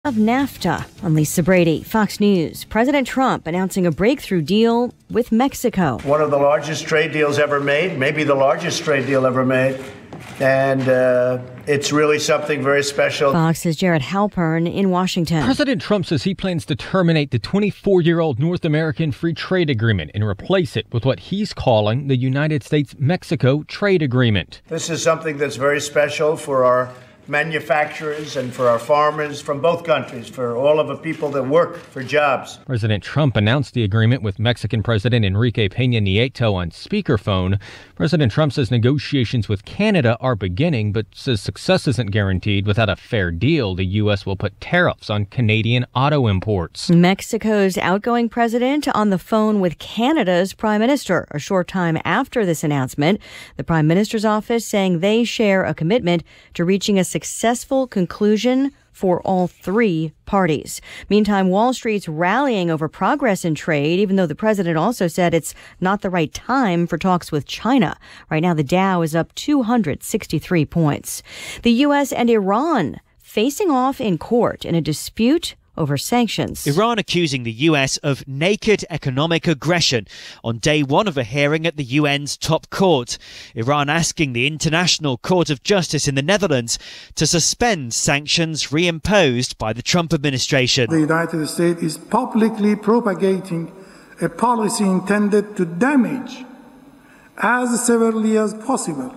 Of NAFTA. I'm Lisa Brady, Fox News. President Trump announcing a breakthrough deal with Mexico. One of the largest trade deals ever made, maybe the largest trade deal ever made. And it's really something very special. Fox's Jared Halpern in Washington. President Trump says he plans to terminate the 24-year-old North American Free Trade Agreement and replace it with what he's calling the United States-Mexico Trade Agreement. This is something that's very special for our manufacturers and for our farmers from both countries, for all of the people that work for jobs. President Trump announced the agreement with Mexican President Enrique Peña Nieto on speakerphone. President Trump says negotiations with Canada are beginning, but says success isn't guaranteed. Without a fair deal, the U.S. will put tariffs on Canadian auto imports. Mexico's outgoing president on the phone with Canada's prime minister a short time after this announcement. The prime minister's office saying they share a commitment to reaching a successful conclusion for all three parties. Meantime, Wall Street's rallying over progress in trade, even though the president also said it's not the right time for talks with China. Right now, the Dow is up 263 points. The U.S. and Iran facing off in court in a dispute over sanctions. Iran accusing the US of naked economic aggression on day one of a hearing at the UN's top court. Iran asking the International Court of Justice in the Netherlands to suspend sanctions reimposed by the Trump administration. The United States is publicly propagating a policy intended to damage as severely as possible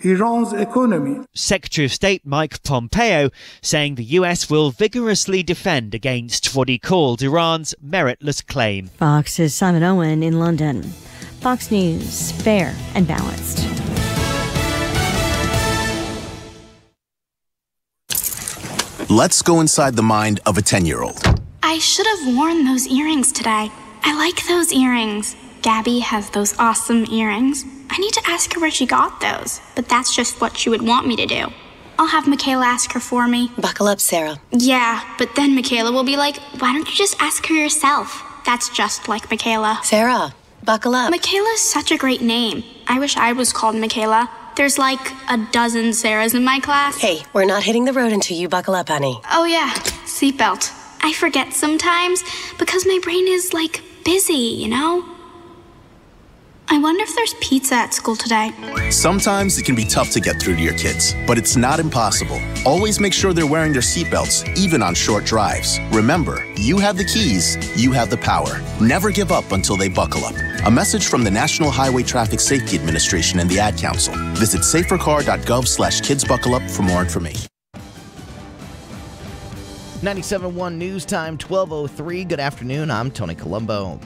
Iran's economy. Secretary of State Mike Pompeo saying the US will vigorously defend against what he called Iran's meritless claim. Fox's Simon Owen in London. Fox News, fair and balanced. Let's go inside the mind of a 10-year-old. I should have worn those earrings today. I like those earrings. Gabby has those awesome earrings. I need to ask her where she got those, but that's just what she would want me to do. I'll have Michaela ask her for me. Buckle up, Sarah. Yeah, but then Michaela will be like, why don't you just ask her yourself? That's just like Michaela. Sarah, buckle up. Michaela's such a great name. I wish I was called Michaela. There's like a dozen Sarahs in my class. Hey, we're not hitting the road until you buckle up, honey. Oh yeah, seatbelt. I forget sometimes because my brain is like busy, you know? I wonder if there's pizza at school today. Sometimes it can be tough to get through to your kids, but it's not impossible. Always make sure they're wearing their seatbelts, even on short drives. Remember, you have the keys, you have the power. Never give up until they buckle up. A message from the National Highway Traffic Safety Administration and the Ad Council. Visit safercar.gov/kidsbuckleup for more information. 97.1 News Time, 12:03. Good afternoon. I'm Tony Colombo.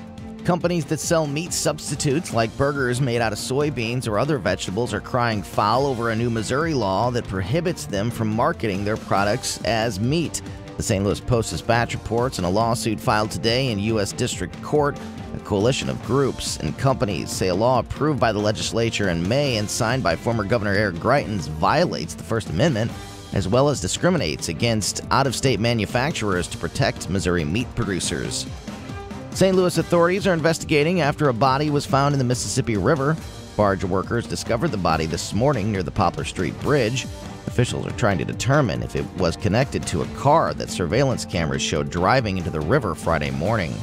Companies that sell meat substitutes like burgers made out of soybeans or other vegetables are crying foul over a new Missouri law that prohibits them from marketing their products as meat. The St. Louis Post-Dispatch reports in a lawsuit filed today in U.S. District Court. A coalition of groups and companies say a law approved by the legislature in May and signed by former Governor Eric Greitens violates the First Amendment, as well as discriminates against out-of-state manufacturers to protect Missouri meat producers. St. Louis authorities are investigating after a body was found in the Mississippi River. Barge workers discovered the body this morning near the Poplar Street Bridge. Officials are trying to determine if it was connected to a car that surveillance cameras showed driving into the river Friday morning.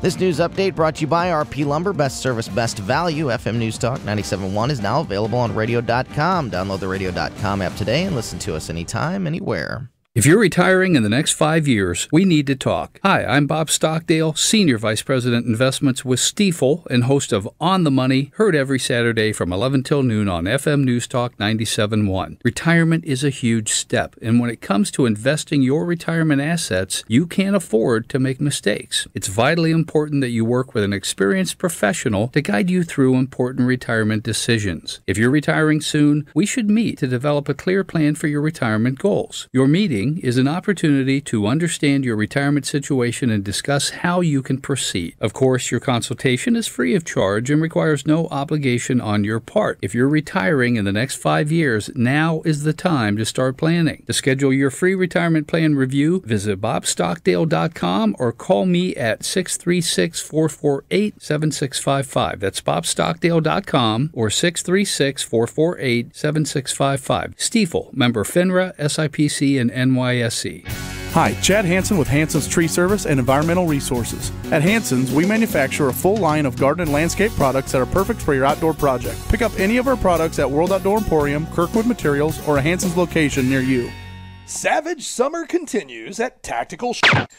This news update brought to you by RP Lumber, best service, best value. FM News Talk 97.1 is now available on radio.com. Download the radio.com app today and listen to us anytime, anywhere. If you're retiring in the next 5 years, we need to talk. Hi, I'm Bob Stockdale, Senior Vice President Investments with Stifel and host of On the Money, heard every Saturday from 11 till noon on FM News Talk 97.1. Retirement is a huge step, and when it comes to investing your retirement assets, you can't afford to make mistakes. It's vitally important that you work with an experienced professional to guide you through important retirement decisions. If you're retiring soon, we should meet to develop a clear plan for your retirement goals. Your meeting is an opportunity to understand your retirement situation and discuss how you can proceed. Of course, your consultation is free of charge and requires no obligation on your part. If you're retiring in the next 5 years, now is the time to start planning. To schedule your free retirement plan review, visit bobstockdale.com or call me at 636-448-7655. That's bobstockdale.com or 636-448-7655. Stifel, member FINRA, SIPC, and NYSE. Hi, Chad Hansen with Hansen's Tree Service and Environmental Resources. At Hansen's, we manufacture a full line of garden and landscape products that are perfect for your outdoor project. Pick up any of our products at World Outdoor Emporium, Kirkwood Materials, or a Hansen's location near you. Savage summer continues at Tactical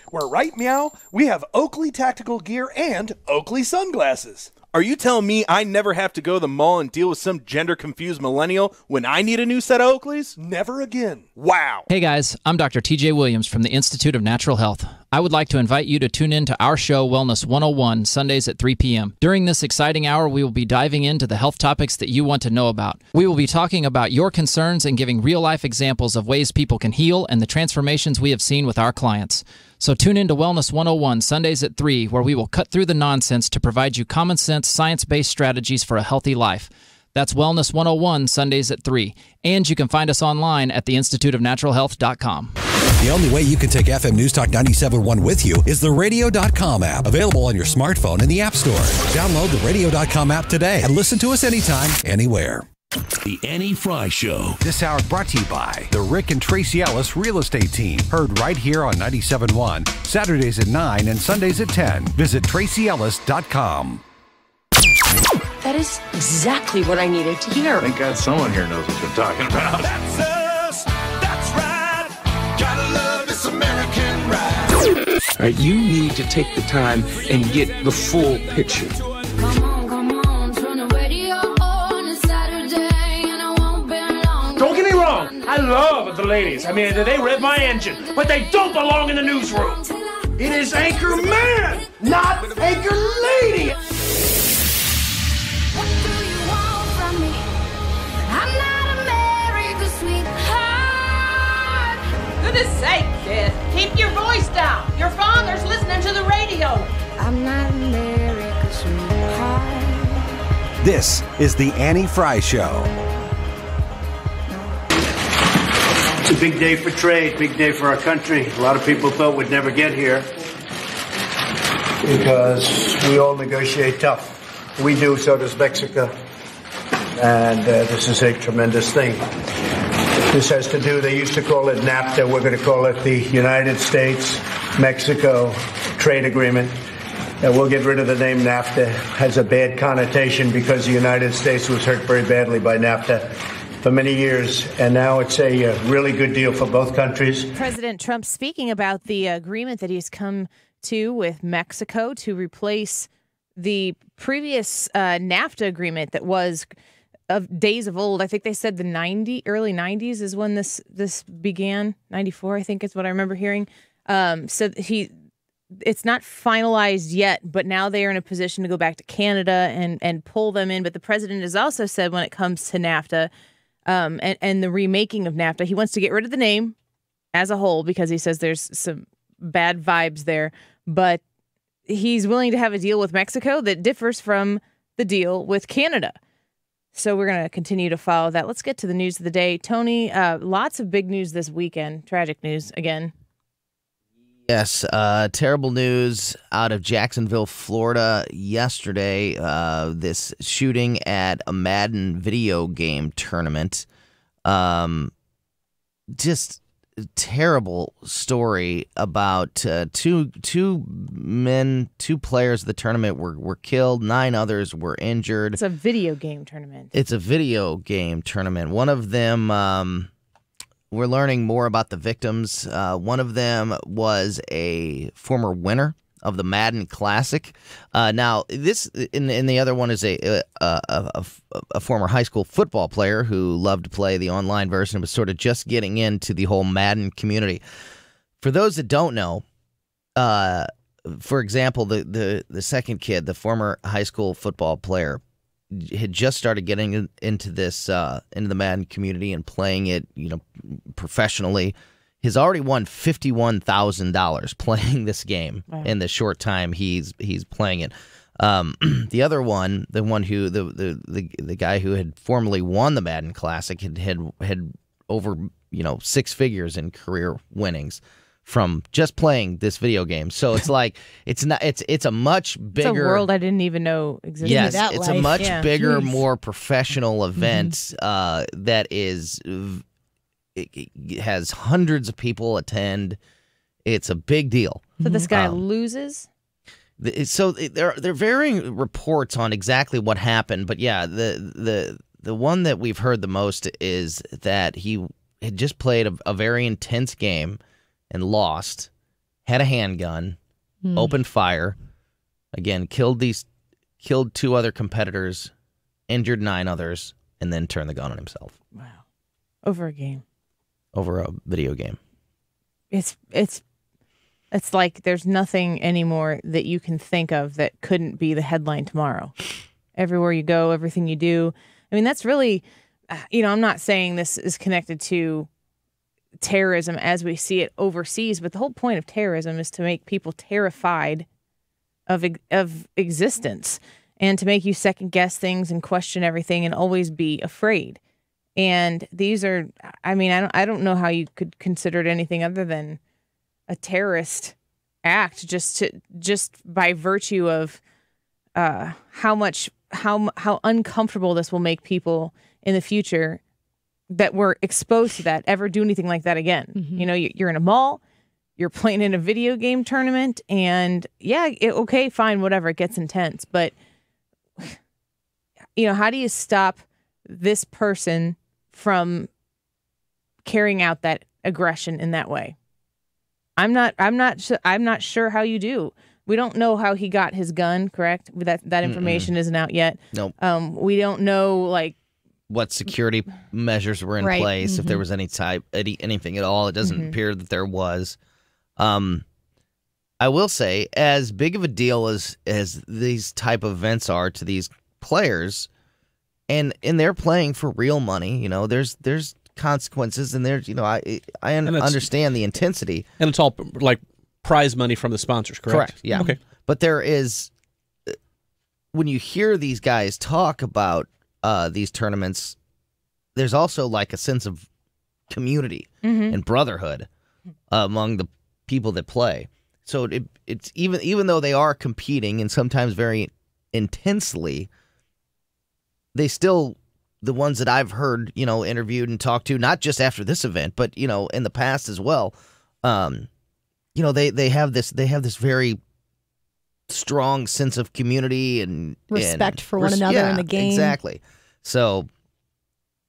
where right meow, we have Oakley tactical gear and Oakley sunglasses. Are you telling me I never have to go to the mall and deal with some gender-confused millennial when I need a new set of Oakleys? Never again. Wow. Hey guys, I'm Dr. TJ Williams from the Institute of Natural Health. I would like to invite you to tune in to our show Wellness 101 Sundays at 3 p.m. During this exciting hour, we will be diving into the health topics that you want to know about. We will be talking about your concerns and giving real-life examples of ways people can heal and the transformations we have seen with our clients. So tune in to Wellness 101 Sundays at 3, where we will cut through the nonsense to provide you common sense, science-based strategies for a healthy life. That's Wellness 101 Sundays at 3. And you can find us online at theinstituteofnaturalhealth.com. The only way you can take FM News Talk 97.1 with you is the radio.com app, available on your smartphone in the App Store. Download the radio.com app today and listen to us anytime, anywhere. The Annie Fry Show. This hour brought to you by the Rick and Tracy Ellis Real Estate Team. Heard right here on 97.1, Saturdays at 9 and Sundays at 10. Visit TracyEllis.com. That is exactly what I needed to hear. Thank God someone here knows what you're talking about. That's us. That's right. Gotta love this American ride. All right, you need to take the time and get the full picture. Don't get me wrong, I love the ladies. I mean, they rev my engine, but they don't belong in the newsroom. It is Anchor Man, not Anchor Lady. What do you want from me? I'm not America's sweetheart. Goodness sake, kid, keep your voice down. Your father's listening to the radio. I'm not America's sweetheart. This is the Annie Fry Show. It's a big day for trade, big day for our country. A lot of people thought we'd never get here because we all negotiate tough. We do, so does Mexico. And this is a tremendous thing. This has to do, they used to call it NAFTA. We're going to call it the United States-Mexico Trade Agreement. And we'll get rid of the name NAFTA. It has a bad connotation because the United States was hurt very badly by NAFTA for many years, and now it's a really good deal for both countries. President Trump speaking about the agreement that he's come to with Mexico to replace the previous NAFTA agreement that was of days of old. I think they said the early 90s is when this began. 94, I think is what I remember hearing. So it's not finalized yet, but now they are in a position to go back to Canada and pull them in. But the president has also said when it comes to NAFTA, and the remaking of NAFTA, he wants to get rid of the name as a whole because he says there's some bad vibes there. But he's willing to have a deal with Mexico that differs from the deal with Canada. So we're going to continue to follow that. Let's get to the news of the day. Tony, lots of big news this weekend. Tragic news again. Yes, terrible news out of Jacksonville, Florida yesterday. This shooting at a Madden video game tournament. Just a terrible story about two players of the tournament were killed. 9 others were injured. It's a video game tournament. One of them... We're learning more about the victims. One of them was a former winner of the Madden Classic. Now, this in the other one is a former high school football player who loved to play the online version and was sort of just getting into the whole Madden community. For those that don't know, for example, the second kid, the former high school football player, had just started getting into the Madden community and playing it, professionally. He's already won $51,000 playing this game in the short time he's playing it. The other one, the guy who had formerly won the Madden Classic had over 6 figures in career winnings from just playing this video game. So it's like it's a much bigger, it's a world I didn't even know existed. Yes, it's a much bigger, more professional event that has hundreds of people attend. It's a big deal. So this guy loses? So there are varying reports on exactly what happened, but yeah, the one that we've heard the most is that he had just played a very intense game and lost, had a handgun, opened fire, again killed 2 other competitors, injured 9 others, and then turned the gun on himself. Wow. Over a game. Over a video game. It's like there's nothing anymore that you can think of that couldn't be the headline tomorrow. Everywhere you go, everything you do. I mean, that's really, I'm not saying this is connected to terrorism as we see it overseas, but the whole point of terrorism is to make people terrified of existence and to make you second guess things and question everything and always be afraid. And these are, I don't know how you could consider it anything other than a terrorist act, just by virtue of how uncomfortable this will make people in the future that were exposed to that ever do anything like that again. You're in a mall, you're playing in a video game tournament, and okay, fine, whatever, it gets intense, but how do you stop this person from carrying out that aggression in that way? I'm not sure how you do. We don't know how he got his gun, correct? That information isn't out yet. Nope. We don't know what security measures were in place, if there was anything at all. It doesn't appear that there was. I will say, as big of a deal as these type of events are to these players, and they're playing for real money, there's consequences, and there's I understand the intensity, and it's all like prize money from the sponsors, correct? Yeah. Okay. But there is, when you hear these guys talk about these tournaments, there's also like a sense of community and brotherhood among the people that play. So it's even though they are competing and sometimes very intensely, they still, the ones that I've heard, interviewed and talked to, not just after this event, but in the past as well, they have this very strong sense of community and respect for one another in the game. Exactly. So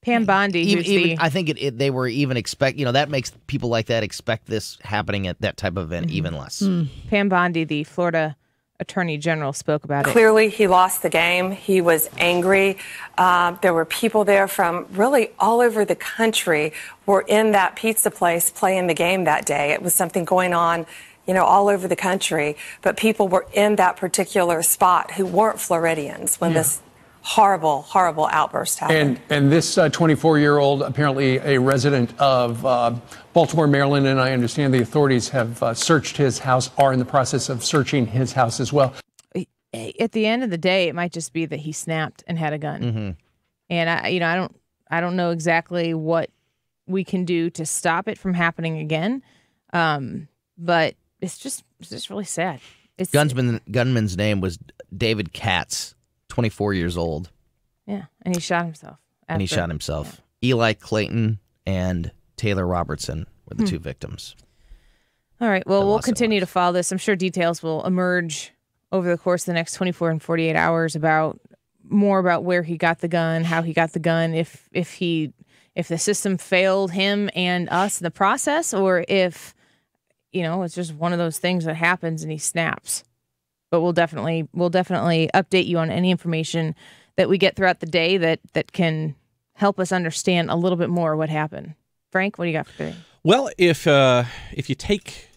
Pam Bondi, I think they were even expect, that makes people like that expect this happening at that type of event even less. Pam Bondi, the Florida Attorney General, spoke about it. Clearly, he lost the game. He was angry. There were people there from really all over the country were in that pizza place playing the game that day. It was something going on, all over the country. But people were in that particular spot who weren't Floridians when this horrible, horrible outburst happened. And this 24-year-old, apparently a resident of Baltimore, Maryland, and I understand the authorities have searched his house, are in the process of searching his house as well. At the end of the day, it might just be that he snapped and had a gun. And I don't know exactly what we can do to stop it from happening again. But it's just really sad. Gunman's name was David Katz, 24 years old. Yeah, and he shot himself. Eli Clayton and Taylor Robertson were the 2 victims. All right, well, we'll continue to follow this. I'm sure details will emerge over the course of the next 24 and 48 hours about where he got the gun, how he got the gun, if the system failed him and us in the process, or if it's just one of those things that happens and he snaps. But we'll definitely update you on any information that we get throughout the day that can help us understand a little bit more what happened. Frank, what do you got for today? Well, if you take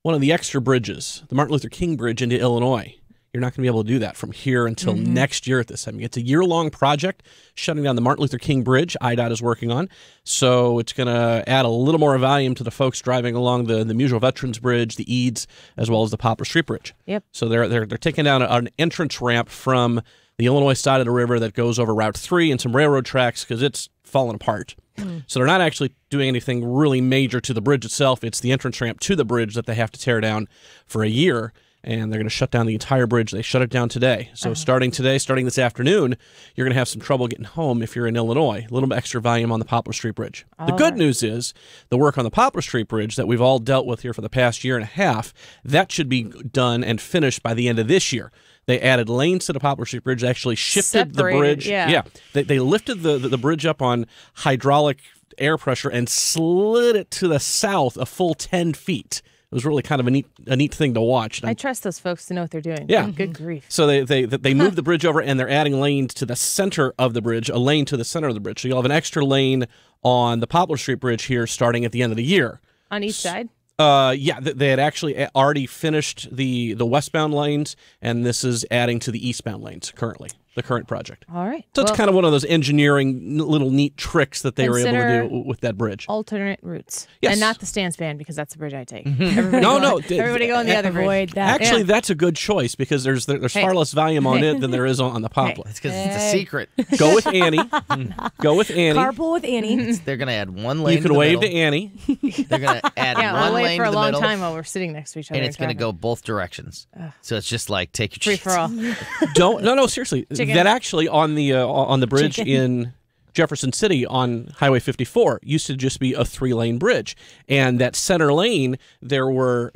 one of the extra bridges, the Martin Luther King Bridge into Illinois, you're not going to be able to do that from here until next year at this time. It's a year-long project, shutting down the Martin Luther King Bridge, IDOT is working on. So it's going to add a little more volume to the folks driving along the Musial Veterans Bridge, the Eads, as well as the Poplar Street Bridge. Yep. So they're taking down an entrance ramp from the Illinois side of the river that goes over Route 3 and some railroad tracks because it's falling apart. So they're not actually doing anything really major to the bridge itself. It's the entrance ramp to the bridge that they have to tear down for a year. and they're going to shut down the entire bridge. They shut it down today. So starting this afternoon, you're going to have some trouble getting home if you're in Illinois. A little bit extra volume on the Poplar Street Bridge. The good news is the work on the Poplar Street Bridge that we've all dealt with here for the past year and a half, that should be done and finished by the end of this year. They added lanes to the Poplar Street Bridge. They actually shifted the bridge. Yeah. They lifted the bridge up on hydraulic air pressure and slid it to the south a full 10 feet. It was really kind of a neat thing to watch. I trust those folks to know what they're doing. Yeah. Good grief. So they moved the bridge over, and they're adding lanes to the center of the bridge, a lane to the center of the bridge. So you'll have an extra lane on the Poplar Street Bridge here starting at the end of the year. On each side? Yeah, they had actually already finished the westbound lanes, and this is adding to the eastbound lanes currently, the current project. All right. So it's kind of one of those engineering little neat tricks that they were able to do with that bridge. Alternate routes. Yes. And not the stand span, because that's the bridge I take. Everybody go on the other bridge. Actually, that's a good choice because there's far less volume on it than there is on the Poplar. It's because it's a secret. Go with Annie. Go with Annie. Carpool with Annie. They're going to add one lane. You can wave to Annie. They're going to add one we'll lane wait for to a the long middle, time while we're sitting next to each other. and it's going to go both directions. So it's just like take your free for all. No, seriously. Chicken. That actually on the bridge in Jefferson City on Highway 54 used to just be a 3-lane bridge, and that center lane there were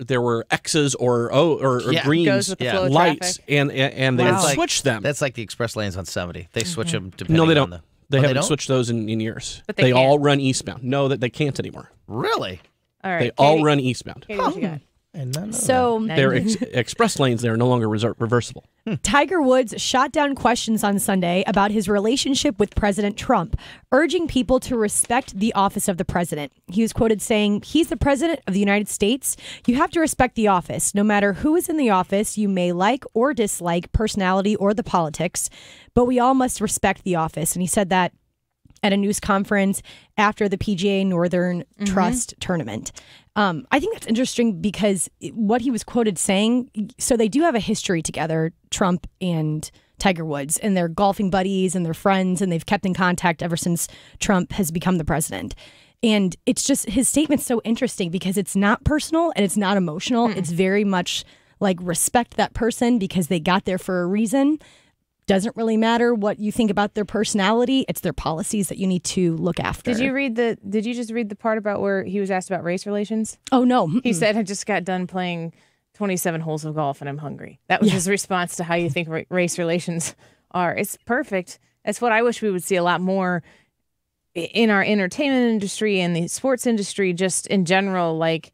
X's or greens Goes with the flow of lights, traffic. and they It's like- switched them. That's like the express lanes on 70. They switch them depending No, they on don't. the... They Oh, haven't don't? switched those in years. But they all can. run eastbound. No, that they can't anymore. Really? All right. They all run eastbound. Katie, what you got? So Their express lanes there are no longer reversible. Tiger Woods shot down questions on Sunday about his relationship with President Trump, urging people to respect the office of the president. He was quoted saying, "He's the president of the United States. You have to respect the office. No matter who is in the office, you may like or dislike personality or the politics, but we all must respect the office." And he said that at a news conference after the PGA Northern Trust tournament. I think that's interesting because what he was quoted saying, so they do have a history together, Trump and Tiger Woods, and they're golfing buddies and they're friends, and they've kept in contact ever since Trump has become the president. And it's just, his statement's so interesting because it's not personal and it's not emotional. It's very much like respect that person because they got there for a reason. Doesn't really matter what you think about their personality. It's their policies that you need to look after. Did you just read the part about where he was asked about race relations? Oh, no. He said, "I just got done playing 27 holes of golf and I'm hungry." That was his response to how you think race relations are. It's perfect. That's what I wish we would see a lot more in our entertainment industry and the sports industry, just in general. Like,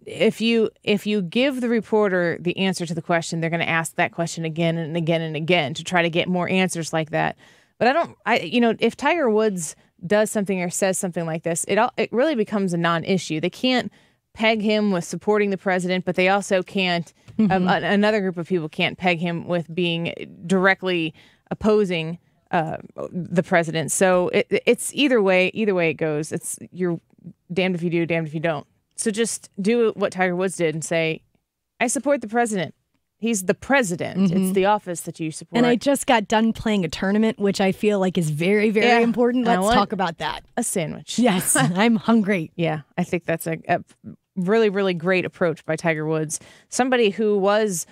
if you give the reporter the answer to the question, they're going to ask that question again and again and again to try to get more answers like that. But if Tiger Woods does something or says something like this, it really becomes a non-issue. They can't peg him with supporting the president, but they also can't. Another group of people can't peg him with being directly opposing the president. So it's either way it goes. You're damned if you do, damned if you don't. So just do what Tiger Woods did and say, "I support the president. He's the president. It's the office that you support." And I just got done playing a tournament, which I feel like is very, very important. Let's talk about that. A sandwich. Yes, I'm hungry. Yeah, I think that's a really, really great approach by Tiger Woods. Somebody who was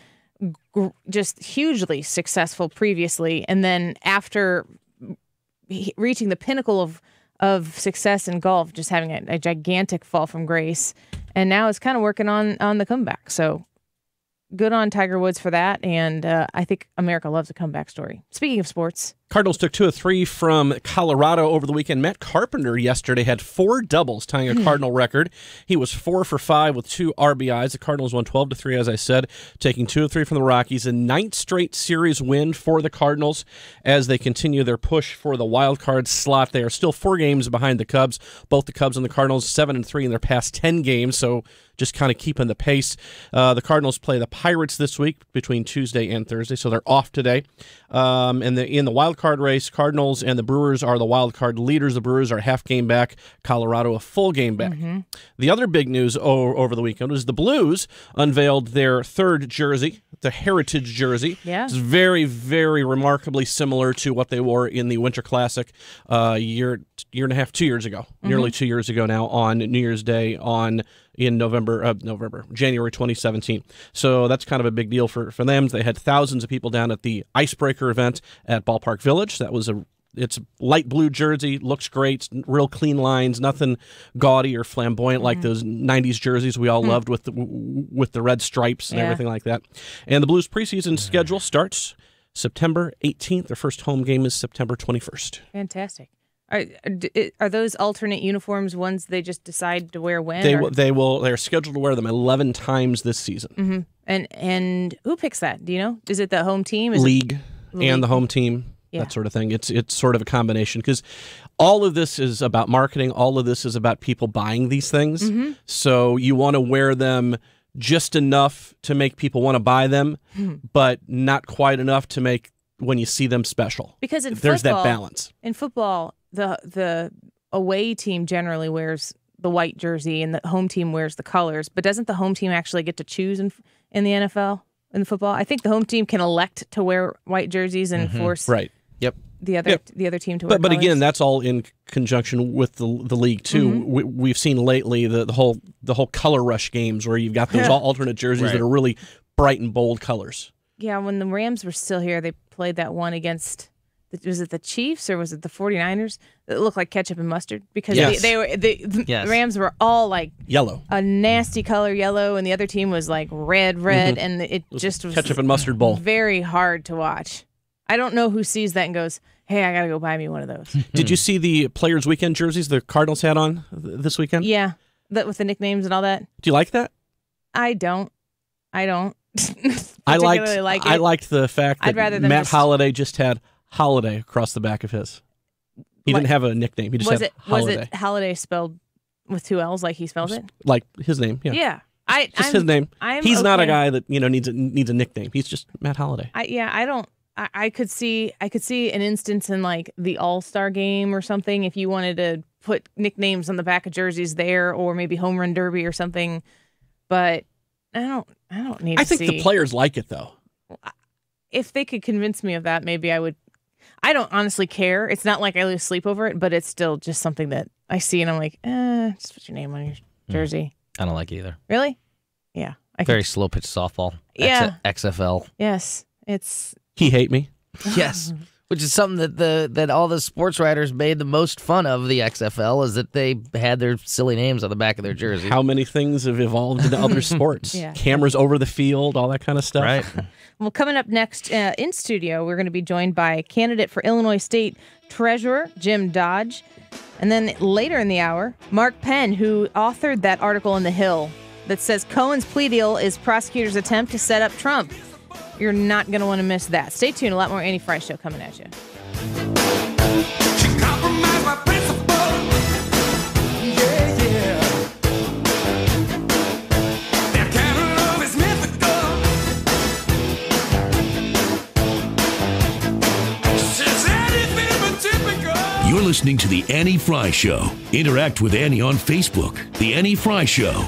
just hugely successful previously, and then after reaching the pinnacle of success in golf, just having a gigantic fall from grace, and now is kind of working on the comeback. So good on Tiger Woods for that, and I think America loves a comeback story. Speaking of sports, Cardinals took 2 of 3 from Colorado over the weekend. Matt Carpenter yesterday had 4 doubles, tying a Cardinal record. He was 4 for 5 with 2 RBIs. The Cardinals won 12-3, as I said, taking 2 of 3 from the Rockies. A 9th straight series win for the Cardinals as they continue their push for the wild card slot. They are still 4 games behind the Cubs. Both the Cubs and the Cardinals 7-3 in their past 10 games, so just kind of keeping the pace. The Cardinals play the Pirates this week between Tuesday and Thursday, so they're off today. And in the wild card race, Cardinals and the Brewers are the wild card leaders. The Brewers are a half game back, Colorado a full game back. The other big news over the weekend was the Blues unveiled their 3rd jersey, the Heritage jersey. Yeah. It's very, very remarkably similar to what they wore in the Winter Classic year and a half, 2 years ago, nearly 2 years ago now, on New Year's Day in January 2017. So that's kind of a big deal for them. They had thousands of people down at the Icebreaker event at Ballpark Village. It's a light blue jersey, looks great, real clean lines, nothing gaudy or flamboyant like those 90s jerseys we all loved with the red stripes and everything like that. And the Blues preseason schedule starts September 18th. Their first home game is September 21st. Fantastic. Are those alternate uniforms ones they just decide to wear when? They're scheduled to wear them 11 times this season. And who picks that? Do you know? Is it the home team? League and the home team. That sort of thing. It's sort of a combination because all of this is about marketing. All of this is about people buying these things. So you want to wear them just enough to make people want to buy them, but not quite enough to make when you see them special. Because there's that balance. In football, the away team generally wears the white jersey and the home team wears the colors. But doesn't the home team actually get to choose in the NFL? In football, I think the home team can elect to wear white jerseys and force the other team to wear. But again, that's all in conjunction with the league too. We've seen lately the whole color rush games where you've got those alternate jerseys that are really bright and bold colors. Yeah, when the Rams were still here, they played that one against. Was it the Chiefs or was it the 49ers? It looked like ketchup and mustard because the Rams were all like yellow, a nasty color yellow, and the other team was like red, and it just was ketchup and mustard bowl. Very hard to watch. I don't know who sees that and goes, "Hey, I gotta go buy me one of those." Did you see the Players Weekend jerseys the Cardinals had on this weekend? Yeah, that with the nicknames and all that. Do you like that? I don't. I liked the fact that Matt Holliday just had Holiday across the back of his. He didn't have a nickname. He just had Holiday. Was it Holiday spelled with two L's like he spells it? Like his name, yeah. Yeah. Just his name. He's not a guy that needs a nickname. He's just Matt Holiday. I could see an instance in like the All-Star game or something if you wanted to put nicknames on the back of jerseys there, or maybe home run derby or something. But I don't need. I think the players like it though. If they could convince me of that, maybe I would. I don't honestly care. It's not like I lose sleep over it, but it's still just something that I see and I'm like, just put your name on your jersey. I don't like it either. Really? Yeah. Very slow pitch softball. Yeah. XFL. Yes. It's. He hate me. Yes. Which is something that all the sports writers made the most fun of the XFL is that they had their silly names on the back of their jersey. How many things have evolved into other sports? Cameras over the field, all that kind of stuff. Right. Well, coming up next in studio, we're going to be joined by candidate for Illinois State Treasurer Jim Dodge. And then later in the hour, Mark Penn, who authored that article in The Hill that says Cohen's plea deal is prosecutors' attempt to set up Trump. You're not going to want to miss that. Stay tuned. A lot more Annie Fry Show coming at you. She compromised my principle. Yeah, yeah. That kind of love is mythical. She's anything but typical. You're listening to The Annie Fry Show. Interact with Annie on Facebook. The Annie Fry Show.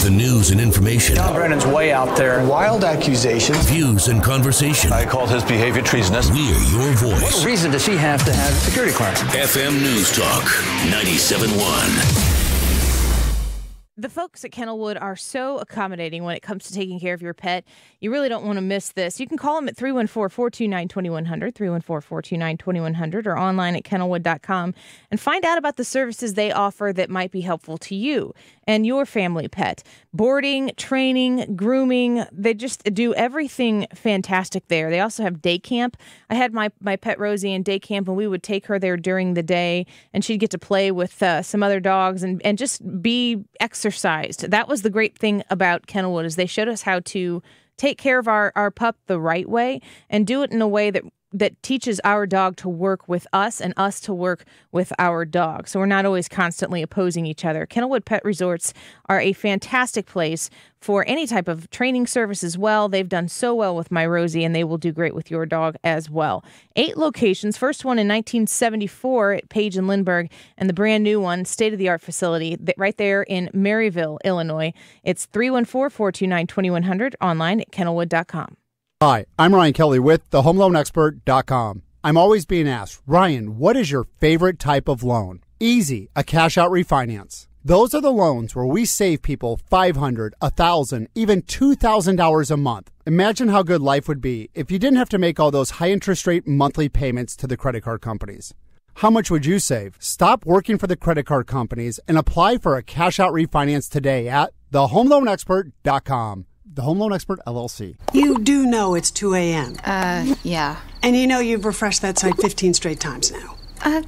The news and information. John Brennan's way out there. Wild accusations. Views and conversation. I called his behavior treasonous. We're your voice. What reason does he have to have security clearance? FM News Talk 97.1. The folks at Kennelwood are so accommodating when it comes to taking care of your pet. You really don't want to miss this. You can call them at 314-429-2100, 314-429-2100, or online at kennelwood.com and find out about the services they offer that might be helpful to you and your family pet. Boarding, training, grooming, they just do everything fantastic there. They also have day camp. I had my pet Rosie in day camp, and we would take her there during the day, and she'd get to play with some other dogs and just be exercised. That was the great thing about Kennelwood, is they showed us how to take care of our pup the right way and do it in a way that that teaches our dog to work with us and us to work with our dog. So we're not always constantly opposing each other. Kennelwood Pet Resorts are a fantastic place for any type of training service as well. They've done so well with my Rosie, and they will do great with your dog as well. 8 locations. First one in 1974 at Page and Lindbergh, and the brand new one, state-of-the-art facility right there in Maryville, Illinois. It's 314-429-2100, online at kennelwood.com. Hi, I'm Ryan Kelly with thehomeloanexpert.com. I'm always being asked, Ryan, what is your favorite type of loan? Easy, a cash-out refinance. Those are the loans where we save people $500, $1,000, even $2,000 a month. Imagine how good life would be if you didn't have to make all those high-interest rate monthly payments to the credit card companies. How much would you save? Stop working for the credit card companies and apply for a cash-out refinance today at thehomeloanexpert.com. The Home Loan Expert, LLC. You do know it's 2 a.m. Yeah. And you know you've refreshed that site 15 straight times now.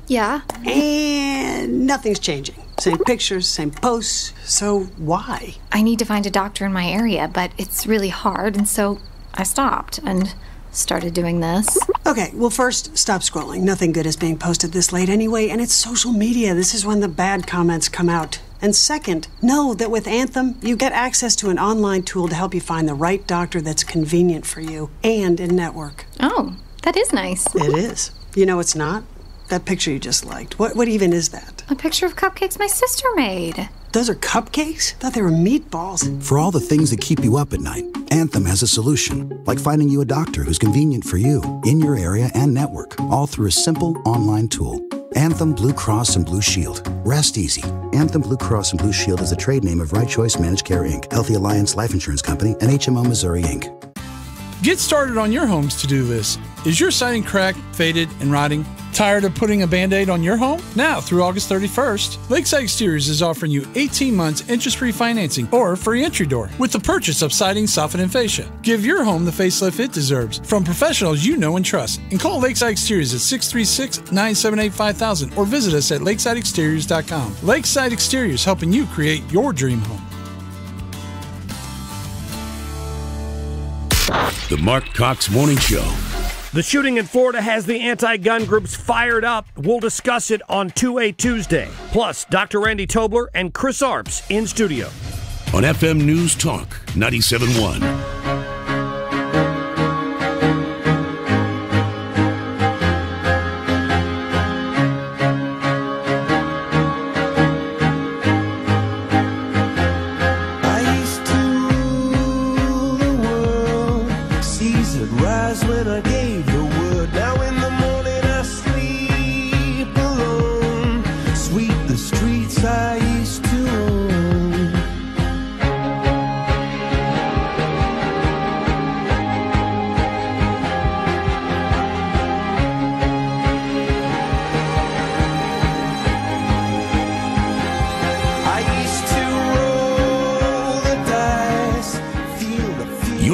Yeah. And nothing's changing. Same pictures, same posts. So why? I need to find a doctor in my area, but it's really hard, and so I stopped and started doing this. Okay, well, first, stop scrolling. Nothing good is being posted this late anyway, and it's social media. This is when the bad comments come out. And second, know that with Anthem, you get access to an online tool to help you find the right doctor that's convenient for you and in network. Oh, that is nice. It is. You know it's not? That picture you just liked. What even is that? A picture of cupcakes my sister made. Those are cupcakes? Thought they were meatballs. For all the things that keep you up at night, Anthem has a solution. Like finding you a doctor who's convenient for you, in your area and network, all through a simple online tool. Anthem Blue Cross and Blue Shield. Rest easy. Anthem Blue Cross and Blue Shield is the trade name of Right Choice Managed Care, Inc., Healthy Alliance Life Insurance Company, and HMO Missouri, Inc. Get started on your home's to-do list. Is your siding cracked, faded, and rotting? Tired of putting a Band-Aid on your home? Now, through August 31st, Lakeside Exteriors is offering you 18 months interest-free financing or free entry door with the purchase of siding, soffit, and fascia. Give your home the facelift it deserves from professionals you know and trust. And call Lakeside Exteriors at 636-978-5000 or visit us at lakesideexteriors.com. Lakeside Exteriors, helping you create your dream home. The Marc Cox Morning Show. The shooting in Florida has the anti-gun groups fired up. We'll discuss it on 2A Tuesday. Plus, Dr. Randy Tobler and Chris Arps in studio. On FM News Talk 97.1.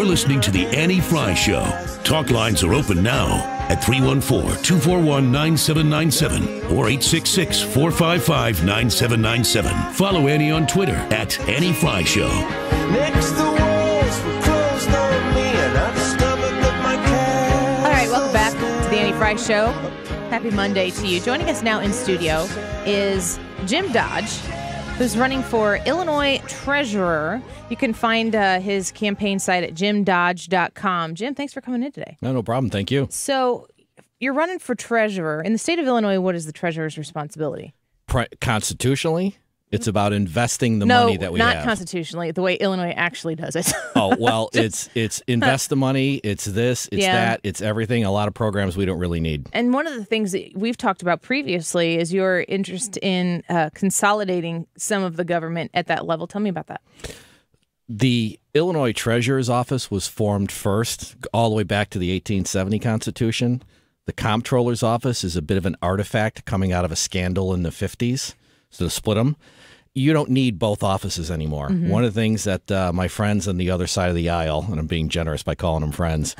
Listening to the Annie Fry Show. Talk lines are open now at 314-241-9797 or 866-455-9797. Follow Annie on Twitter at Annie Fry Show. Next the walls were closed on me and I discovered that my cat. All right, welcome back to the Annie Fry Show. Happy Monday to you. Joining us now in studio is Jim Dodge, who's running for Illinois Treasurer. You can find his campaign site at jimdodge.com. Jim, thanks for coming in today. No problem. Thank you. So you're running for treasurer. In the state of Illinois, what is the treasurer's responsibility? Constitutionally, it's about investing the money that we have. No, not constitutionally, the way Illinois actually does it. Oh, well, it's invest the money, it's this, it's that, it's everything, a lot of programs we don't really need. And one of the things that we've talked about previously is your interest in consolidating some of the government at that level. Tell me about that. The Illinois Treasurer's Office was formed first, all the way back to the 1870 Constitution. The Comptroller's Office is a bit of an artifact coming out of a scandal in the 50s, so to split them. You don't need both offices anymore. Mm-hmm. One of the things that my friends on the other side of the aisle, and I'm being generous by calling them friends,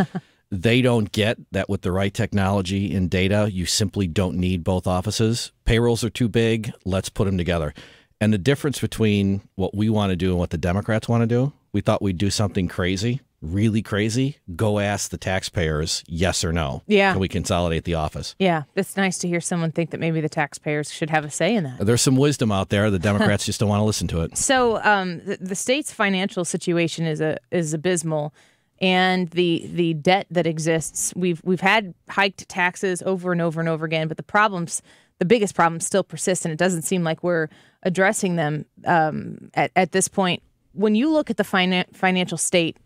they don't get that with the right technology and data, you simply don't need both offices. Payrolls are too big. Let's put them together. And the difference between what we want to do and what the Democrats want to do, we thought we'd do something crazy. really crazy, go ask the taxpayers, yes or no. Yeah. Can we consolidate the office? Yeah, it's nice to hear someone think that maybe the taxpayers should have a say in that. There's some wisdom out there. The Democrats just don't want to listen to it. So the state's financial situation is abysmal, and the debt that exists. We've had hiked taxes over and over and over again, but the biggest problems still persist, and it doesn't seem like we're addressing them at this point. When you look at the financial state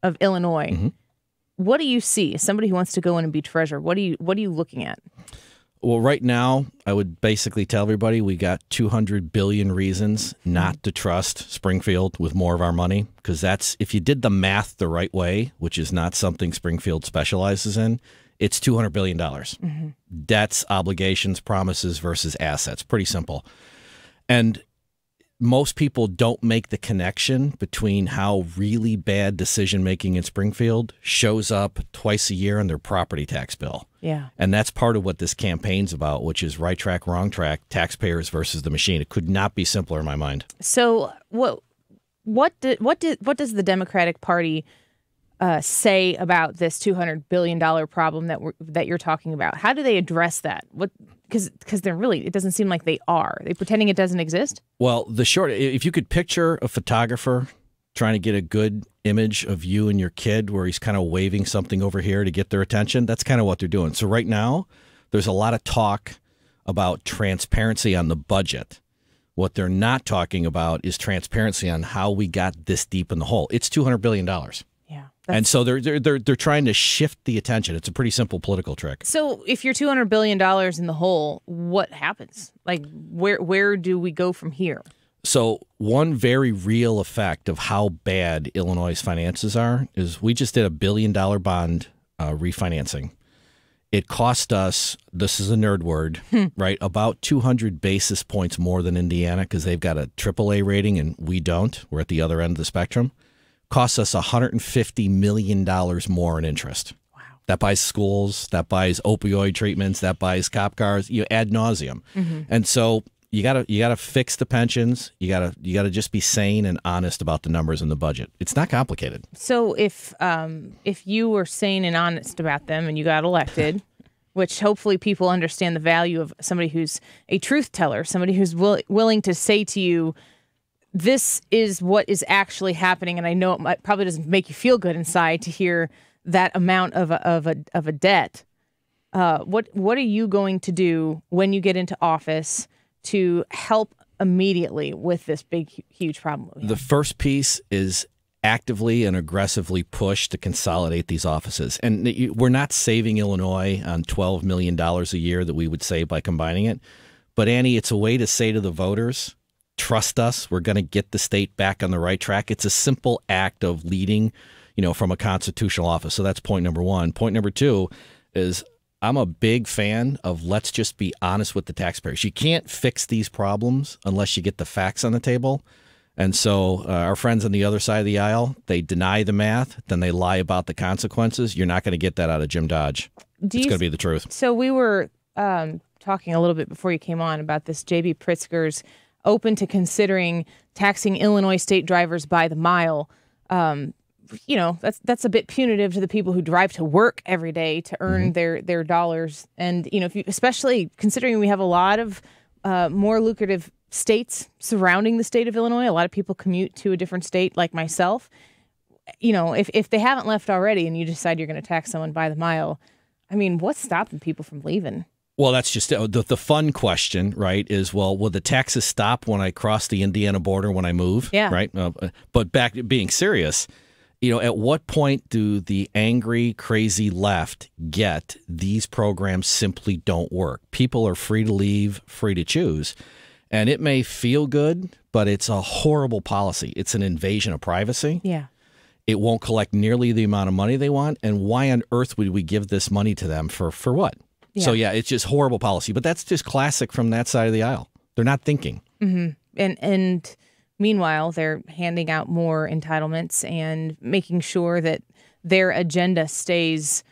of Illinois, what do you see? As somebody who wants to go in and be treasurer, what are you looking at? Well, right now, I would basically tell everybody we got 200 billion reasons not to trust Springfield with more of our money, because that's, if you did the math the right way, which is not something Springfield specializes in, it's $200 billion. Debts, obligations, promises versus assets. Pretty simple. And most people don't make the connection between how really bad decision-making in Springfield shows up twice a year in their property tax bill. Yeah. And that's part of what this campaign's about, which is right track, wrong track, taxpayers versus the machine. It could not be simpler in my mind. So what does the Democratic Party say about this $200 billion problem that you're talking about? How do they address that? Because they're really, it doesn't seem like they are. Are they pretending it doesn't exist? Well, if you could picture a photographer trying to get a good image of you and your kid where he's kind of waving something over here to get their attention, that's kind of what they're doing. So right now, there's a lot of talk about transparency on the budget. What they're not talking about is transparency on how we got this deep in the hole. It's $200 billion. And so they're trying to shift the attention. It's a pretty simple political trick. So if you're $200 billion in the hole, what happens? Like, where do we go from here? So one very real effect of how bad Illinois' finances are is we just did a $1 billion bond refinancing. It cost us, this is a nerd word, right, about 200 basis points more than Indiana, because they've got a AAA rating and we don't. We're at the other end of the spectrum. Costs us $150 million more in interest. Wow. That buys schools, that buys opioid treatments, that buys cop cars, ad nauseum. And so you gotta fix the pensions. You gotta just be sane and honest about the numbers in the budget. It's not complicated. So if you were sane and honest about them and you got elected, which hopefully people understand the value of somebody who's a truth teller, somebody who's willing to say to you, this is what is actually happening, and I know it probably doesn't make you feel good inside to hear that amount of a debt. What are you going to do when you get into office to help immediately with this big, huge problem? The first piece is actively and aggressively push to consolidate these offices. And we're not saving Illinois on $12 million a year that we would save by combining it. But, Annie, it's a way to say to the voters, trust us, we're going to get the state back on the right track. It's a simple act of leading, from a constitutional office. So that's point number one. Point number two is I'm a big fan of let's just be honest with the taxpayers. You can't fix these problems unless you get the facts on the table. And so our friends on the other side of the aisle, they deny the math, then they lie about the consequences. You're not going to get that out of Jim Dodge. It's going to be the truth. So we were talking a little bit before you came on about this J.B. Pritzker's open to considering taxing Illinois state drivers by the mile. That's a bit punitive to the people who drive to work every day to earn their dollars. And, especially considering we have a lot of more lucrative states surrounding the state of Illinois, a lot of people commute to a different state like myself. If they haven't left already and you decide you're going to tax someone by the mile, I mean, what's stopping people from leaving? Well, that's just the fun question, right, is, will the taxes stop when I cross the Indiana border when I move? Yeah. Right? But back to being serious, at what point do the angry, crazy left get these programs simply don't work? People are free to leave, free to choose. And it may feel good, but it's a horrible policy. It's an invasion of privacy. Yeah. It won't collect nearly the amount of money they want. And why on earth would we give this money to them for what? Yeah. So, it's just horrible policy. But that's just classic from that side of the aisle. They're not thinking. Mm-hmm. And meanwhile, they're handing out more entitlements and making sure that their agenda stays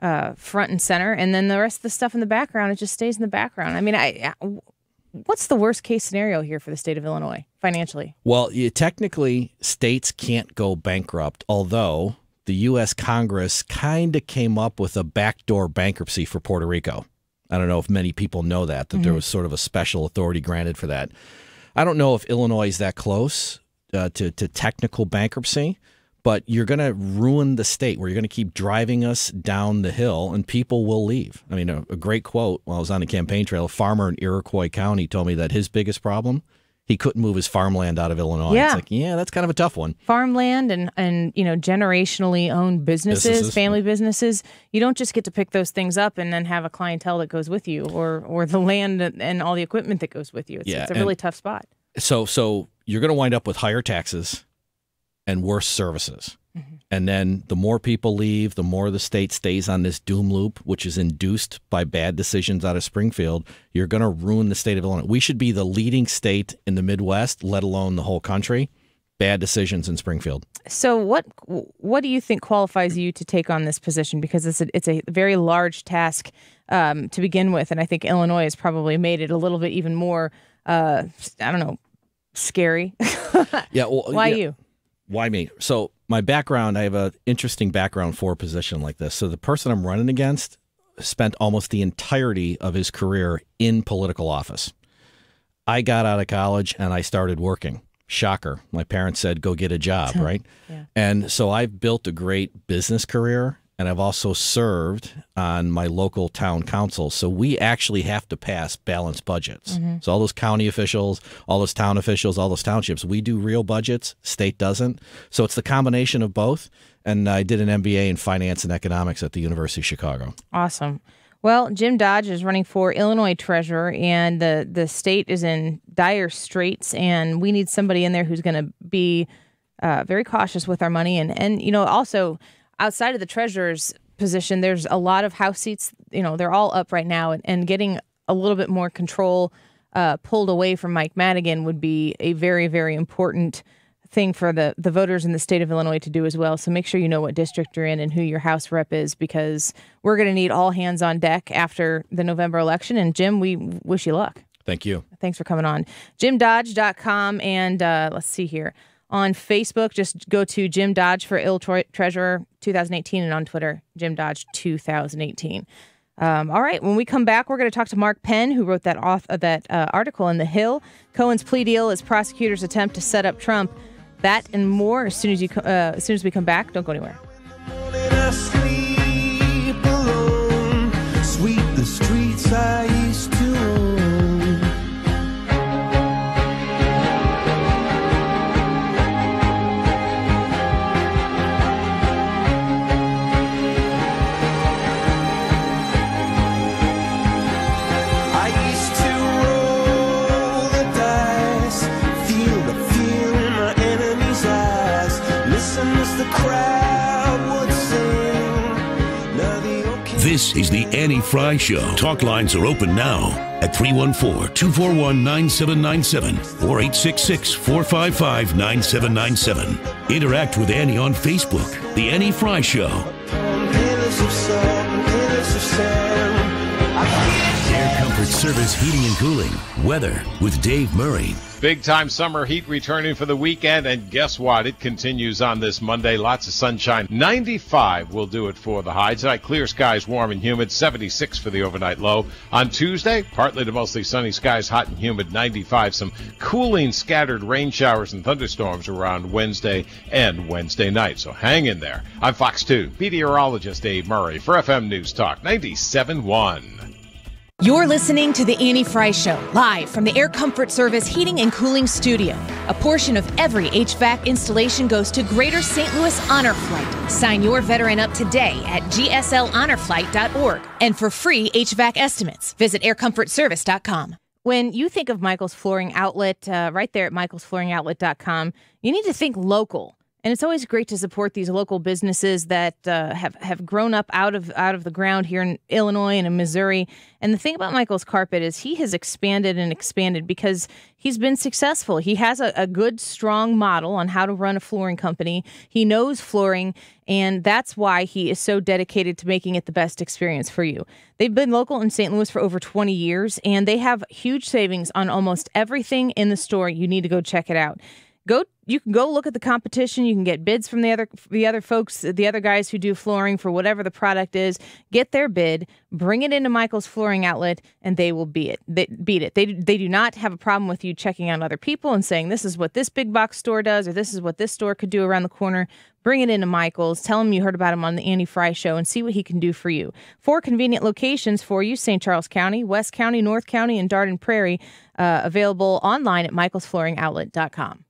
front and center. And then the rest of the stuff in the background, it just stays in the background. I mean, what's the worst case scenario here for the state of Illinois financially? Well, technically, states can't go bankrupt, although the U.S. Congress kind of came up with a backdoor bankruptcy for Puerto Rico. I don't know if many people know that there was sort of a special authority granted for that. I don't know if Illinois is that close to technical bankruptcy, but you're going to ruin the state where you're going to keep driving us down the hill and people will leave. I mean, a great quote while I was on the campaign trail, a farmer in Iroquois County told me that his biggest problem, he couldn't move his farmland out of Illinois. Yeah. It's like, yeah, that's kind of a tough one. Farmland and generationally owned businesses, family businesses. You don't just get to pick those things up and then have a clientele that goes with you or the land and all the equipment that goes with you. It's a really tough spot. So you're going to wind up with higher taxes and worse services. And then the more people leave, the more the state stays on this doom loop, which is induced by bad decisions out of Springfield. You're going to ruin the state of Illinois. We should be the leading state in the Midwest, let alone the whole country. Bad decisions in Springfield. So what do you think qualifies you to take on this position? Because it's a very large task to begin with. And I think Illinois has probably made it a little bit even more, scary. Yeah. Well, Why you? Why me? So my background, I have an interesting background for a position like this. So the person I'm running against spent almost the entirety of his career in political office. I got out of college and I started working. Shocker. My parents said, go get a job, right? Yeah. And so I've built a great business career, and I've also served on my local town council. So we actually have to pass balanced budgets. So all those county officials, all those town officials, all those townships, we do real budgets. State doesn't. So it's the combination of both. And I did an MBA in finance and economics at the University of Chicago. Awesome. Well, Jim Dodge is running for Illinois treasurer, and the state is in dire straits, and we need somebody in there who's going to be very cautious with our money. And also outside of the treasurer's position, there's a lot of House seats. They're all up right now, and getting a little bit more control pulled away from Mike Madigan would be a very, very important thing for the voters in the state of Illinois to do as well. So make sure you know what district you're in and who your House rep is, because we're going to need all hands on deck after the November election. And Jim, we wish you luck. Thank you. Thanks for coming on. JimDodge.com, and let's see here. On Facebook, just go to Jim Dodge for Ill Treasurer 2018, and on Twitter, Jim Dodge 2018. All right, when we come back, we're going to talk to Mark Penn, who wrote that article in The Hill. Cohen's plea deal is prosecutors' attempt to set up Trump. That and more as soon as we come back. Don't go anywhere. Sweep the streets I used to own. I used to roll the dice, feel the fear in my enemy's eyes, listen as the crowd would sing. Now the This is the Annie Fry Show. Talk lines are open now at 314-241-9797 or 866-455-9797. Interact with Annie on Facebook. The Annie Fry Show. pillars of salt and pillars of sand. Air Comfort Service Heating and Cooling. Weather with Dave Murray. Big time summer heat returning for the weekend, and guess what? It continues on this Monday. Lots of sunshine. 95 will do it for the high. Tonight, clear skies, warm and humid. 76 for the overnight low. On Tuesday, partly to mostly sunny skies, hot and humid. 95. Some cooling scattered rain showers and thunderstorms around Wednesday and Wednesday night. So hang in there. I'm Fox 2 meteorologist Dave Murray for FM News Talk 97.1. You're listening to The Annie Fry Show, live from the Air Comfort Service Heating and Cooling Studio. A portion of every HVAC installation goes to Greater St. Louis Honor Flight. Sign your veteran up today at gslhonorflight.org. And for free HVAC estimates, visit aircomfortservice.com. When you think of Michael's Flooring Outlet, right there at michaelsflooringoutlet.com, you need to think local. And it's always great to support these local businesses that have grown up out of the ground here in Illinois and in Missouri. And the thing about Michael's Carpet is he has expanded and expanded because he's been successful. He has a good, strong model on how to run a flooring company. He knows flooring, and that's why he is so dedicated to making it the best experience for you. They've been local in St. Louis for over 20 years, and they have huge savings on almost everything in the store. You need to go check it out. Go you can go look at the competition. You can get bids from the other folks, the other guys who do flooring for whatever the product is. Get their bid, bring it into Michael's Flooring Outlet, and they will beat it. They do not have a problem with you checking out other people and saying this is what this big box store does or this is what this store could do around the corner. Bring it into Michael's. Tell him you heard about him on the Annie Fry Show and see what he can do for you. 4 convenient locations for you: St. Charles County, West County, North County, and Darden Prairie. Available online at michaelsflooringoutlet.com.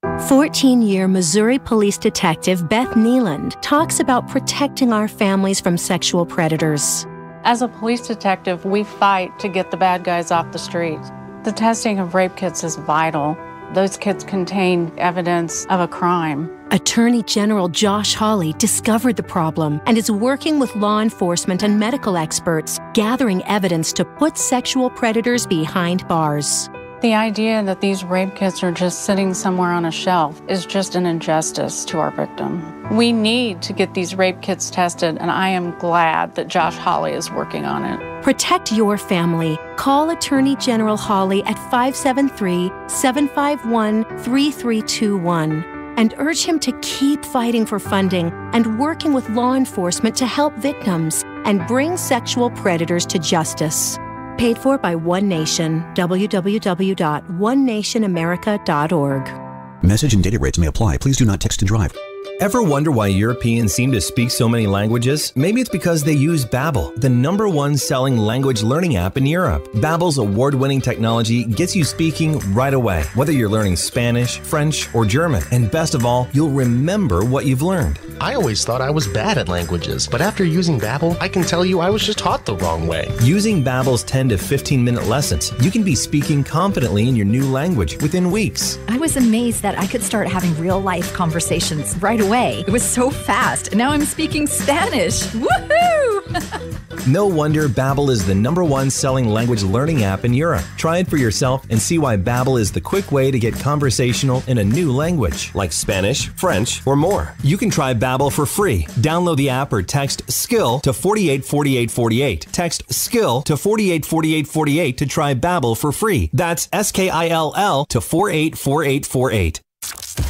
14-year Missouri police detective Beth Neeland talks about protecting our families from sexual predators. As a police detective, we fight to get the bad guys off the streets. The testing of rape kits is vital. Those kits contain evidence of a crime. Attorney General Josh Hawley discovered the problem and is working with law enforcement and medical experts, gathering evidence to put sexual predators behind bars. The idea that these rape kits are just sitting somewhere on a shelf is just an injustice to our victim. We need to get these rape kits tested, and I am glad that Josh Hawley is working on it. Protect your family. Call Attorney General Hawley at 573-751-3321 and urge him to keep fighting for funding and working with law enforcement to help victims and bring sexual predators to justice. Paid for by One Nation. www.onenationamerica.org. Message and data rates may apply. Please do not text and drive. Ever wonder why Europeans seem to speak so many languages? Maybe it's because they use Babbel, the #1 selling language learning app in Europe. Babbel's award-winning technology gets you speaking right away, whether you're learning Spanish, French, or German. And best of all, you'll remember what you've learned. I always thought I was bad at languages, but after using Babbel, I can tell you I was just taught the wrong way. Using Babbel's 10 to 15-minute lessons, you can be speaking confidently in your new language within weeks. I was amazed that I could start having real-life conversations right away. It was so fast. Now I'm speaking Spanish. Woohoo! No wonder Babbel is the #1 selling language learning app in Europe. Try it for yourself and see why Babbel is the quick way to get conversational in a new language, like Spanish, French, or more. You can try Babbel for free. Download the app or text SKILL to 484848. Text SKILL to 484848 to try Babbel for free. That's SKILL to 484848.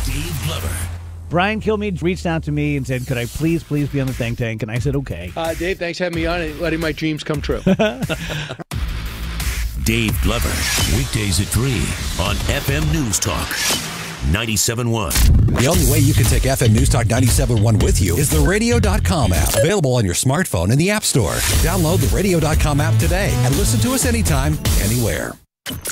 Dave Glover. Brian Kilmeade reached out to me and said, could I please be on the Think Tank? And I said, okay. Dave, thanks for having me on and letting my dreams come true. Dave Glover, weekdays at 3 on FM News Talk 97.1. The only way you can take FM News Talk 97.1 with you is the radio.com app, available on your smartphone in the App Store. Download the radio.com app today and listen to us anytime, anywhere.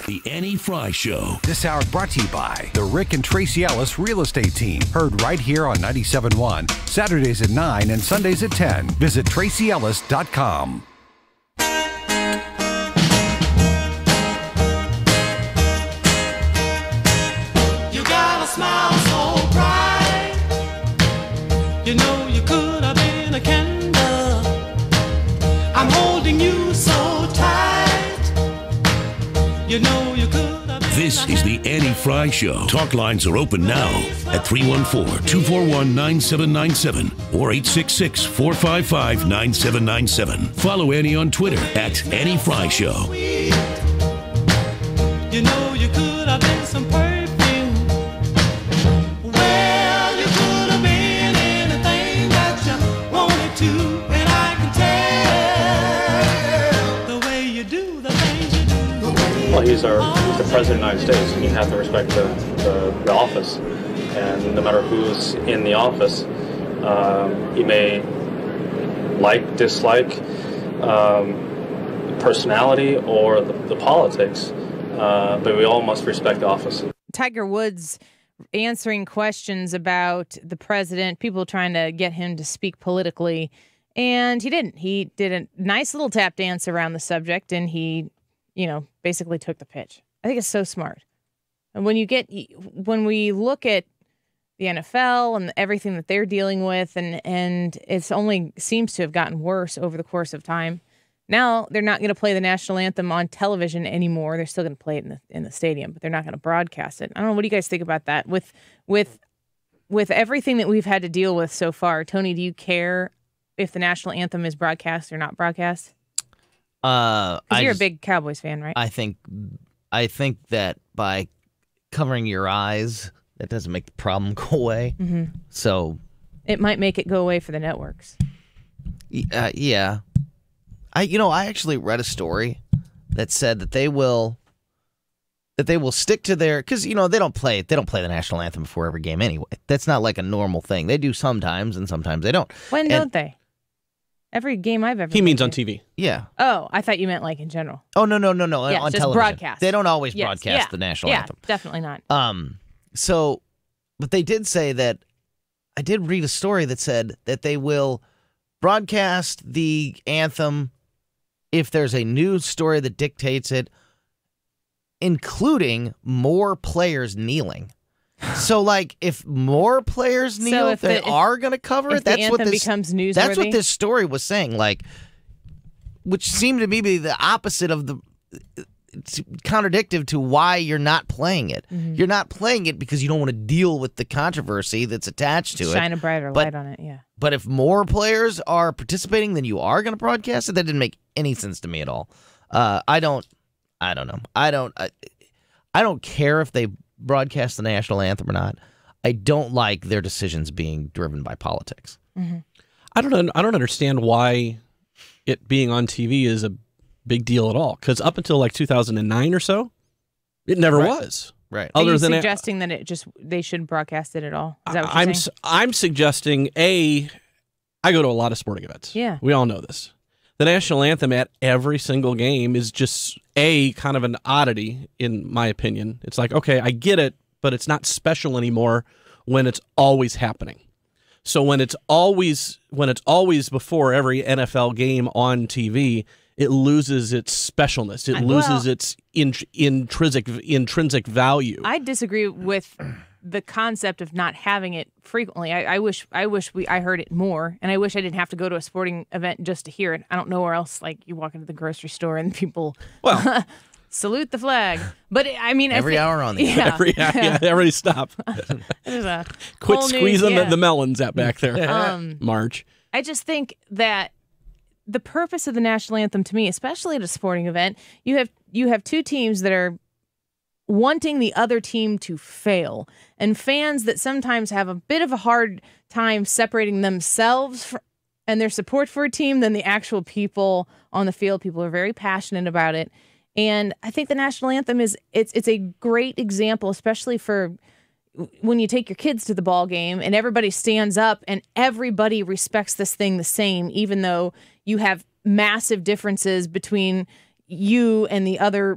The Annie Fry Show. This hour brought to you by the Rick and Tracy Ellis Real Estate Team. Heard right here on 97.1, Saturdays at 9 and Sundays at 10. Visit TracyEllis.com. You got a smile so bright. You know you could have been a candle. I'm holding you so tight. You know you could have been. This is the Annie Fry Show. Talk lines are open now at 314-241-9797 or 866-455-9797. Follow Annie on Twitter at Annie Fry Show. You know you could have been some perfume. Well, you could have been anything that you wanted to, and I can tell the way you do the things you do. Well, he's the president of the United States, and you have to respect the office. And no matter who's in the office, you may dislike personality or the politics, but we all must respect the office. Tiger Woods answering questions about the president, people trying to get him to speak politically, and he didn't. He did a nice little tap dance around the subject, and he, basically took the pitch. I think it's so smart. And when we look at the NFL and everything that they're dealing with, and it's only seems to have gotten worse over the course of time. Now they're not going to play the national anthem on television anymore. They're still going to play it in the stadium, but they're not going to broadcast it. I don't know. What do you guys think about that? With everything that we've had to deal with so far, Tony, do you care if the national anthem is broadcast or not broadcast? Because you're a big Cowboys fan, right? I think that by covering your eyes that doesn't make the problem go away. Mhm. So It might make it go away for the networks. yeah. I actually read a story that said that they will stick to their, because they don't play the national anthem before every game anyway. That's not like a normal thing. They do sometimes, and sometimes they don't. When don't they? Every game I've ever. He means on TV. Yeah. Oh, I thought you meant like in general. Oh no. Yeah, On just television, broadcast. they don't always Yes, broadcast yeah, the national yeah, anthem. Definitely not. So, but they did say that. I did read a story that said that they will broadcast the anthem if there's a news story that dictates it, including more players kneeling. So, like, if more players kneel, they are going to cover it. That's what this becomes newsworthy. That's what this story was saying. Like, which seemed to me be the opposite of the. It's contradictive to why you're not playing it. Mm-hmm. You're not playing it because you don't want to deal with the controversy that's attached to it. Shine a brighter light on it, yeah. But if more players are participating, then you are going to broadcast it. That didn't make any sense to me at all. I don't know. I don't care if they broadcast the national anthem or not. I don't like their decisions being driven by politics. Mm-hmm. I don't understand why it being on TV is a big deal at all, because up until like 2009 or so, it never was. Right. Are you suggesting that they shouldn't broadcast it at all? Is that what you're saying? I'm suggesting I go to a lot of sporting events. Yeah. We all know this. The national anthem at every single game is just kind of an oddity, in my opinion. It's like, okay, I get it, but it's not special anymore when it's always happening. So when it's always before every NFL game on TV, it loses its specialness. It loses its intrinsic value. I disagree with the concept of not having it frequently. I wish I heard it more, and I wish I didn't have to go to a sporting event just to hear it. I don't know where else. Like, you walk into the grocery store and people salute the flag. But I mean, every hour on the everybody stop. Quit squeezing the melons out back there. March. I just think that the purpose of the national anthem, to me, especially at a sporting event, you have two teams that are wanting the other team to fail, and fans that sometimes have a bit of a hard time separating themselves and their support for a team than the actual people on the field. People are very passionate about it, and I think the national anthem it's a great example, especially for when you take your kids to the ball game and everybody stands up and everybody respects this thing the same, even though you have massive differences between you and the other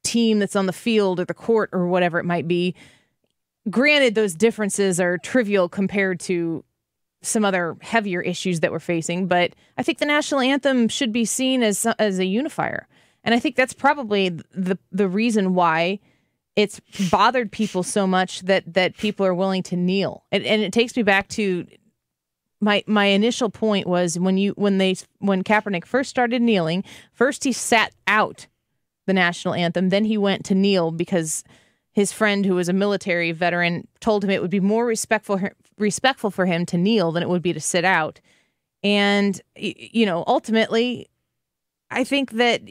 team that's on the field or the court or whatever it might be. Granted, those differences are trivial compared to some other heavier issues that we're facing, but I think the national anthem should be seen as a unifier. And I think that's probably the reason why it's bothered people so much that people are willing to kneel. And it takes me back to my initial point was when Kaepernick first started kneeling, first he sat out the national anthem, then he went to kneel because his friend, who was a military veteran, told him it would be more respectful for him to kneel than it would be to sit out. And ultimately, I think that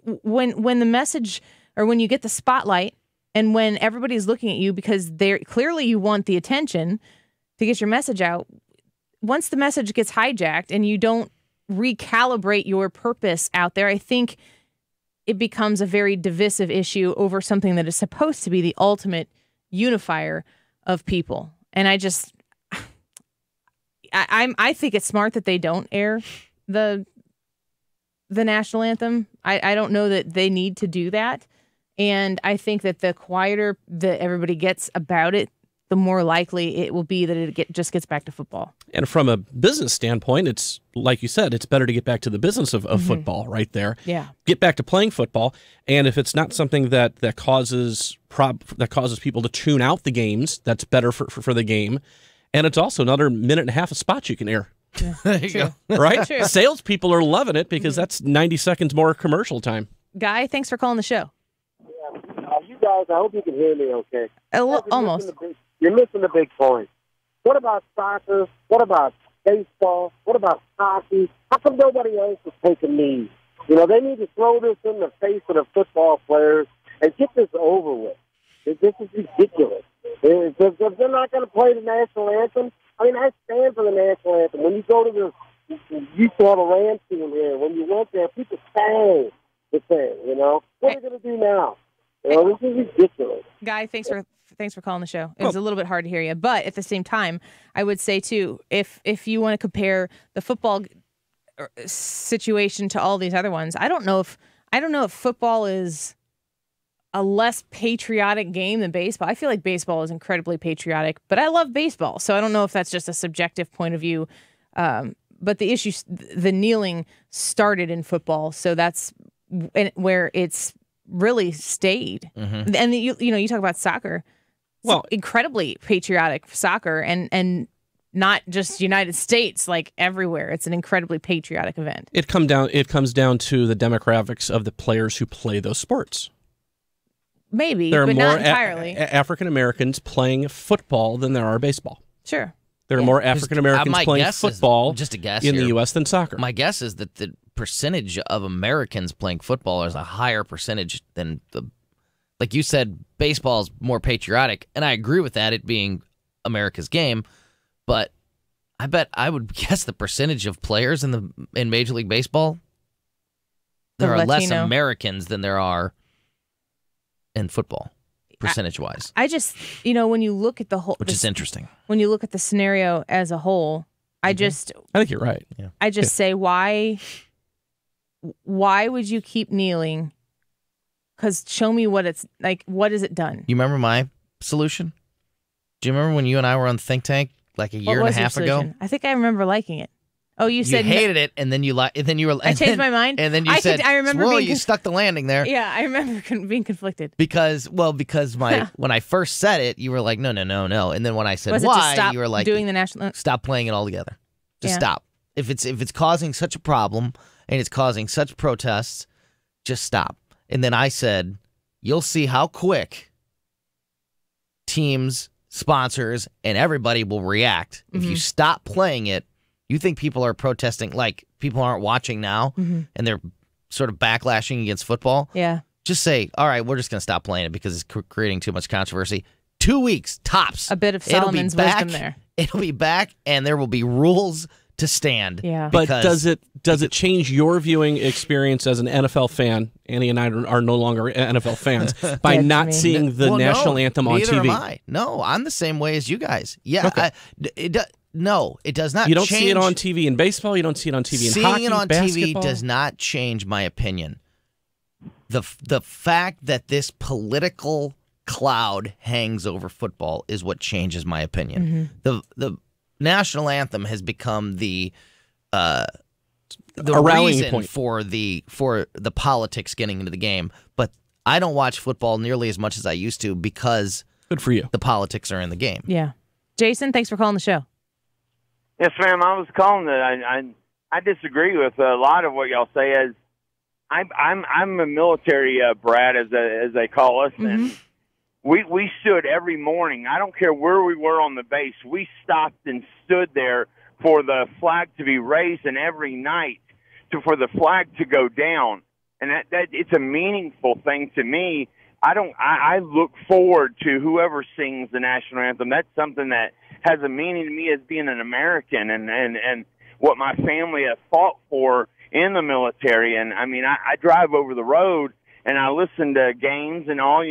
when the message, or when you get the spotlight, and when everybody's looking at you because clearly you want the attention to get your message out, once the message gets hijacked and you don't recalibrate your purpose out there, I think it becomes a very divisive issue over something that is supposed to be the ultimate unifier of people. And I think it's smart that they don't air the national anthem. I don't know that they need to do that. And I think that the quieter that everybody gets about it, the more likely it will be that it just gets back to football. And from a business standpoint, it's like you said, it's better to get back to the business of football right there. Yeah. Get back to playing football. And if it's not something that causes people to tune out the games, that's better for the game. And it's also another minute and a half of spots you can air. Yeah, there you go. Right? True. Salespeople are loving it because that's 90 seconds more commercial time. Guy, thanks for calling the show. You guys, I hope you can hear me okay. Almost. You're missing the big point. What about soccer? What about baseball? What about hockey? How come nobody else is taking these? They need to throw this in the face of the football players and get this over with. This is ridiculous. If they're not going to play the national anthem, I mean, I stand for the national anthem. When you go to the, you used to have a Rams team here. When you went there, people sang the thing, you know. What are they going to do now? You know, this is ridiculous. Guy, thanks for calling the show. It was a little bit hard to hear you, but at the same time, I would say too, if you want to compare the football situation to all these other ones, I don't know if football is a less patriotic game than baseball. I feel like baseball is incredibly patriotic, but I love baseball, so I don't know if that's just a subjective point of view. But the issue, the kneeling started in football, so that's where it's really stayed. Mm-hmm. And you talk about soccer. Well, incredibly patriotic soccer, and not just United States, like everywhere. It's an incredibly patriotic event. It comes down to the demographics of the players who play those sports. Maybe, there are but more not entirely. African Americans playing football than there are baseball. Sure. There are more African Americans playing football in the U.S. than soccer. My guess is that the percentage of Americans playing football is a higher percentage than like you said, baseball is more patriotic, and I agree with that, it being America's game, but I bet I would guess the percentage of players in Major League Baseball, there are less Americans than there are in football, percentage-wise. I just, when you look at the whole... Which is interesting. When you look at the scenario as a whole, I think you're right. Yeah. I just say, why would you keep kneeling? Because show me what it's like. What has it done? You remember my solution? Do you remember when you and I were on Think Tank like a year and a half ago? I think I remember liking it. Oh, you said hated it, and then you were. I changed my mind, and then you said, I remember. Well, you stuck the landing there. Yeah, I remember being conflicted. Because when I first said it, you were like, no, and then when I said why, you were like, doing the national, stop playing it altogether. Just stop. If it's causing such a problem and it's causing such protests, just stop. And then I said, you'll see how quick teams, sponsors, and everybody will react if you stop playing it. You think people are protesting, like people aren't watching now, and they're sort of backlashing against football? Yeah. Just say, all right, we're just going to stop playing it because it's creating too much controversy. 2 weeks, tops. A bit of Solomon's wisdom there. It'll be back, and there will be rules to stand. Yeah. But does it change your viewing experience as an NFL fan? Annie and I are no longer NFL fans by not seeing the national anthem on TV. Neither am I. No, I'm the same way as you guys. Yeah. Okay. No, it does not. You don't change. see it on TV in baseball. You don't see it on TV in hockey, Seeing it on basketball. TV does not change my opinion. The fact that this political cloud hangs over football is what changes my opinion. The national anthem has become the rallying point for the politics getting into the game. But I don't watch football nearly as much as I used to because good for you. The politics are in the game. Yeah, Jason, thanks for calling the show. Yes, ma'am. I was calling that. I disagree with a lot of what y'all say. As I'm a military brat, as they call us, and we stood every morning. I don't care where we were on the base. We stopped and stood there for the flag to be raised, and every night for the flag to go down. And that it's a meaningful thing to me. I look forward to whoever sings the national anthem. That's something that has a meaning to me as being an American and what my family has fought for in the military. And I mean, I drive over the road and I listen to games and all,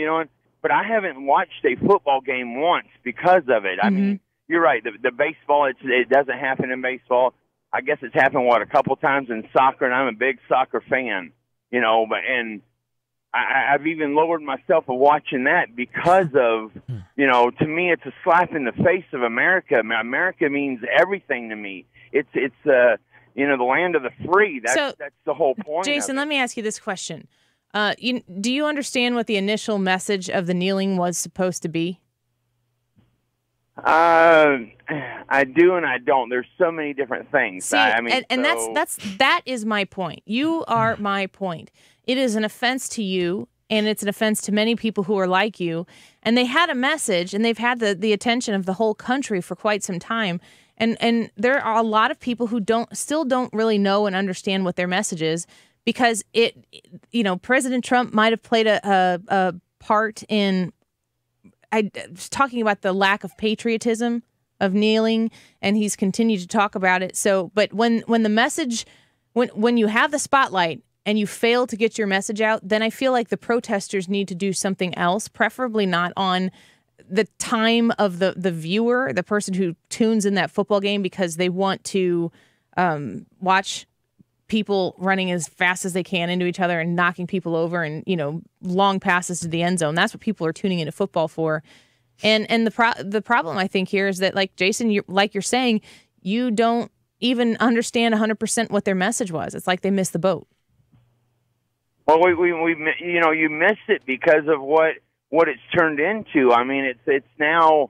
but I haven't watched a football game once because of it. I mean, you're right. The baseball, it doesn't happen in baseball. I guess it's happened, a couple times in soccer, and I'm a big soccer fan, I've even lowered myself of watching that because of, to me, it's a slap in the face of America. America means everything to me. It's the land of the free. That's the whole point. Jason, let me ask you this question. Do you understand what the initial message of the kneeling was supposed to be? I do and I don't. There's so many different things. See, that is my point. You are my point. It is an offense to you, and it's an offense to many people who are like you. And they had a message, and they've had the attention of the whole country for quite some time. And there are a lot of people who still don't really know and understand what their message is, because President Trump might have played a part in I was talking about the lack of patriotism of kneeling, and he's continued to talk about it. So, but when the message, when you have the spotlight and you fail to get your message out, then I feel like the protesters need to do something else, preferably not on the time of the viewer, the person who tunes in that football game because they want to watch people running as fast as they can into each other and knocking people over and, long passes to the end zone. That's what people are tuning into football for. And the problem I think here is that, like Jason, you're saying, you don't even understand 100% what their message was. It's like they missed the boat. Well, you missed it because of what it's turned into. I mean, it's now,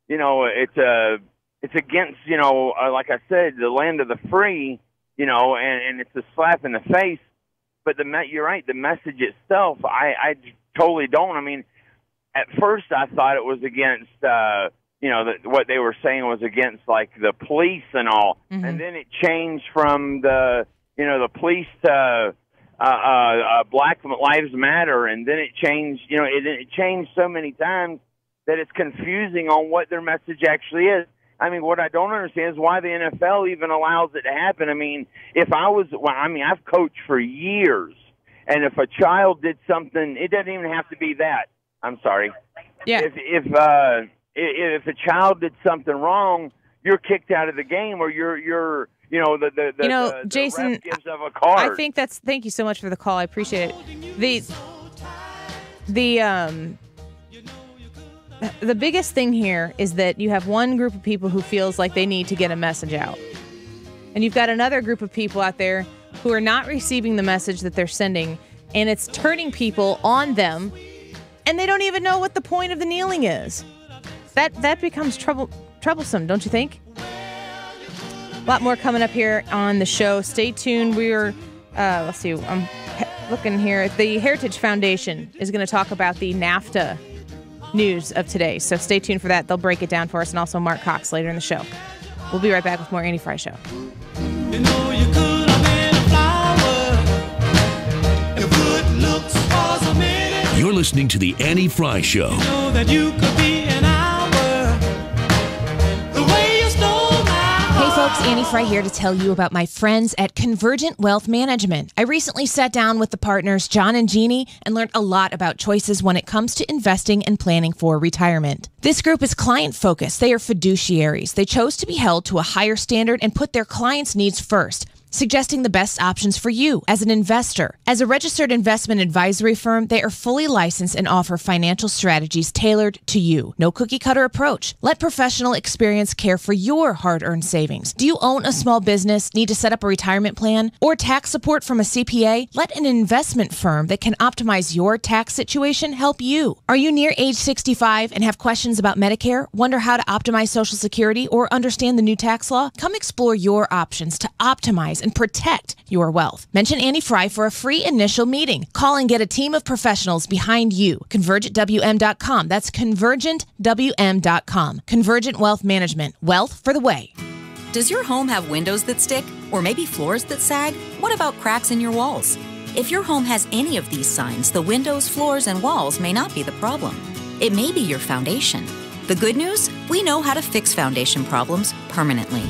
it's against, like I said, the land of the free, and it's a slap in the face. But you're right, the message itself, I totally don't. I mean, at first I thought it was against, what they were saying was against like the police and all, and then it changed from the police to Black Lives Matter, and then it changed. It changed so many times that it's confusing on what their message actually is. I mean, what I don't understand is why the NFL even allows it to happen. I mean, I've coached for years, and if a child did something, it doesn't even have to be that. I'm sorry. Yeah. If a child did something wrong, you're kicked out of the game, or you're Jason, ref gives up a card. I think thank you so much for the call. I appreciate it. The biggest thing here is that you have one group of people who feels like they need to get a message out. And you've got another group of people out there who are not receiving the message that they're sending, and it's turning people on them, and they don't even know what the point of the kneeling is. That becomes troublesome, don't you think? A lot more coming up here on the show. Stay tuned. Let's see, I'm looking here. The Heritage Foundation is going to talk about the NAFTA news of today. So stay tuned for that. They'll break it down for us, and also Marc Cox later in the show. We'll be right back with more Annie Fry Show. You're listening to the Annie Fry Show. Hey folks, Annie Fry here to tell you about my friends at Convergent Wealth Management. I recently sat down with the partners, John and Jeannie, and learned a lot about choices when it comes to investing and planning for retirement. This group is client-focused. They are fiduciaries. They chose to be held to a higher standard and put their clients' needs first, suggesting the best options for you as an investor. As a registered investment advisory firm, they are fully licensed and offer financial strategies tailored to you. No cookie-cutter approach. Let professional experience care for your hard-earned savings. Do you own a small business, need to set up a retirement plan, or tax support from a CPA? Let an investment firm that can optimize your tax situation help you. Are you near age 65 and have questions about Medicare? Wonder how to optimize Social Security or understand the new tax law? Come explore your options to optimize and protect your wealth. Mention Annie Fry for a free initial meeting. Call and get a team of professionals behind you. ConvergentWM.com. That's ConvergentWM.com. Convergent Wealth Management. Wealth for the way. Does your home have windows that stick? Or maybe floors that sag? What about cracks in your walls? If your home has any of these signs, the windows, floors, and walls may not be the problem. It may be your foundation. The good news? We know how to fix foundation problems permanently.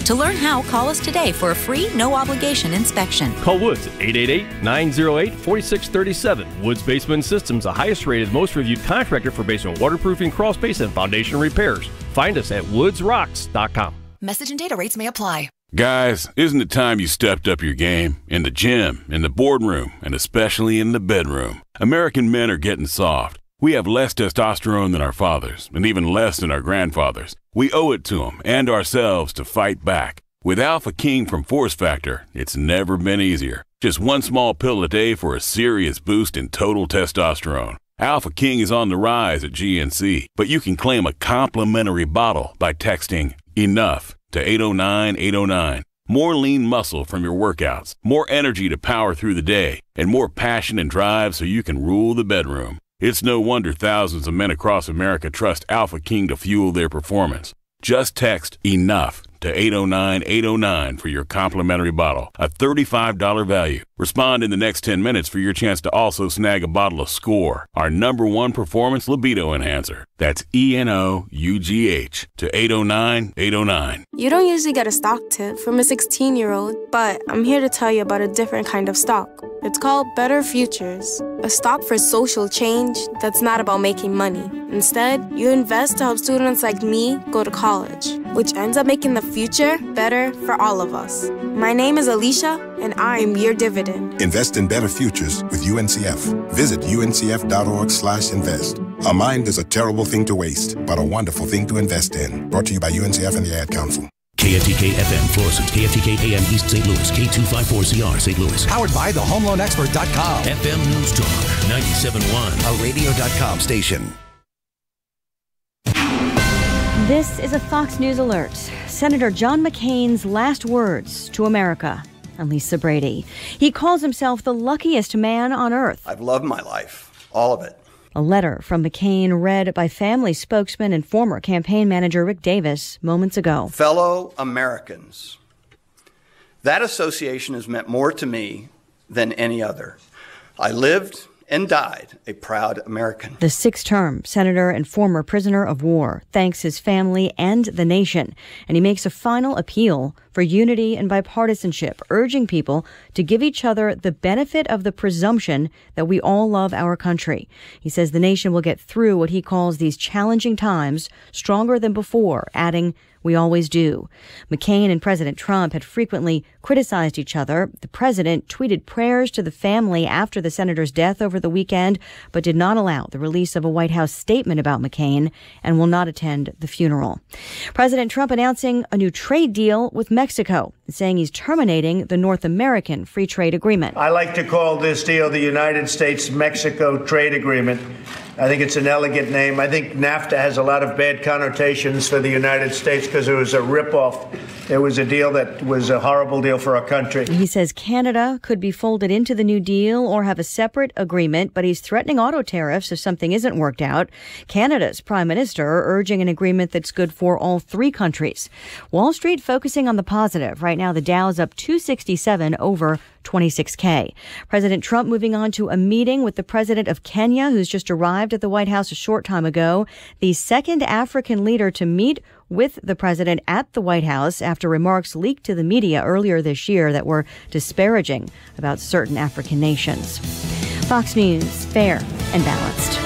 To learn how, call us today for a free, no-obligation inspection. Call Woods at 888-908-4637. Woods Basement Systems, the highest-rated, most reviewed contractor for basement waterproofing, crawl space, and foundation repairs. Find us at woodsrocks.com. Message and data rates may apply. Guys, isn't it time you stepped up your game? In the gym, in the boardroom, and especially in the bedroom. American men are getting soft. We have less testosterone than our fathers, and even less than our grandfathers. We owe it to them and ourselves to fight back. With Alpha King from Force Factor, it's never been easier. Just one small pill a day for a serious boost in total testosterone. Alpha King is on the rise at GNC, but you can claim a complimentary bottle by texting ENOUGH to 809-809. More lean muscle from your workouts, more energy to power through the day, and more passion and drive so you can rule the bedroom. It's no wonder thousands of men across America trust Alpha King to fuel their performance. Just text ENOUGH to 809-809 for your complimentary bottle, a $35 value. Respond in the next 10 minutes for your chance to also snag a bottle of Score, our #1 performance libido enhancer. That's ENOUGH to 809-809. You don't usually get a stock tip from a 16-year-old, but I'm here to tell you about a different kind of stock. It's called Better Futures, a stock for social change that's not about making money. Instead, you invest to help students like me go to college, which ends up making the future better for all of us. My name is Alicia, and I'm your dividend. Invest in better futures with UNCF. Visit uncf.org/invest. A mind is a terrible thing to waste, but a wonderful thing to invest in. Brought to you by UNCF and the Ad Council. KFTK FM Florissant, KFTK AM East St. Louis, K254CR St. Louis. Powered by thehomeloanexpert.com. FM News Talk 97.1, a radio.com station. This is a Fox News alert. Senator John McCain's last words to America. I'm Lisa Brady. He calls himself the luckiest man on earth. I've loved my life, all of it. A letter from McCain read by family spokesman and former campaign manager Rick Davis moments ago. Fellow Americans, that association has meant more to me than any other. I lived and died a proud American. The six-term senator and former prisoner of war thanks his family and the nation, and he makes a final appeal for unity and bipartisanship, urging people to give each other the benefit of the presumption that we all love our country. He says the nation will get through what he calls these challenging times stronger than before, adding, "We always do." McCain and President Trump had frequently criticized each other. The president tweeted prayers to the family after the senator's death over the weekend, but did not allow the release of a White House statement about McCain and will not attend the funeral. President Trump announcing a new trade deal with Mexico, saying he's terminating the North American Free Trade Agreement. I like to call this deal the United States-Mexico Trade Agreement. I think it's an elegant name. I think NAFTA has a lot of bad connotations for the United States because it was a ripoff. It was a deal that was a horrible deal for our country. He says Canada could be folded into the new deal or have a separate agreement, but he's threatening auto tariffs if something isn't worked out. Canada's prime minister urging an agreement that's good for all three countries. Wall Street focusing on the positive. Right now, the Dow's up 267 over 26K. President Trump moving on to a meeting with the president of Kenya, who's just arrived at the White House a short time ago. The second African leader to meet with the president at the White House after remarks leaked to the media earlier this year that were disparaging about certain African nations. Fox News, fair and balanced.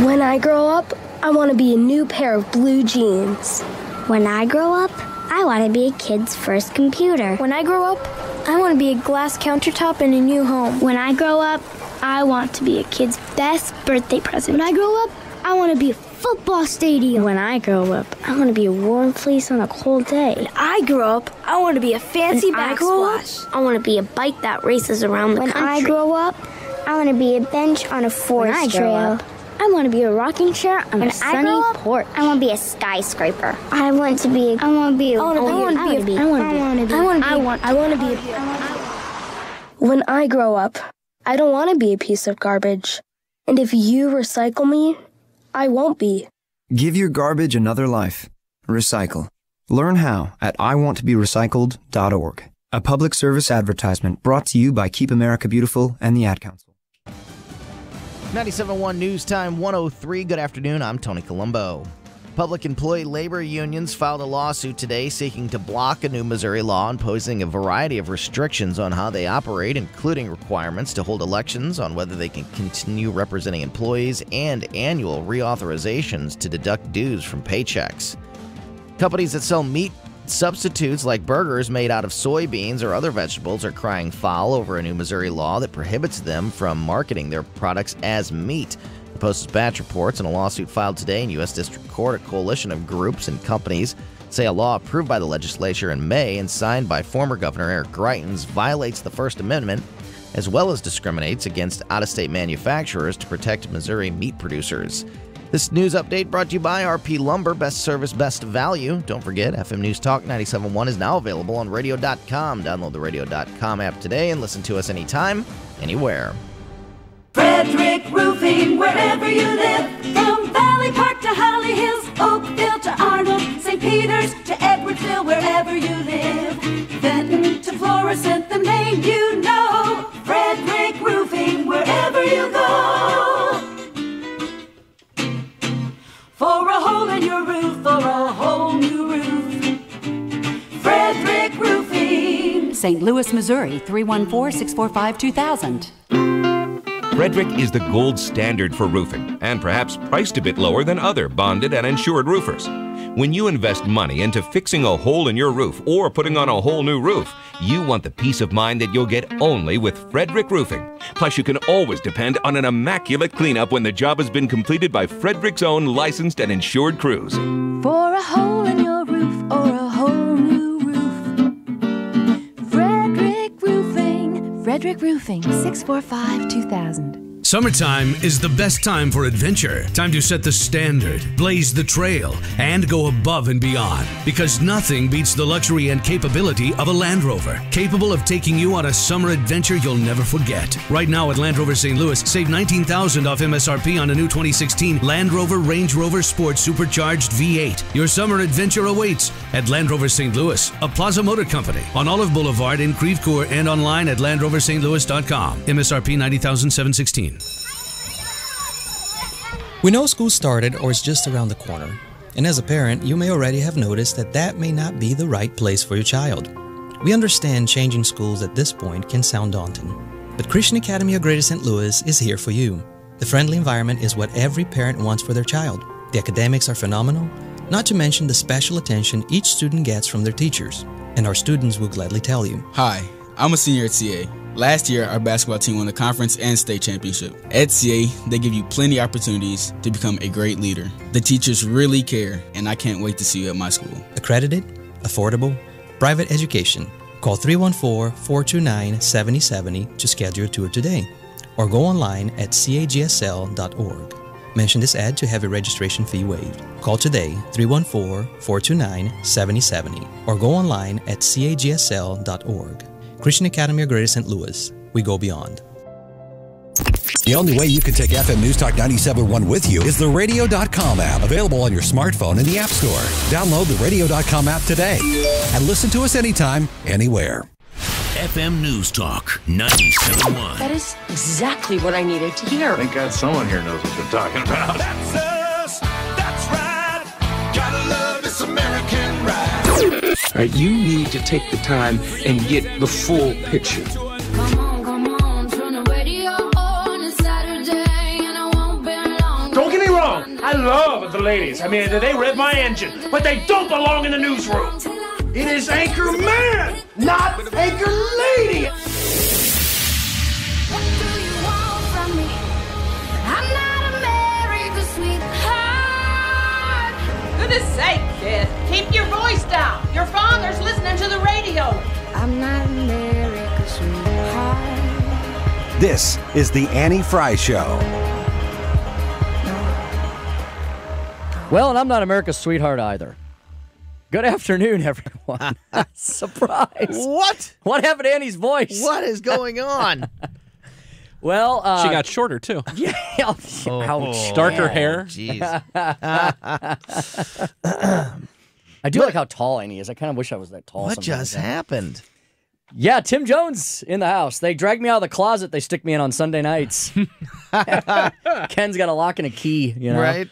When I grow up, I want to be a new pair of blue jeans. When I grow up, I want to be a kid's first computer. When I grow up, I want to be a glass countertop in a new home. When I grow up, I want to be a kid's best birthday present. When I grow up, I want to be a football stadium. When I grow up, I want to be a warm fleece on a cold day. When I grow up, I want to be a fancy backsplash. I want to be a bike that races around the country. When I grow up, I want to be a bench on a forest trail. I want to be a rocking chair on a sunny porch. I want to be a skyscraper. I want to be When I grow up, I don't want to be a piece of garbage. And if you recycle me, I won't be. Give your garbage another life. Recycle. Learn how at iwanttoberecycled.org. A public service advertisement brought to you by Keep America Beautiful and the Ad Council. 97.1 News Time 103. Good afternoon. I'm Tony Colombo. Public employee labor unions filed a lawsuit today seeking to block a new Missouri law imposing a variety of restrictions on how they operate, including requirements to hold elections on whether they can continue representing employees and annual reauthorizations to deduct dues from paychecks. Companies that sell meat substitutes like burgers made out of soybeans or other vegetables are crying foul over a new Missouri law that prohibits them from marketing their products as meat. The Post-Dispatch reports in a lawsuit filed today in U.S. District Court, a coalition of groups and companies say a law approved by the legislature in May and signed by former Governor Eric Greitens violates the First Amendment as well as discriminates against out-of-state manufacturers to protect Missouri meat producers. This news update brought to you by RP Lumber, best service, best value. Don't forget, FM News Talk 97.1 is now available on radio.com. Download the radio.com app today and listen to us anytime, anywhere. Frederick Roofing, wherever you live, from St. Louis, Missouri, 314-645-2000. Frederick is the gold standard for roofing and perhaps priced a bit lower than other bonded and insured roofers. When you invest money into fixing a hole in your roof or putting on a whole new roof, you want the peace of mind that you'll get only with Frederick Roofing. Plus, you can always depend on an immaculate cleanup when the job has been completed by Frederick's own licensed and insured crews. For a hole in your roof or a whole new roof, Frederick Roofing. Frederick Roofing, 645-2000. Summertime is the best time for adventure. Time to set the standard, blaze the trail, and go above and beyond. Because nothing beats the luxury and capability of a Land Rover, capable of taking you on a summer adventure you'll never forget. Right now at Land Rover St. Louis, save $19,000 off MSRP on a new 2016 Land Rover Range Rover Sport Supercharged V8. Your summer adventure awaits at Land Rover St. Louis, a Plaza Motor Company on Olive Boulevard in Creve Coeur and online at LandRoverSt.Louis.com. MSRP $90,716. We know school started or is just around the corner. And as a parent, you may already have noticed that that may not be the right place for your child. We understand changing schools at this point can sound daunting. But Christian Academy of Greater St. Louis is here for you. The friendly environment is what every parent wants for their child. The academics are phenomenal, not to mention the special attention each student gets from their teachers. And our students will gladly tell you. Hi, I'm a senior at CA. Last year, our basketball team won the conference and state championship. At CA, they give you plenty of opportunities to become a great leader. The teachers really care, and I can't wait to see you at my school. Accredited, affordable, private education. Call 314-429-7070 to schedule a tour today, or go online at cagsl.org. Mention this ad to have a registration fee waived. Call today 314-429-7070, or go online at cagsl.org. Christian Academy of Greater St. Louis. We go beyond. The only way you can take FM News Talk 97.1 with you is the radio.com app, available on your smartphone in the App Store. Download the radio.com app today and listen to us anytime, anywhere. FM News Talk 97.1. That is exactly what I needed to hear. Thank God someone here knows what they're talking about. That's us. That's right. Gotta love this American ride. All right, you need to take the time and get the full picture. Come on, turn the radio on. It's Saturday and I won't be long. Don't get me wrong, I love the ladies. I mean, they rev my engine, but they don't belong in the newsroom. It is Anchor Man, not Anchor Lady. What do you want from me? I'm not America's sweetheart. Goodness sake, kid. Keep your voice down. Your father's listening to the radio. I'm not America's sweetheart. This is the Annie Fry Show. Well, and I'm not America's sweetheart either. Good afternoon, everyone. Surprise. What? What happened to Annie's voice? What is going on? Well, she got shorter too. Yeah. Ouch. Darker hair. Jeez. I do like how tall Annie is. I kind of wish I was that tall. What just happened? Yeah, Tim Jones in the house. They drag me out of the closet. They stick me in on Sunday nights. Ken's got a lock and a key, you know. Right.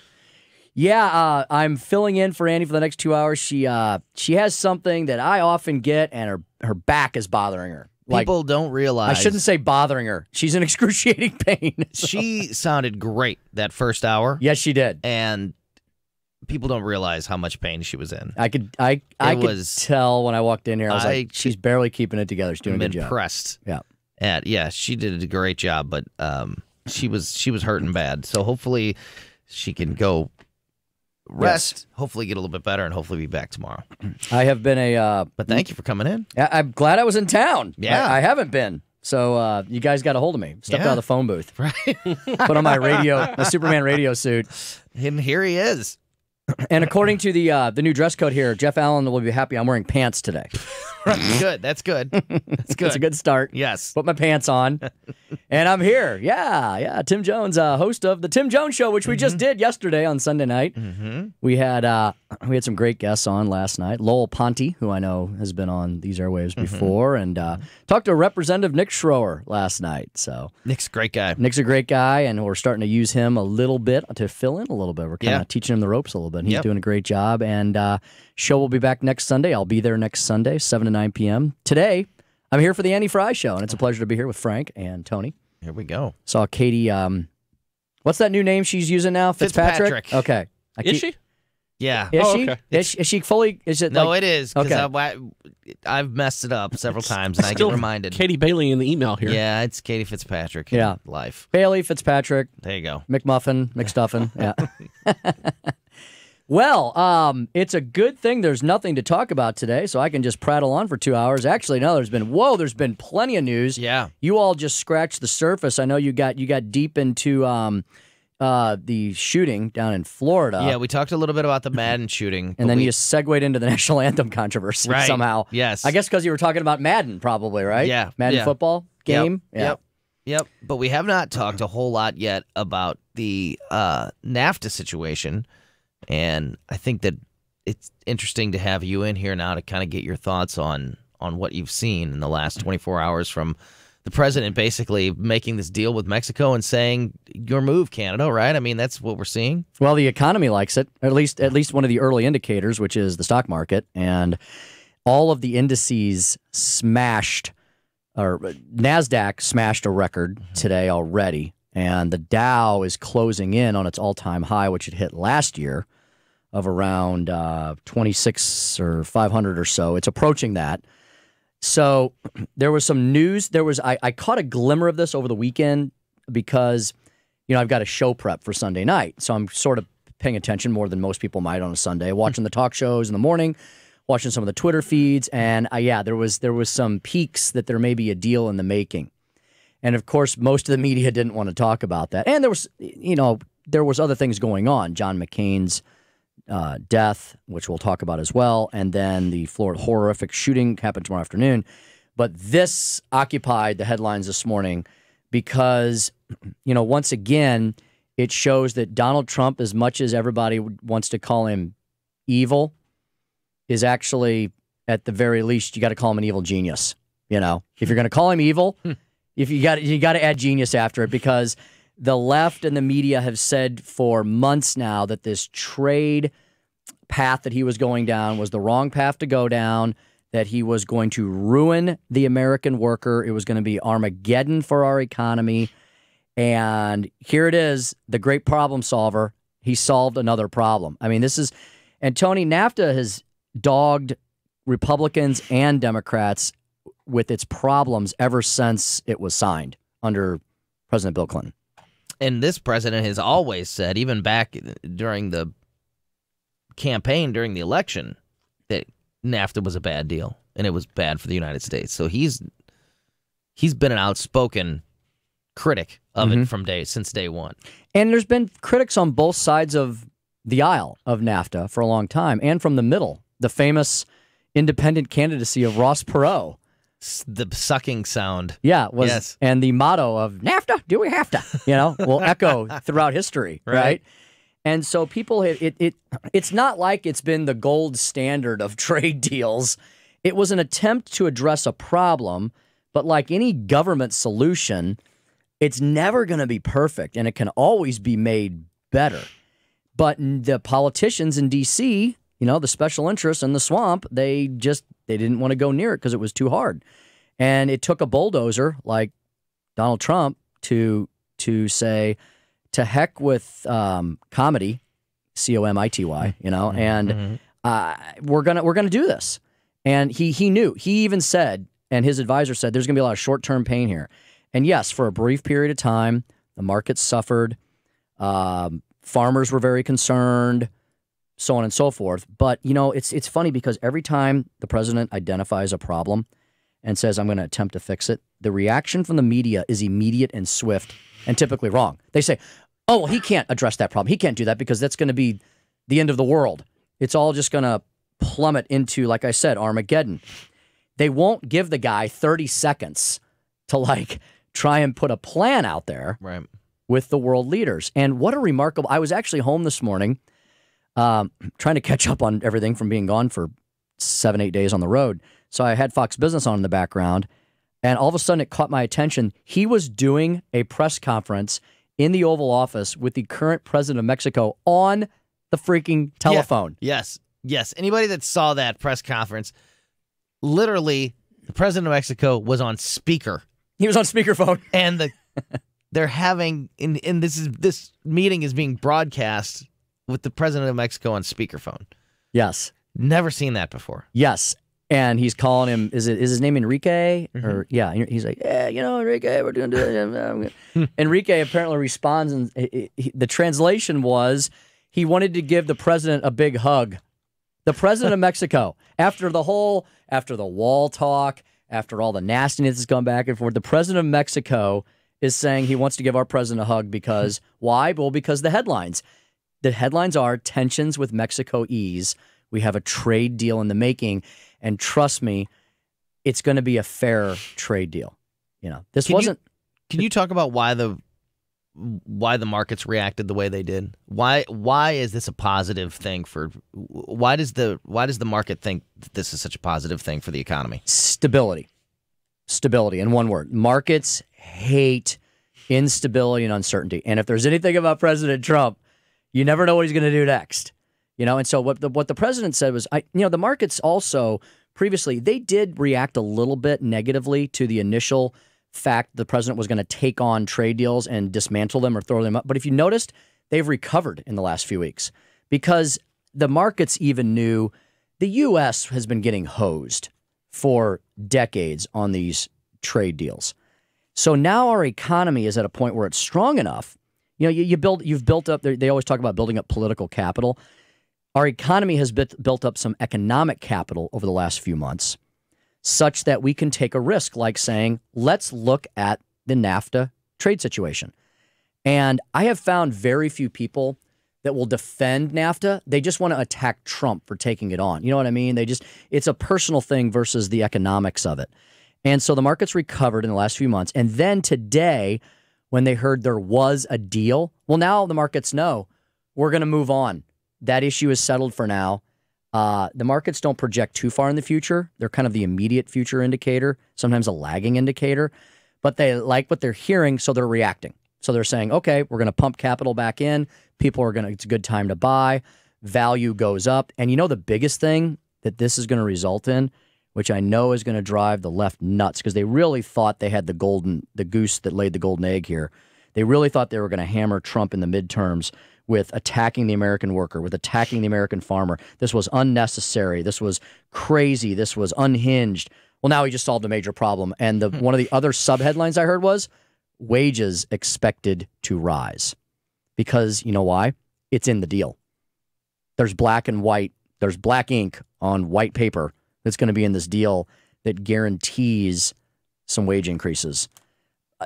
Yeah, I'm filling in for Annie for the next 2 hours. She has something that I often get, and her back is bothering her. People don't realize. I shouldn't say bothering her. She's in excruciating pain. So. She sounded great that first hour. Yes, she did. And people don't realize how much pain she was in. I could tell when I walked in here. I was like, she's barely keeping it together. She's doing a good job. Impressed. Yeah. Yeah, she did a great job, but she was hurting bad. So hopefully she can go rest, hopefully get a little bit better, and hopefully be back tomorrow. I have been but thank you for coming in. I'm glad I was in town. Yeah. I haven't been. So you guys got a hold of me. Stepped out of the phone booth. Right. Put on my Superman radio suit. And here he is. And according to the new dress code here, Jeff Allen will be happy I'm wearing pants today. Good. That's good. That's good. It's a good start. Yes. Put my pants on. And I'm here. Yeah. Tim Jones, host of The Tim Jones Show, which we just did yesterday on Sunday night. Mm-hmm. We had some great guests on last night. Lowell Ponte, who I know has been on these airwaves before, and talked to Representative Nick Schroer last night. So Nick's a great guy. Nick's a great guy, and we're starting to use him a little bit to fill in a little bit. We're kind of teaching him the ropes a little bit. He's doing a great job, and show will be back next Sunday. I'll be there next Sunday, 7 to 9 p.m. Today, I'm here for the Andy Fry Show, and it's a pleasure to be here with Frank and Tony. Here we go. Saw Katie, what's that new name she's using now? Fitzpatrick? Okay. Is she? Yeah. Is Oh, she? okay. Is she fully? Is it? No, like, it is. Because Okay. I've messed it up several times, and I get Still reminded. Katie Bailey in the email here. Yeah, it's Katie Fitzpatrick. in Yeah. Life. Bailey Fitzpatrick, There you go. McMuffin, McStuffin. Yeah. Well, it's a good thing there's nothing to talk about today, so I can just prattle on for 2 hours. Actually, no, there's been plenty of news. Yeah. You all just scratched the surface. I know you got deep into the shooting down in Florida. Yeah, we talked a little bit about the Madden shooting. And then you segued into the national anthem controversy Right. somehow. Yes. I guess because you were talking about Madden, probably, right? Yeah. Madden Yeah. football game. Yep. But we have not talked a whole lot yet about the NAFTA situation. And I think that it's interesting to have you in here now to kind of get your thoughts on what you've seen in the last 24 hours from the president basically making this deal with Mexico and saying, your move, Canada, right? I mean, that's what we're seeing. Well, the economy likes it, at least one of the early indicators, which is the stock market. And all of the indices smashed, or NASDAQ smashed a record today already. And the Dow is closing in on its all-time high, which it hit last year, of around 26 or 500 or so. It's approaching that. So there was some news. I caught a glimmer of this over the weekend because, I've got a show prep for Sunday night. So I'm sort of paying attention more than most people might on a Sunday, watching the talk shows in the morning, watching some of the Twitter feeds. And there was some peaks that there may be a deal in the making. And of course, most of the media didn't want to talk about that. And there was other things going on. John McCain's death, which we'll talk about as well, and then the Florida horrific shooting happened tomorrow afternoon. But this occupied the headlines this morning because, once again, it shows that Donald Trump, as much as everybody wants to call him evil, is actually, at the very least, you got to call him an evil genius. If you're going to call him evil, if you got to add genius after it, because the left and the media have said for months now that this trade path that he was going down was the wrong path to go down, that he was going to ruin the American worker. It was going to be Armageddon for our economy. And here it is, the great problem solver. He solved another problem. I mean, and Tony, NAFTA has dogged Republicans and Democrats with its problems ever since it was signed under President Bill Clinton. And this president has always said, even back during the campaign, during the election, that NAFTA was a bad deal and it was bad for the United States. So he's been an outspoken critic of it since day one. And there's been critics on both sides of the aisle of NAFTA for a long time, and from the middle. The famous independent candidacy of Ross Perot. The sucking sound. Yeah, yes. And the motto of NAFTA, do we have to? Will echo throughout history, right? And so people, it's not like it's been the gold standard of trade deals. It was an attempt to address a problem, but like any government solution, it's never going to be perfect, and it can always be made better. But the politicians in D.C., the special interests in the swamp, they didn't want to go near it because it was too hard. And it took a bulldozer like Donald Trump to say, to heck with comedy, COMITY, and we're gonna do this. And he knew. He even said, and his advisor said, there's gonna be a lot of short-term pain here. And yes, for a brief period of time, the market suffered. Farmers were very concerned, so on and so forth. But, it's funny because every time the president identifies a problem and says, I'm going to attempt to fix it, the reaction from the media is immediate and swift and typically wrong. They say, oh, well, he can't address that problem. He can't do that because that's going to be the end of the world. It's all just going to plummet into, like I said, Armageddon. They won't give the guy 30 seconds to, try and put a plan out there with the world leaders. And what a remarkable... I was actually home this morning trying to catch up on everything from being gone for 7-8 days on the road. So I had Fox Business on in the background, and all of a sudden it caught my attention. He was doing a press conference in the Oval Office with the current president of Mexico on the freaking telephone. Yeah. Yes. Anybody that saw that press conference, literally The president of Mexico was on speaker. He was on speakerphone. And they're having, this meeting is being broadcast with the president of Mexico on speakerphone. Yes. Never seen that before. Yes. And he's calling him, is his name Enrique? Or yeah, he's like, yeah, Enrique, we're doing this. Enrique apparently responds, and the translation was he wanted to give the president a big hug. The president of Mexico, after the wall talk, after all the nastiness that's gone back and forth, the president of Mexico is saying he wants to give our president a hug because, why? Well, because the headlines. The headlines are tensions with Mexico ease. We have a trade deal in the making. And trust me, it's going to be a fair trade deal. This wasn't. Can you talk about why the markets reacted the way they did? Why is this a positive thing why does the market think that this is such a positive thing for the economy? Stability. Stability in one word. Markets hate instability and uncertainty. And if there's anything about President Trump, you never know what he's going to do next. And so what the president said was, the markets also previously, they did react a little bit negatively to the initial fact the president was going to take on trade deals and dismantle them or throw them up. But if you noticed, they've recovered in the last few weeks because the markets even knew the U.S. has been getting hosed for decades on these trade deals. So now our economy is at a point where it's strong enough. You've built up, they always talk about building up political capital. Our economy has built up some economic capital over the last few months such that we can take a risk like saying, let's look at the NAFTA trade situation. And I have found very few people that will defend NAFTA. They just want to attack Trump for taking it on. You know what I mean? It's a personal thing versus the economics of it. And so the markets recovered in the last few months. And then today, when they heard there was a deal, well, now the markets know we're going to move on. That issue is settled for now. The markets don't project too far in the future. They're kind of the immediate future indicator, sometimes a lagging indicator. But they like what they're hearing, so they're reacting. So they're saying, okay, we're going to pump capital back in. It's a good time to buy. Value goes up. And the biggest thing that this is going to result in, which I know is going to drive the left nuts, because they really thought they had the goose that laid the golden egg here. They really thought they were going to hammer Trump in the midterms with attacking the American worker, with attacking the American farmer. This was unnecessary. This was crazy. This was unhinged. Well, now he just solved a major problem. And one of the other sub-headlines I heard was wages expected to rise. Because you know why? It's in the deal. There's black and white. There's black ink on white paper that's going to be in this deal that guarantees some wage increases.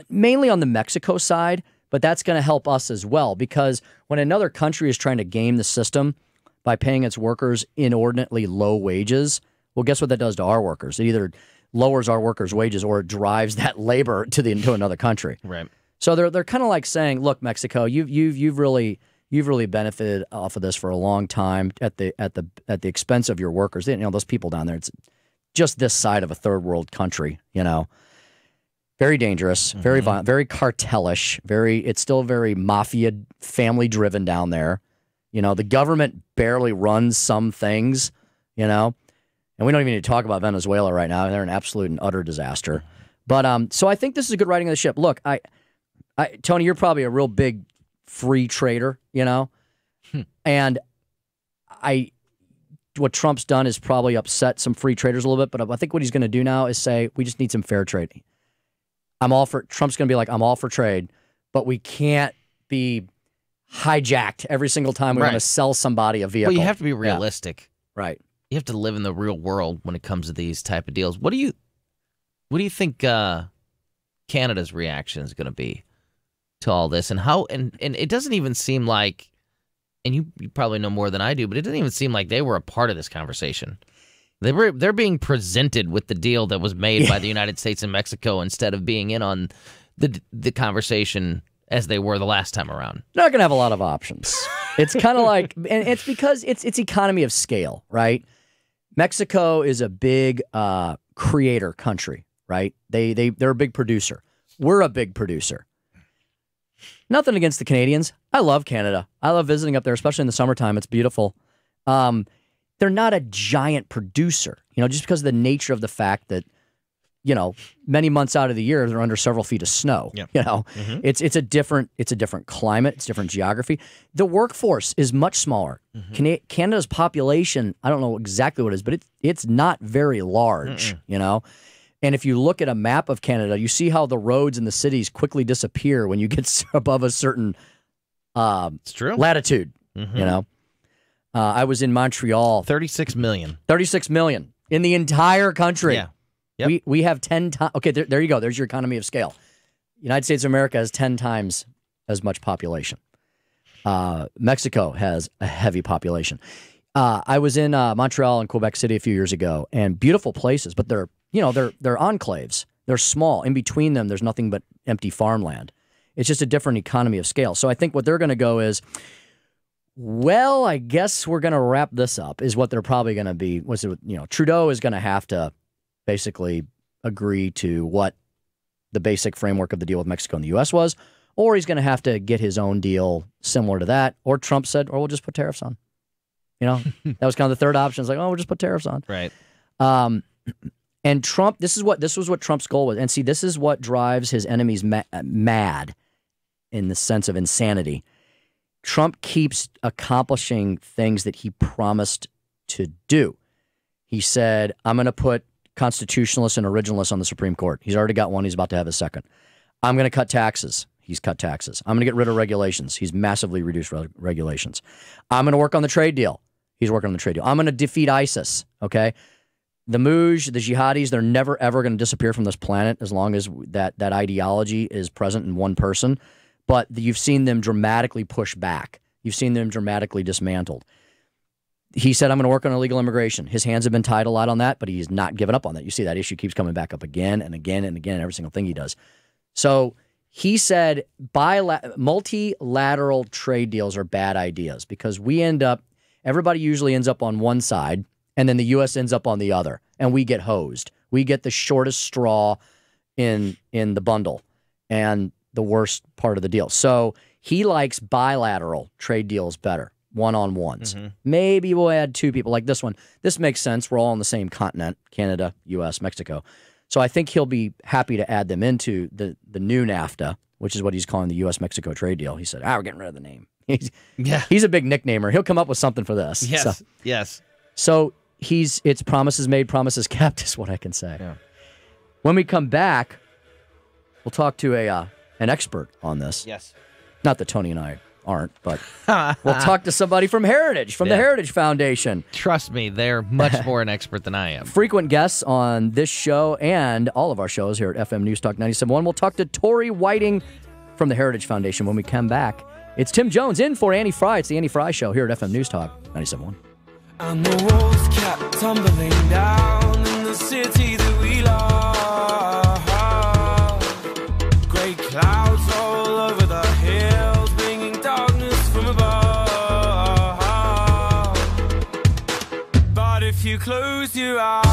Mainly on the Mexico side, but that's going to help us as well, because when another country is trying to game the system by paying its workers inordinately low wages, well, guess what that does to our workers? It either lowers our workers' wages or it drives that labor to another country. Right. So they're kind of like saying, look, Mexico, you've really benefited off of this for a long time at the expense of your workers. Those people down there, it's just this side of a third world country, Very dangerous, very violent, very cartelish, it's still very mafia family driven down there. The government barely runs some things, and we don't even need to talk about Venezuela right now. They're an absolute and utter disaster. But so I think this is a good writing of the ship. Look, Tony, you're probably a real big free trader, and what Trump's done is probably upset some free traders a little bit. But I think what he's going to do now is say, we just need some fair trade. Trump's going to be like, I'm all for trade, but we can't be hijacked every single time we want to sell somebody a vehicle. Well, you have to be realistic. Yeah. Right. You have to live in the real world when it comes to these type of deals. What do you think Canada's reaction is going to be to all this, and how? And it doesn't even seem like, and you probably know more than I do, but it doesn't even seem like they were a part of this conversation. They're being presented with the deal that was made by the United States and Mexico instead of being in on the conversation as they were the last time around. They're not going to have a lot of options. It's kind of like, and it's because it's economy of scale, right? Mexico is a big creator country, right? They're a big producer. We're a big producer. Nothing against the Canadians. I love Canada. I love visiting up there, especially in the summertime. It's beautiful. They're not a giant producer, just because of the nature of the fact that many months out of the year they're under several feet of snow. Yep. Mm-hmm. It's a different climate, it's different geography. The workforce is much smaller. Mm-hmm. Canada's population, I don't know exactly what it is, but it's not very large. And if you look at a map of Canada, you see how the roads in the cities quickly disappear when you get above a certain it's true. latitude. Mm-hmm. I was in Montreal. 36 million. 36 million in the entire country. Yeah. Yep. We have 10 times. Okay, there you go. There's your economy of scale. United States of America has 10 times as much population. Mexico has a heavy population. I was in Montreal and Quebec City a few years ago, and beautiful places, but they're enclaves. They're small. In between them, there's nothing but empty farmland. It's just a different economy of scale. So I think what they're going to go is, well, I guess we're going to wrap this up, is what they're probably going to be. Trudeau is going to have to basically agree to what the basic framework of the deal with Mexico and the U.S. was, or he's going to have to get his own deal similar to that, or Trump said, or we'll just put tariffs on. That was kind of the third option. It's like, we'll just put tariffs on. Right. And Trump, this was what Trump's goal was. And see, this is what drives his enemies mad in the sense of insanity. Trump keeps accomplishing things that he promised to do. He said, I'm going to put constitutionalists and originalists on the Supreme Court. He's already got one. He's about to have a second. I'm going to cut taxes. He's cut taxes. I'm going to get rid of regulations. He's massively reduced regulations. I'm going to work on the trade deal. He's working on the trade deal. I'm going to defeat ISIS, okay? The Mujahideen, the jihadis, they're never, ever going to disappear from this planet as long as that ideology is present in one person. But you've seen them dramatically push back. You've seen them dramatically dismantled. He said, I'm going to work on illegal immigration. His hands have been tied a lot on that, but he's not given up on that. You see that issue keeps coming back up again and again and again, every single thing he does. So he said multilateral trade deals are bad ideas because everybody usually ends up on one side, and then the U.S. ends up on the other, and we get hosed. We get the shortest straw in the bundle and the worst part of the deal. So he likes bilateral trade deals better, one-on-ones. Mm-hmm. Maybe we'll add two people like this one. This makes sense. We're all on the same continent, Canada, U.S., Mexico. So I think he'll be happy to add them into the new NAFTA, which is what he's calling the U.S.-Mexico trade deal. He said, we're getting rid of the name. He's a big nicknamer. He'll come up with something for this. Yes. So it's promises made, promises kept is what I can say. Yeah. When we come back, we'll talk to an expert on this. Yes. Not that Tony and I aren't, but we'll talk to somebody from Heritage, the Heritage Foundation. Trust me, they're much more an expert than I am. Frequent guests on this show and all of our shows here at FM News Talk 97.1. We'll talk to Tori Whiting from the Heritage Foundation when we come back. It's Tim Jones in for Annie Fry. It's the Annie Fry Show here at FM News Talk 97.1. And the walls kept tumbling down in the city that we love. Great clouds all over the hills, bringing darkness from above. But if you close your eyes,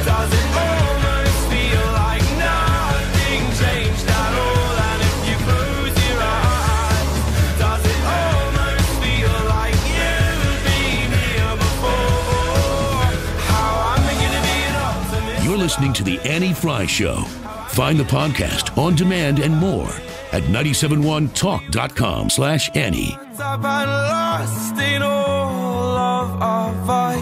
does it almost feel like nothing changed at all? And if you close your eyes, does it almost feel like you've been here before? How am I gonna be an optimist? You're listening to The Annie Fry Show. Find the podcast on demand and more at 971talk.com/Annie.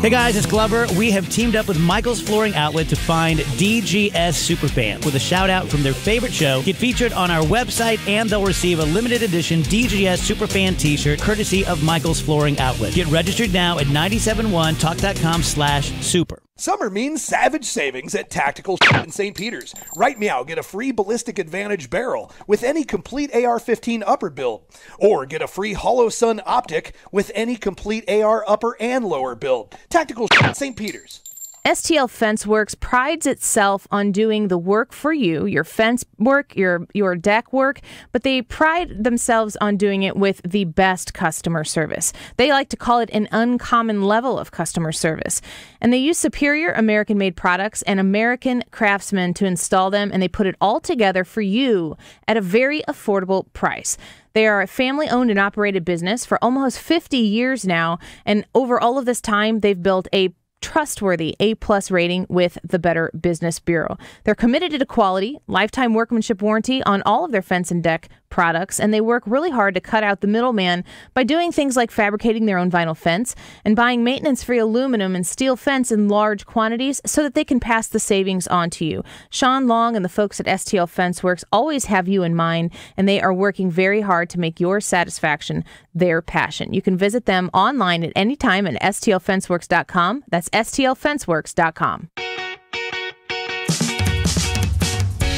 Hey guys, it's Glover. We have teamed up with Michael's Flooring Outlet to find DGS Superfan with a shout out from their favorite show. Get featured on our website and they'll receive a limited edition DGS Superfan t-shirt courtesy of Michael's Flooring Outlet. Get registered now at 971talk.com/super. Summer means savage savings at Tactical in St. Peter's. Right now, get a free Ballistic Advantage barrel with any complete AR-15 upper build. Or get a free Hollow Sun optic with any complete AR upper and lower build. Tactical St. Peter's. STL Fence Works prides itself on doing the work for you, your fence work, your deck work, but they pride themselves on doing it with the best customer service. They like to call it an uncommon level of customer service. And they use superior American-made products and American craftsmen to install them, and they put it all together for you at a very affordable price. They are a family-owned and operated business for almost 50 years now, and over all of this time, they've built a trustworthy A+ rating with the Better Business Bureau. They're committed to quality, lifetime workmanship warranty on all of their fence and deck products, and they work really hard to cut out the middleman by doing things like fabricating their own vinyl fence and buying maintenance-free aluminum and steel fence in large quantities so that they can pass the savings on to you. Sean Long and the folks at STL Fence Works always have you in mind, and they are working very hard to make your satisfaction their passion. You can visit them online at any time at stlfenceworks.com. That's stlfenceworks.com.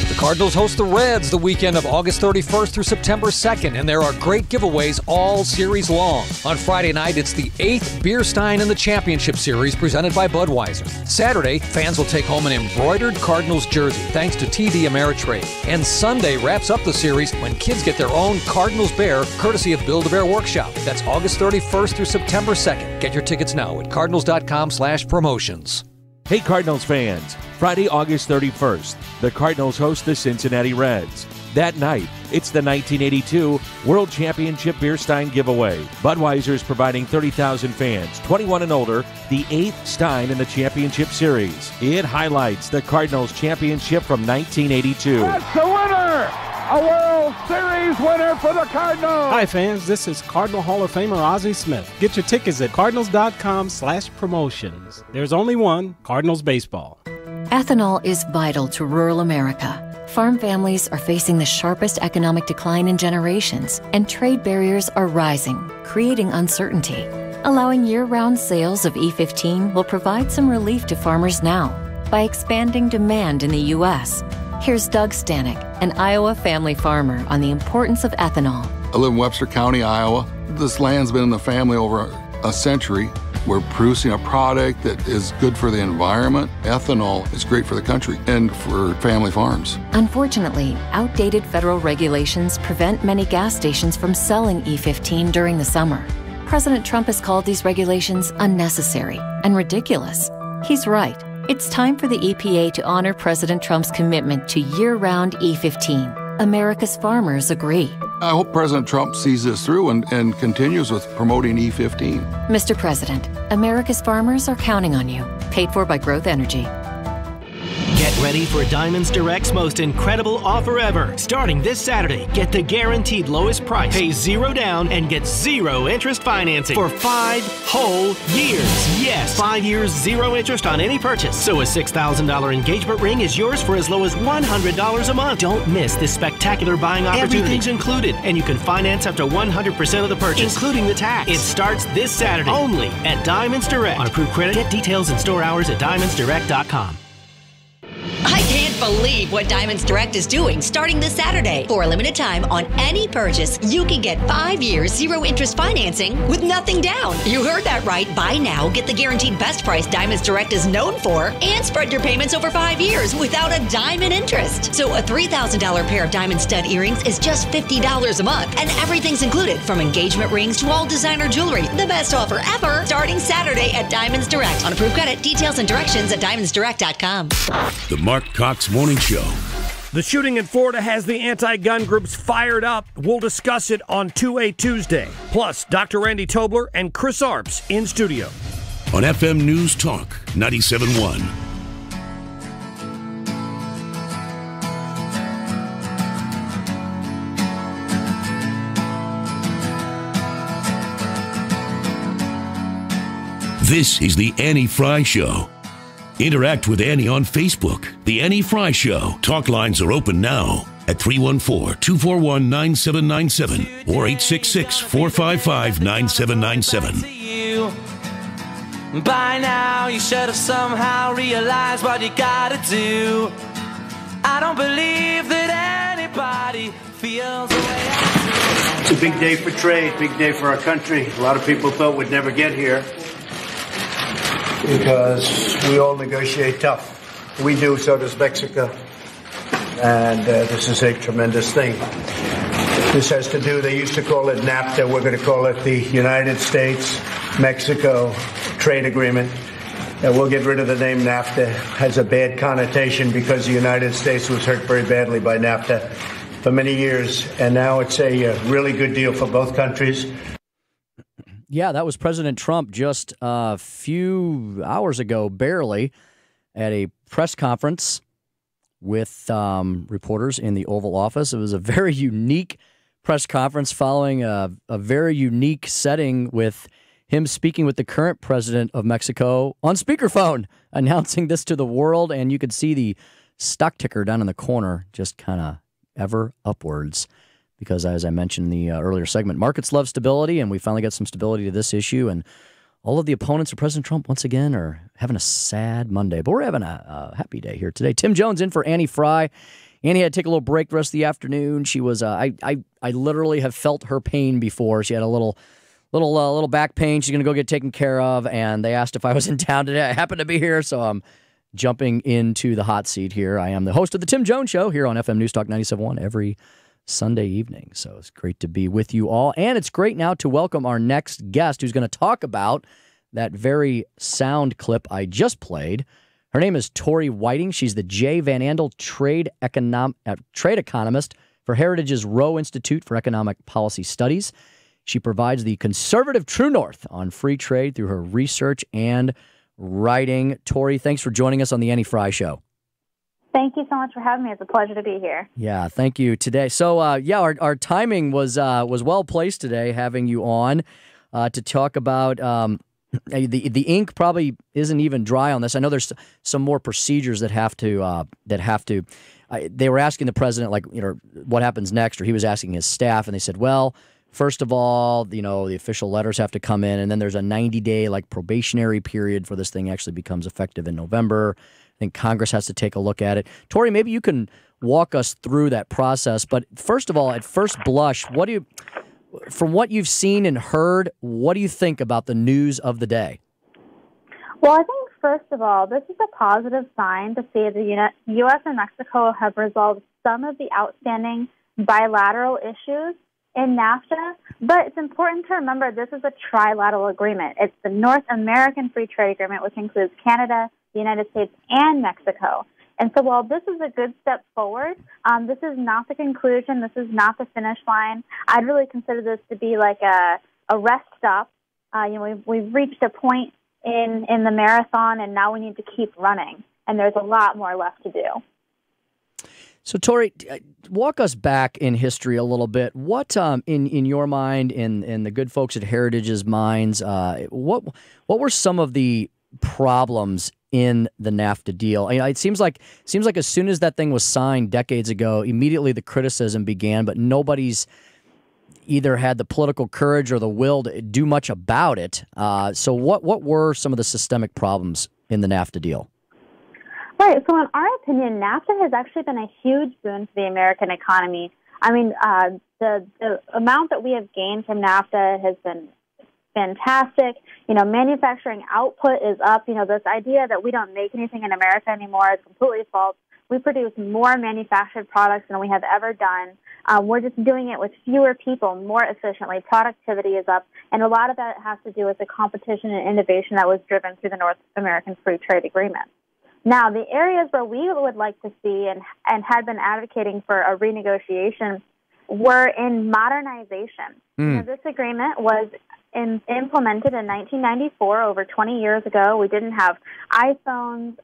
The Cardinals host the Reds the weekend of August 31st through September 2nd, and there are great giveaways all series long. On Friday night, it's the 8th Beer Stein in the Championship Series presented by Budweiser. Saturday, fans will take home an embroidered Cardinals jersey thanks to TD Ameritrade. And Sunday wraps up the series when kids get their own Cardinals Bear courtesy of Build-A-Bear Workshop. That's August 31st through September 2nd. Get your tickets now at cardinals.com/promotions. Hey Cardinals fans, Friday, August 31st, the Cardinals host the Cincinnati Reds. That night, it's the 1982 World Championship Beer Stein giveaway. Budweiser's providing 30,000 fans, 21 and older, the 8th Stein in the Championship Series. It highlights the Cardinals championship from 1982. That's the winner! A World Series winner for the Cardinals! Hi fans, this is Cardinal Hall of Famer Ozzie Smith. Get your tickets at cardinals.com/promotions. There's only one, Cardinals Baseball. Ethanol is vital to rural America. Farm families are facing the sharpest economic decline in generations, and trade barriers are rising, creating uncertainty. Allowing year-round sales of E15 will provide some relief to farmers now by expanding demand in the U.S. Here's Doug Stanek, an Iowa family farmer, on the importance of ethanol. I live in Webster County, Iowa. This land's been in the family over a century. We're producing a product that is good for the environment. Ethanol is great for the country and for family farms. Unfortunately, outdated federal regulations prevent many gas stations from selling E15 during the summer. President Trump has called these regulations unnecessary and ridiculous. He's right. It's time for the EPA to honor President Trump's commitment to year-round E15. America's farmers agree. I hope President Trump sees this through and continues with promoting E15. Mr. President, America's farmers are counting on you. Paid for by Growth Energy. Get ready for Diamonds Direct's most incredible offer ever. Starting this Saturday, get the guaranteed lowest price. Pay $0 down and get 0 interest financing for 5 whole years. Yes, 5 years, 0 interest on any purchase. So a $6,000 engagement ring is yours for as low as $100 a month. Don't miss this spectacular buying opportunity. Everything's included, and you can finance up to 100% of the purchase, including the tax. It starts this Saturday only at Diamonds Direct. On approved credit, get details and store hours at diamondsdirect.com. I can't believe what Diamonds Direct is doing starting this Saturday. For a limited time on any purchase, you can get 5 years, 0 interest financing with nothing down. You heard that right. Buy now, get the guaranteed best price Diamonds Direct is known for, and spread your payments over 5 years without a dime in interest. So a $3,000 pair of diamond stud earrings is just $50 a month, and everything's included from engagement rings to all designer jewelry. The best offer ever, starting Saturday at Diamonds Direct. On approved credit, details and directions at diamondsdirect.com. The Marc Cox Morning Show. The shooting in Florida has the anti-gun groups fired up. We'll discuss it on 2A Tuesday. Plus, Dr. Randy Tobler and Chris Arps in studio. On FM News Talk 97.1. This is the Annie Fry Show. Interact with Annie on Facebook. The Annie Fry Show. Talk lines are open now at 314-241-9797 or 866-455-9797. By now, you should have somehow realized what you gotta do. I don't believe that anybody feels the way I do. It's a big day for trade, big day for our country. A lot of people thought we'd never get here, because we all negotiate tough. We do, so does Mexico. And this is a tremendous thing. This has to do, they used to call it NAFTA. We're going to call it the United States-Mexico Trade Agreement. And we'll get rid of the name NAFTA. It has a bad connotation because the United States was hurt very badly by NAFTA for many years. And now it's a really good deal for both countries. Yeah, that was President Trump just a few hours ago, barely, at a press conference with reporters in the Oval Office. It was a very unique press conference following a very unique setting with him speaking with the current president of Mexico on speakerphone, announcing this to the world. And you could see the stock ticker down in the corner just kind of ever upwards. Because as I mentioned in the earlier segment, markets love stability, and we finally got some stability to this issue. And all of the opponents of President Trump, once again, are having a sad Monday. But we're having a happy day here today. Tim Jones in for Annie Fry. Annie had to take a little break the rest of the afternoon. She was, I literally have felt her pain before. She had a little back pain. She's going to go get taken care of. And they asked if I was in town today. I happen to be here, so I'm jumping into the hot seat here. I am the host of the Tim Jones Show here on FM News Talk 97.1 every Sunday evening. So it's great to be with you all. And it's great now to welcome our next guest who's going to talk about that very sound clip I just played. Her name is Tori Whiting. She's the J. Van Andel trade economist for Heritage's Rowe Institute for Economic Policy Studies. She provides the conservative true north on free trade through her research and writing. Tori, thanks for joining us on the Annie Fry Show. Thank you so much for having me. It's a pleasure to be here. Yeah, thank you today. So, our timing was well placed today, having you on to talk about the ink. Probably isn't even dry on this. I know there's some more procedures that have to. They were asking the president, what happens next, or he was asking his staff, and they said, well, first of all, the official letters have to come in, and then there's a 90-day probationary period for this thing actually becomes effective in November. I think Congress has to take a look at it. Tori, maybe you can walk us through that process. But first of all, at first blush, from what you've seen and heard, what do you think about the news of the day? Well, I think first of all, this is a positive sign to see the U.S. and Mexico have resolved some of the outstanding bilateral issues in NAFTA. But it's important to remember this is a trilateral agreement. It's the North American Free Trade Agreement, which includes Canada, the United States, and Mexico. And so while this is a good step forward, this is not the conclusion. This is not the finish line. I'd really consider this to be like a rest stop. We've reached a point in the marathon, and now we need to keep running. And there's a lot more left to do. So, Tori, walk us back in history a little bit. What, in your mind, in the good folks at Heritage's minds, what were some of the problems in the NAFTA deal? It seems like as soon as that thing was signed decades ago, immediately the criticism began, but nobody's either had the political courage or the will to do much about it. So what were some of the systemic problems in the NAFTA deal? Right. So in our opinion, NAFTA has actually been a huge boon for the American economy. I mean, the amount that we have gained from NAFTA has been fantastic. Manufacturing output is up. This idea that we don't make anything in America anymore is completely false. We produce more manufactured products than we have ever done. We're just doing it with fewer people, more efficiently. Productivity is up. And a lot of that has to do with the competition and innovation that was driven through the North American Free Trade Agreement. Now, the areas where we would like to see and had been advocating for a renegotiation were in modernization. This agreement was implemented in 1994, over 20 years ago. We didn't have iPhones.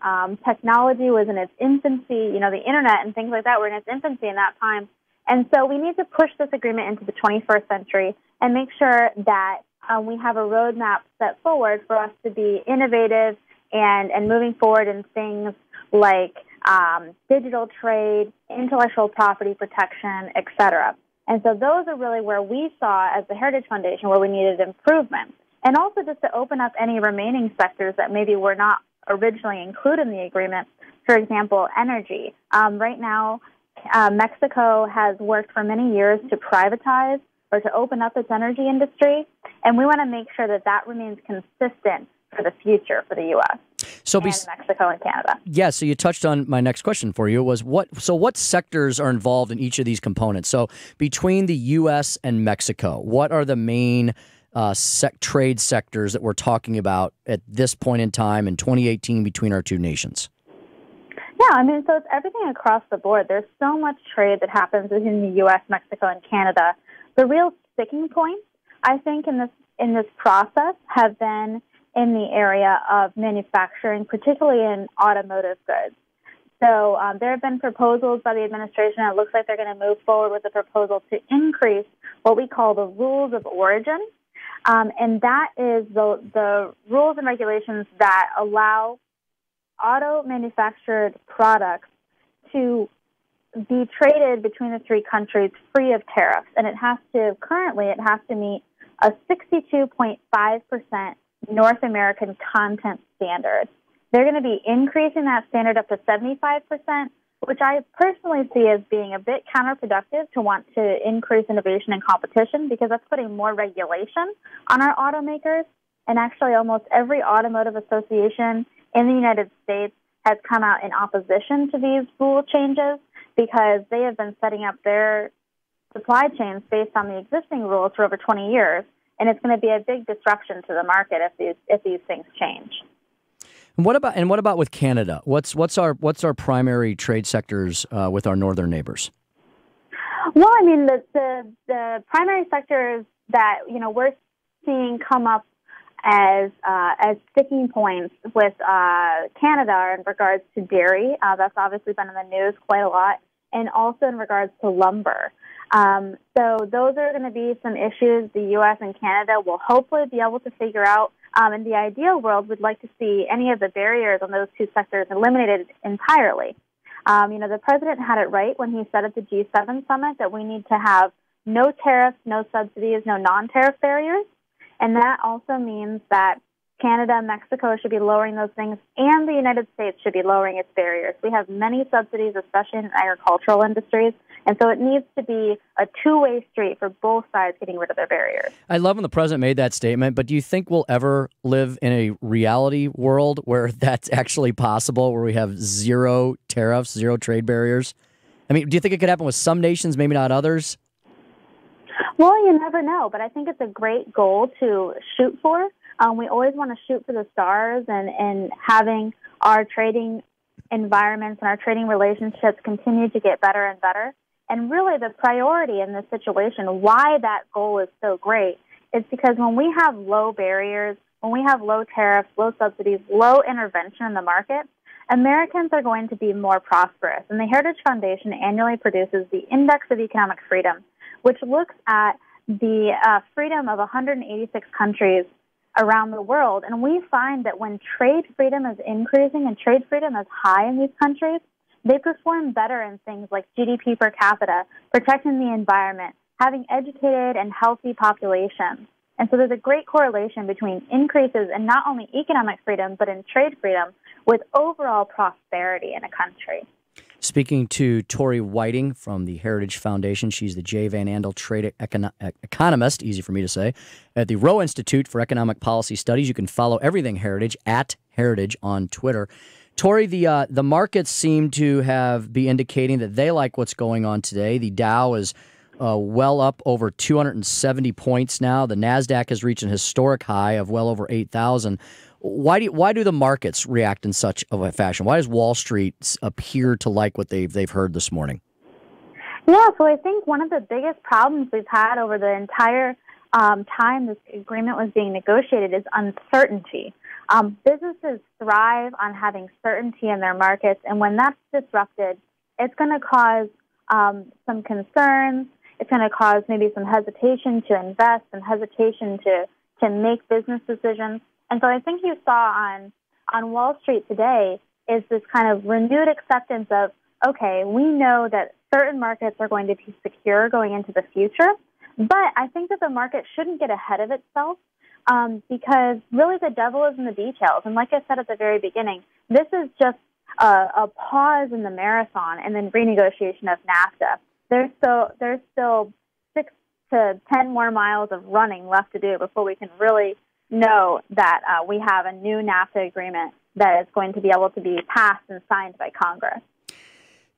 Technology was in its infancy. The Internet and things like that were in its infancy in that time. And so we need to push this agreement into the 21st century and make sure that we have a roadmap set forward for us to be innovative and moving forward in things like digital trade, intellectual property protection, et cetera. And so those are really where we saw, as the Heritage Foundation, where we needed improvement. And also just to open up any remaining sectors that maybe were not originally included in the agreement. For example, energy. Right now, Mexico has worked for many years to privatize or to open up its energy industry. And we want to make sure that that remains consistent for the future for the U.S. and Mexico and Canada. Yeah, so you touched on my next question for you was what sectors are involved in each of these components? So between the U.S. and Mexico, what are the main trade sectors that we're talking about at this point in time in 2018 between our two nations? Yeah, so it's everything across the board. There's so much trade that happens between the U.S., Mexico, and Canada. The real sticking point, I think, in in this process have been in the area of manufacturing, particularly in automotive goods. So there have been proposals by the administration. It looks like they're going to move forward with a proposal to increase what we call the rules of origin. And that is the rules and regulations that allow auto manufactured products to be traded between the three countries free of tariffs. And currently it has to meet a 62.5% North American content standard. They're going to be increasing that standard up to 75%, which I personally see as being a bit counterproductive to want to increase innovation and competition, because that's putting more regulation on our automakers. And actually almost every automotive association in the United States has come out in opposition to these rule changes, because they have been setting up their supply chains based on the existing rules for over 20 years. And it's going to be a big disruption to the market if these things change. And what about with Canada? What's our primary trade sectors with our northern neighbors? Well, I mean, the primary sectors that we're seeing come up as sticking points with Canada are in regards to dairy. That's obviously been in the news quite a lot, and also in regards to lumber. So those are going to be some issues the U.S. and Canada will hopefully be able to figure out. In the ideal world, we'd like to see any of the barriers on those two sectors eliminated entirely. The president had it right when he said at the G7 summit that we need to have no tariffs, no subsidies, no non-tariff barriers. And that also means that Canada and Mexico should be lowering those things, and the United States should be lowering its barriers. We have many subsidies, especially in agricultural industries, and so it needs to be a two-way street for both sides getting rid of their barriers. I love when the president made that statement, but do you think we'll ever live in a reality world where that's actually possible, where we have zero tariffs, zero trade barriers? I mean, do you think it could happen with some nations, maybe not others? Well, you never know, but I think it's a great goal to shoot for. We always want to shoot for the stars, and having our trading environments and our trading relationships continue to get better and better. And really the priority in this situation, why that goal is so great, is because when we have low barriers, when we have low tariffs, low subsidies, low intervention in the market, Americans are going to be more prosperous. And the Heritage Foundation annually produces the Index of Economic Freedom, which looks at the freedom of 186 countries around the world. And we find that when trade freedom is increasing and trade freedom is high in these countries, they perform better in things like GDP per capita, protecting the environment, having educated and healthy populations. And so there's a great correlation between increases in not only economic freedom, but in trade freedom with overall prosperity in a country. Speaking to Tori Whiting from the Heritage Foundation, she's the J. Van Andel Trade Economist, easy for me to say, at the Rowe Institute for Economic Policy Studies. You can follow everything Heritage at Heritage on Twitter. Tori, the markets seem to be indicating that they like what's going on today. The Dow is well up over 270 points now. The NASDAQ has reached an historic high of well over 8,000. Why do the markets react in such of a fashion? Why does Wall Street appear to like what they've heard this morning? Yeah, so I think one of the biggest problems we've had over the entire time this agreement was being negotiated is uncertainty. Businesses thrive on having certainty in their markets, and when that's disrupted, it's going to cause some concerns. It's going to cause maybe some hesitation to invest and hesitation to make business decisions. And so I think you saw on Wall Street today is this kind of renewed acceptance of, okay, we know that certain markets are going to be secure going into the future, but I think that the market shouldn't get ahead of itself because really the devil is in the details. And like I said at the very beginning, this is just a pause in the marathon and then renegotiation of NAFTA. There's still 6 to 10 more miles of running left to do before we can really know that we have a new NAFTA agreement that is going to be able to be passed and signed by Congress.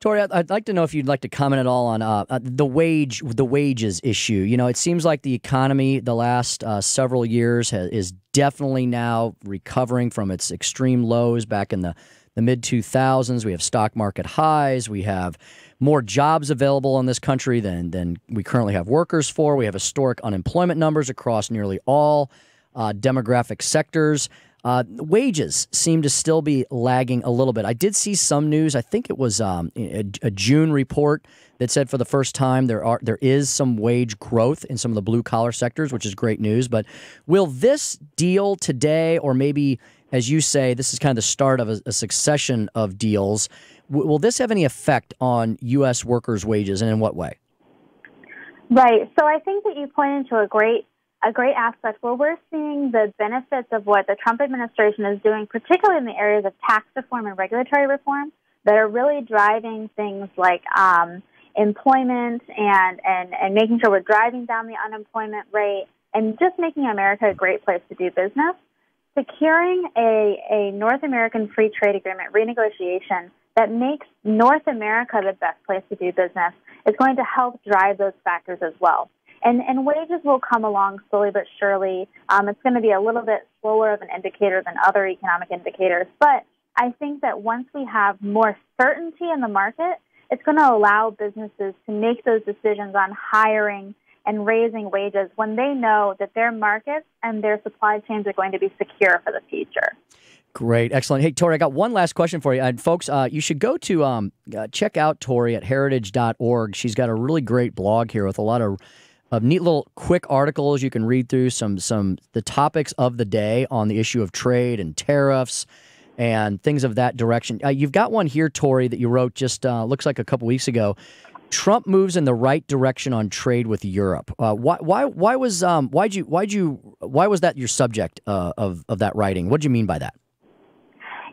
Tori, I'd like to know if you'd like to comment at all on the wages issue. You know, it seems like the economy the last several years is definitely now recovering from its extreme lows back in the mid-2000s. We have stock market highs. We have more jobs available in this country than we currently have workers for. We have historic unemployment numbers across nearly all demographic sectors. Wages seem to still be lagging a little bit. I did see some news. I think it was a June report that said for the first time there is some wage growth in some of the blue collar sectors, which is great news. But will this deal today, or maybe, as you say, this is kind of the start of a succession of deals, will this have any effect on U.S. workers' wages, and in what way? Right. So I think that you pointed to a great aspect where we're seeing the benefits of what the Trump administration is doing, particularly in the areas of tax reform and regulatory reform, that are really driving things like employment and making sure we're driving down the unemployment rate and just making America a great place to do business. Securing a North American free trade agreement renegotiation that makes North America the best place to do business is going to help drive those factors as well. And wages will come along slowly but surely. It's going to be a little bit slower of an indicator than other economic indicators. But I think that once we have more certainty in the market, it's going to allow businesses to make those decisions on hiring and raising wages when they know that their markets and their supply chains are going to be secure for the future. Great. Excellent. Hey, Tori, I got one last question for you. And folks, you should go to check out Tori at heritage.org. She's got a really great blog here with a lot of neat little quick articles you can read through, the topics of the day on the issue of trade and tariffs and things of that direction. You've got one here, Tori, that you wrote just looks like a couple weeks ago. Trump moves in the right direction on trade with Europe. Why was that your subject of that writing? What do you mean by that?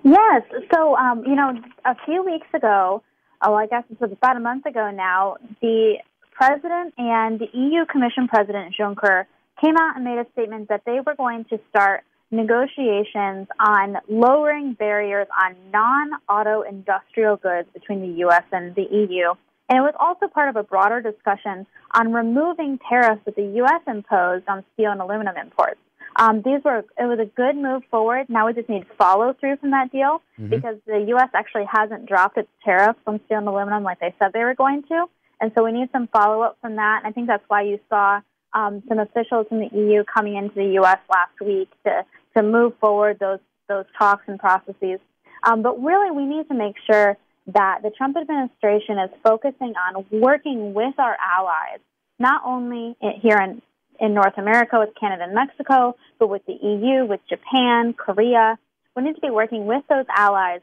Yes. So, a few weeks ago, I guess it was about a month ago now, the President and the EU Commission President Juncker came out and made a statement that they were going to start negotiations on lowering barriers on non-auto industrial goods between the U.S. and the EU. And it was also part of a broader discussion on removing tariffs that the U.S. imposed on steel and aluminum imports. It was a good move forward. Now we just need follow through from that deal because the U.S. actually hasn't dropped its tariffs on steel and aluminum like they said they were going to. And so we need some follow-up from that. And I think that's why you saw some officials from the EU coming into the U.S. last week to move forward those talks and processes. But really, we need to make sure that the Trump administration is focusing on working with our allies, not only here in North America with Canada and Mexico, but with the EU, with Japan, Korea. We need to be working with those allies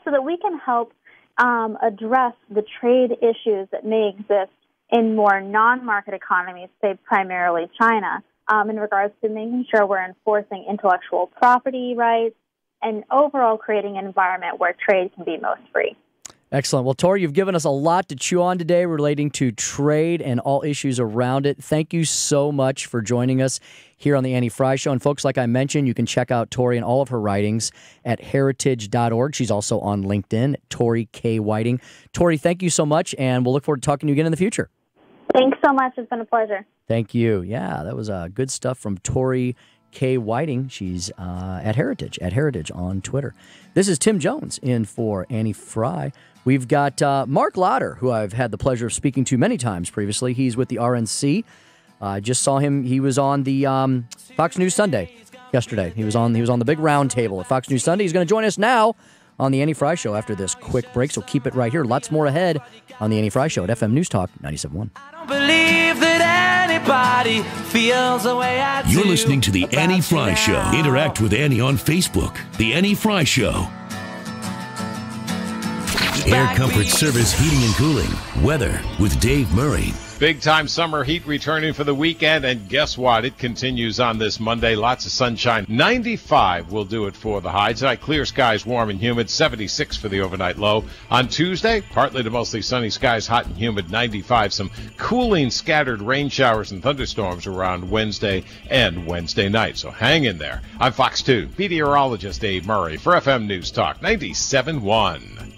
so that we can help address the trade issues that may exist in more non-market economies, say primarily China, in regards to making sure we're enforcing intellectual property rights and overall creating an environment where trade can be most free. Excellent. Well, Tori, you've given us a lot to chew on today relating to trade and all issues around it. Thank you so much for joining us here on the Annie Frey Show. And folks, like I mentioned, you can check out Tori and all of her writings at heritage.org. She's also on LinkedIn, Tori K. Whiting. Tori, thank you so much, and we'll look forward to talking to you again in the future. Thanks so much. It's been a pleasure. Thank you. Yeah, that was good stuff from Tori K. Whiting. She's at Heritage on Twitter. This is Tim Jones in for Annie Frey. We've got Mark Lauder, who I've had the pleasure of speaking to many times previously. He's with the RNC. I just saw him. He was on the Fox News Sunday yesterday. He was on the big round table at Fox News Sunday. He's going to join us now on the Annie Frey Show after this quick break. So keep it right here. Lots more ahead on the Annie Frey Show at FM News Talk 97.1. Believe that anybody feels the way I do. You're listening to The Annie Frey Show. Interact with Annie on Facebook. The Annie Frey Show. Air Comfort Service Heating and Cooling. Weather with Dave Murray. Big time summer heat returning for the weekend, and guess what? It continues on this Monday. Lots of sunshine. 95 will do it for the high. Tonight, clear skies, warm and humid. 76 for the overnight low. On Tuesday, partly to mostly sunny skies, hot and humid. 95. Some cooling scattered rain showers and thunderstorms around Wednesday and Wednesday night. So hang in there. I'm Fox 2 meteorologist Dave Murray for FM News Talk 97.1.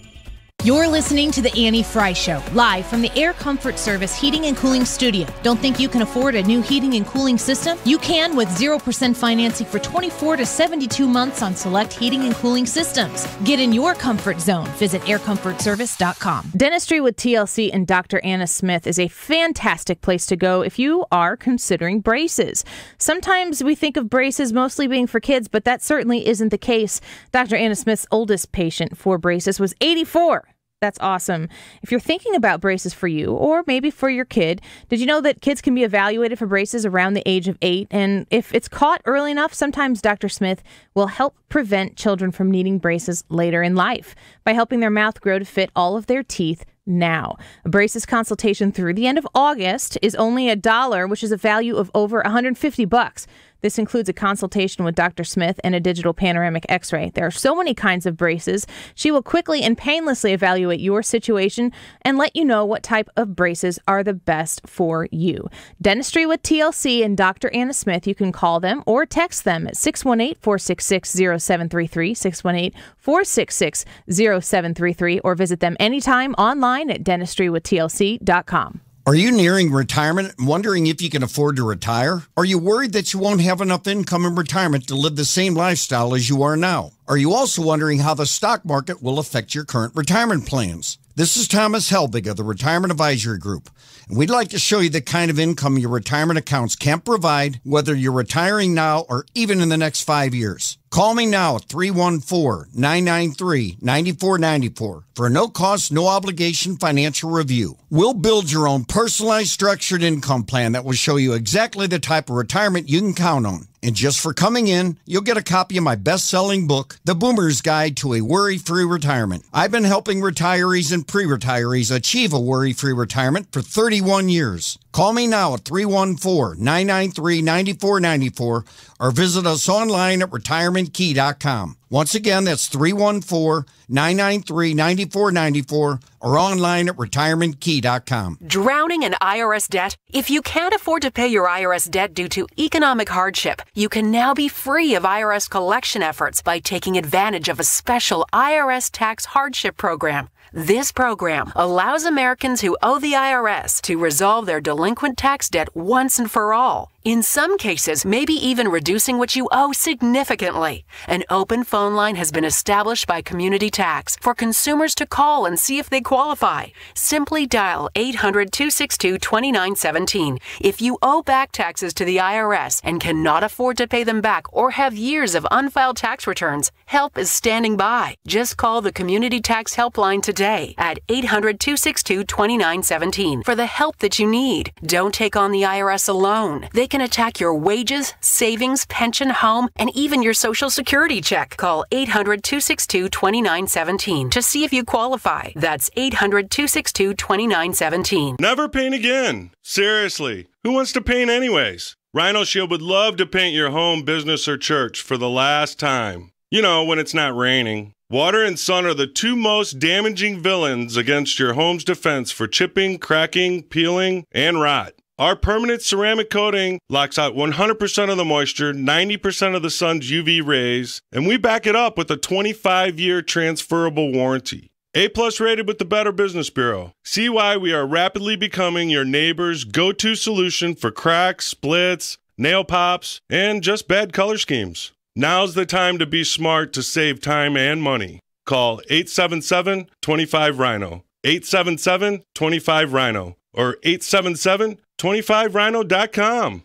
You're listening to The Annie Fry Show, live from the Air Comfort Service Heating and Cooling Studio. Don't think you can afford a new heating and cooling system? You can with 0% financing for 24 to 72 months on select heating and cooling systems. Get in your comfort zone. Visit aircomfortservice.com. Dentistry with TLC and Dr. Anna Smith is a fantastic place to go if you are considering braces. Sometimes we think of braces mostly being for kids, but that certainly isn't the case. Dr. Anna Smith's oldest patient for braces was 84. That's awesome. If you're thinking about braces for you or maybe for your kid, did you know that kids can be evaluated for braces around the age of 8? And if it's caught early enough, sometimes Dr. Smith will help prevent children from needing braces later in life by helping their mouth grow to fit all of their teeth now. A braces consultation through the end of August is only $1, which is a value of over $150. This includes a consultation with Dr. Smith and a digital panoramic x-ray. There are so many kinds of braces. She will quickly and painlessly evaluate your situation and let you know what type of braces are the best for you. Dentistry with TLC and Dr. Anna Smith. You can call them or text them at 618-466-0733, 618-466-0733, or visit them anytime online at dentistrywithtlc.com. Are you nearing retirement and wondering if you can afford to retire? Are you worried that you won't have enough income in retirement to live the same lifestyle as you are now? Are you also wondering how the stock market will affect your current retirement plans? This is Thomas Helbig of the Retirement Advisory Group, and we'd like to show you the kind of income your retirement accounts can provide, whether you're retiring now or even in the next 5 years. Call me now at 314-993-9494 for a no-cost, no-obligation financial review. We'll build your own personalized structured income plan that will show you exactly the type of retirement you can count on. And just for coming in, you'll get a copy of my best-selling book, The Boomer's Guide to a Worry-Free Retirement. I've been helping retirees and pre-retirees achieve a worry-free retirement for 31 years. Call me now at 314-993-9494 or visit us online at retirementkey.com. Once again, that's 314-993-9494 or online at retirementkey.com. Drowning in IRS debt? If you can't afford to pay your IRS debt due to economic hardship, you can now be free of IRS collection efforts by taking advantage of a special IRS tax hardship program. This program allows Americans who owe the IRS to resolve their delinquent tax debt once and for all. In some cases, maybe even reducing what you owe significantly. An open phone line has been established by Community Tax for consumers to call and see if they qualify. Simply dial 800-262-2917. If you owe back taxes to the IRS and cannot afford to pay them back or have years of unfiled tax returns, help is standing by. Just call the Community Tax Helpline today at 800-262-2917 for the help that you need. Don't take on the IRS alone. They can attack your wages, savings, pension, home, and even your Social Security check. Call 800-262-2917 to see if you qualify. That's 800-262-2917. Never paint again. Seriously. Who wants to paint anyways? Rhino Shield would love to paint your home, business, or church for the last time. You know, when it's not raining. Water and sun are the two most damaging villains against your home's defense for chipping, cracking, peeling, and rot. Our permanent ceramic coating locks out 100% of the moisture, 90% of the sun's UV rays, and we back it up with a 25-year transferable warranty. A-plus rated with the Better Business Bureau. See why we are rapidly becoming your neighbor's go-to solution for cracks, splits, nail pops, and just bad color schemes. Now's the time to be smart to save time and money. Call 877-25-RHINO, 877-25-RHINO, or 877-25rhino.com.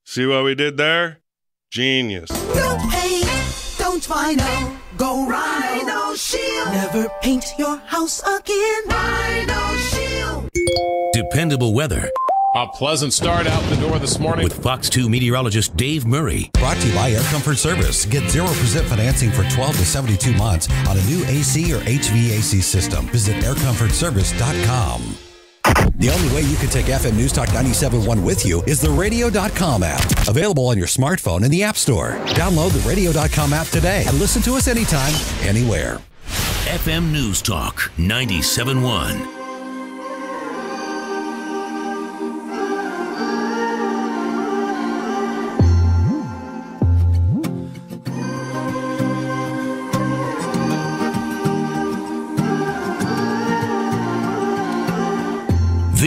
See what we did there? Genius. No paint, don't Rhino. Go Rhino Shield. Never paint your house again. Rhino Shield. Dependable weather. A pleasant start out the door this morning. With Fox 2 meteorologist Dave Murray. Brought to you by Air Comfort Service. Get 0% financing for 12 to 72 months on a new AC or HVAC system. Visit aircomfortservice.com. The only way you can take FM News Talk 97.1 with you is the radio.com app. Available on your smartphone in the App Store. Download the radio.com app today and listen to us anytime, anywhere. FM News Talk 97.1.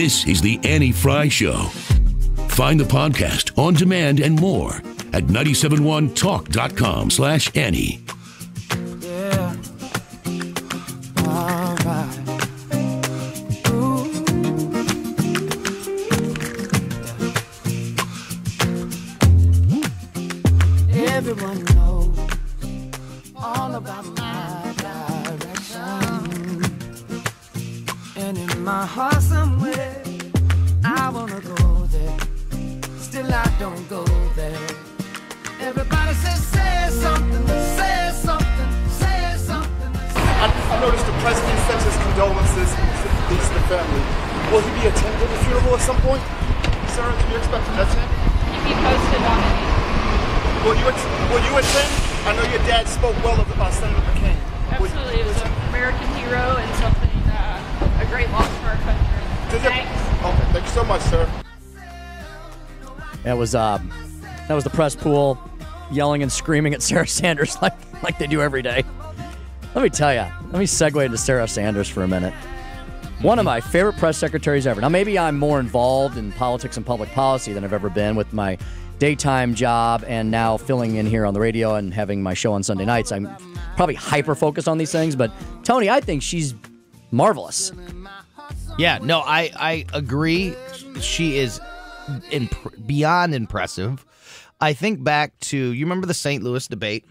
This is the Annie Fry Show. Find the podcast on demand and more at 971talk.com/Annie. Yeah. All right. Ooh. Everyone knows all about my direction. And in my heart somewhere, I wanna go there. Still I don't go there. Everybody say something, say something, say something. I noticed the president sent his condolences to the family. Will he be attending the funeral at some point? Sarah, can you expect him to attend? If he posted on it. Will you attend? I know your dad spoke well of Senator McCain. Absolutely. It was an American hero and something, a great loss for our country. Thanks. Okay, thank you so much, sir. That was the press pool yelling and screaming at Sarah Sanders like they do every day. Let me tell you. Let me segue into Sarah Sanders for a minute. One of my favorite press secretaries ever. Now, maybe I'm more involved in politics and public policy than I've ever been with my daytime job and now filling in here on the radio and having my show on Sunday nights. I'm probably hyper-focused on these things, but Tony, I think she's marvelous. Yeah, no, I agree. She is beyond impressive. I think back to, you remember the St. Louis debate?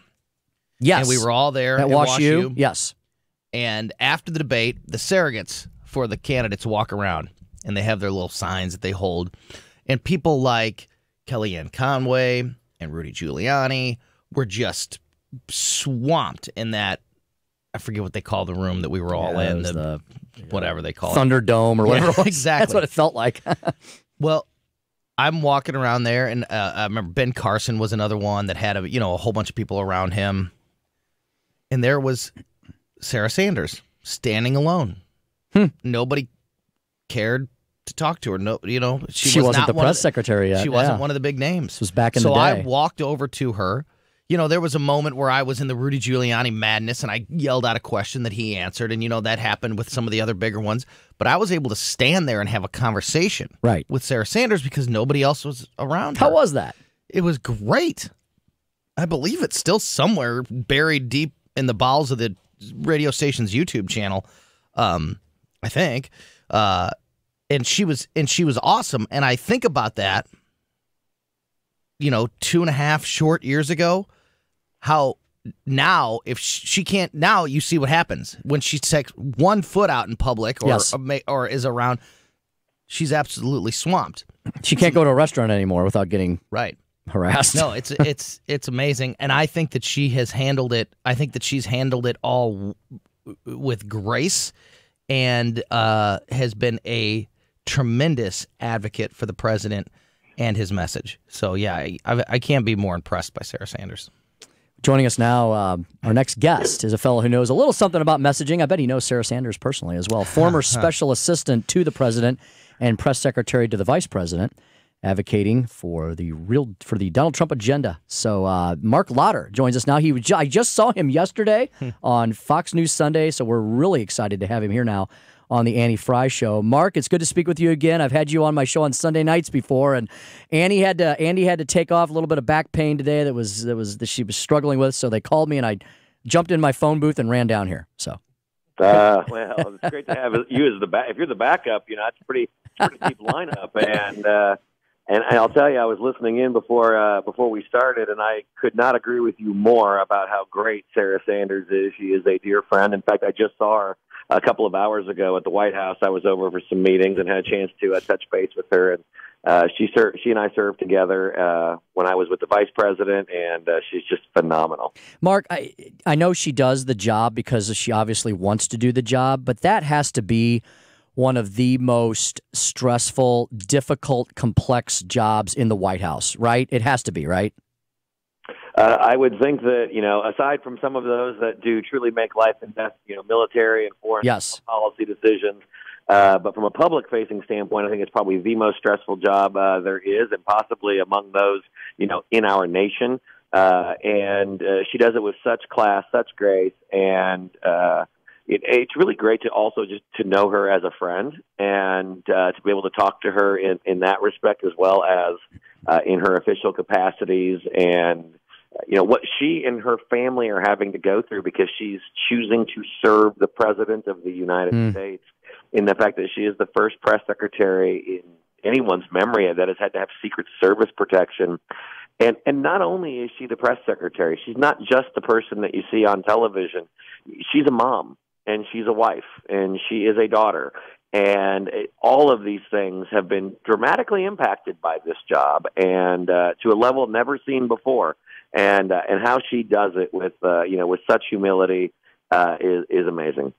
Yes. And we were all there at WashU. Yes. And after the debate, the surrogates for the candidates walk around, and they have their little signs that they hold. And people like Kellyanne Conway and Rudy Giuliani were just swamped in that, I forget what they call the room that we were all in, the whatever they call Thunderdome or whatever. Yeah, exactly. That's what it felt like. Well, I'm walking around there, and I remember Ben Carson was another one that had a whole bunch of people around him. And there was Sarah Sanders standing alone. Nobody cared to talk to her. No, she wasn't the press secretary yet. She wasn't one of the big names. This was back in the day. So I walked over to her. There was a moment where I was in the Rudy Giuliani madness, and I yelled out a question that he answered, and that happened with some of the other bigger ones. But I was able to stand there and have a conversation with Sarah Sanders because nobody else was around her. How was that? It was great. I believe it's still somewhere buried deep in the bowels of the radio station's YouTube channel. I think. And she was awesome. And I think about that, 2.5 short years ago, how now if she can't, now you see what happens when she takes one foot out in public or is around, she's absolutely swamped. She can't go to a restaurant anymore without getting harassed. No, it's amazing. And I think that she has handled it. I think that she's handled it all with grace and has been a tremendous advocate for the president and his message. So, yeah, I can't be more impressed by Sarah Sanders. Joining us now, our next guest is a fellow who knows a little something about messaging. I bet he knows Sarah Sanders personally as well. Former special assistant to the president and press secretary to the vice president, advocating for the Donald Trump agenda. So Marc Lauder joins us now. I just saw him yesterday on Fox News Sunday, so we're really excited to have him here now on the Annie Fry Show. Marc, it's good to speak with you again. I've had you on my show on Sunday nights before, and Andy had to take off a little bit of back pain today that she was struggling with, so they called me, and I jumped in my phone booth and ran down here. So. Well, it's great to have you as if you're the backup, it's a pretty deep lineup, and I'll tell you, I was listening in before we started, and I could not agree with you more about how great Sarah Sanders is. She is a dear friend. In fact, I just saw her a couple of hours ago at the White House. I was over for some meetings and had a chance to touch base with her. And she and I served together when I was with the vice president, and she's just phenomenal. Marc, I know she does the job because she obviously wants to do the job, but that has to be one of the most stressful, difficult, complex jobs in the White House, right? It has to be, right? I would think that, aside from some of those that do truly make life and death, military and foreign policy decisions, but from a public-facing standpoint, I think it's probably the most stressful job there is, and possibly among those, in our nation. And she does it with such class, such grace, and it's really great to also just to know her as a friend and to be able to talk to her in that respect, as well as in her official capacities, and what she and her family are having to go through because she's choosing to serve the President of the United States, in the fact that she is the first press secretary in anyone's memory that has had to have Secret Service protection. And not only is she the press secretary, she's not just the person that you see on television. She's a mom, and she's a wife, and she is a daughter. And all of these things have been dramatically impacted by this job, and to a level never seen before. And how she does it with such humility is amazing.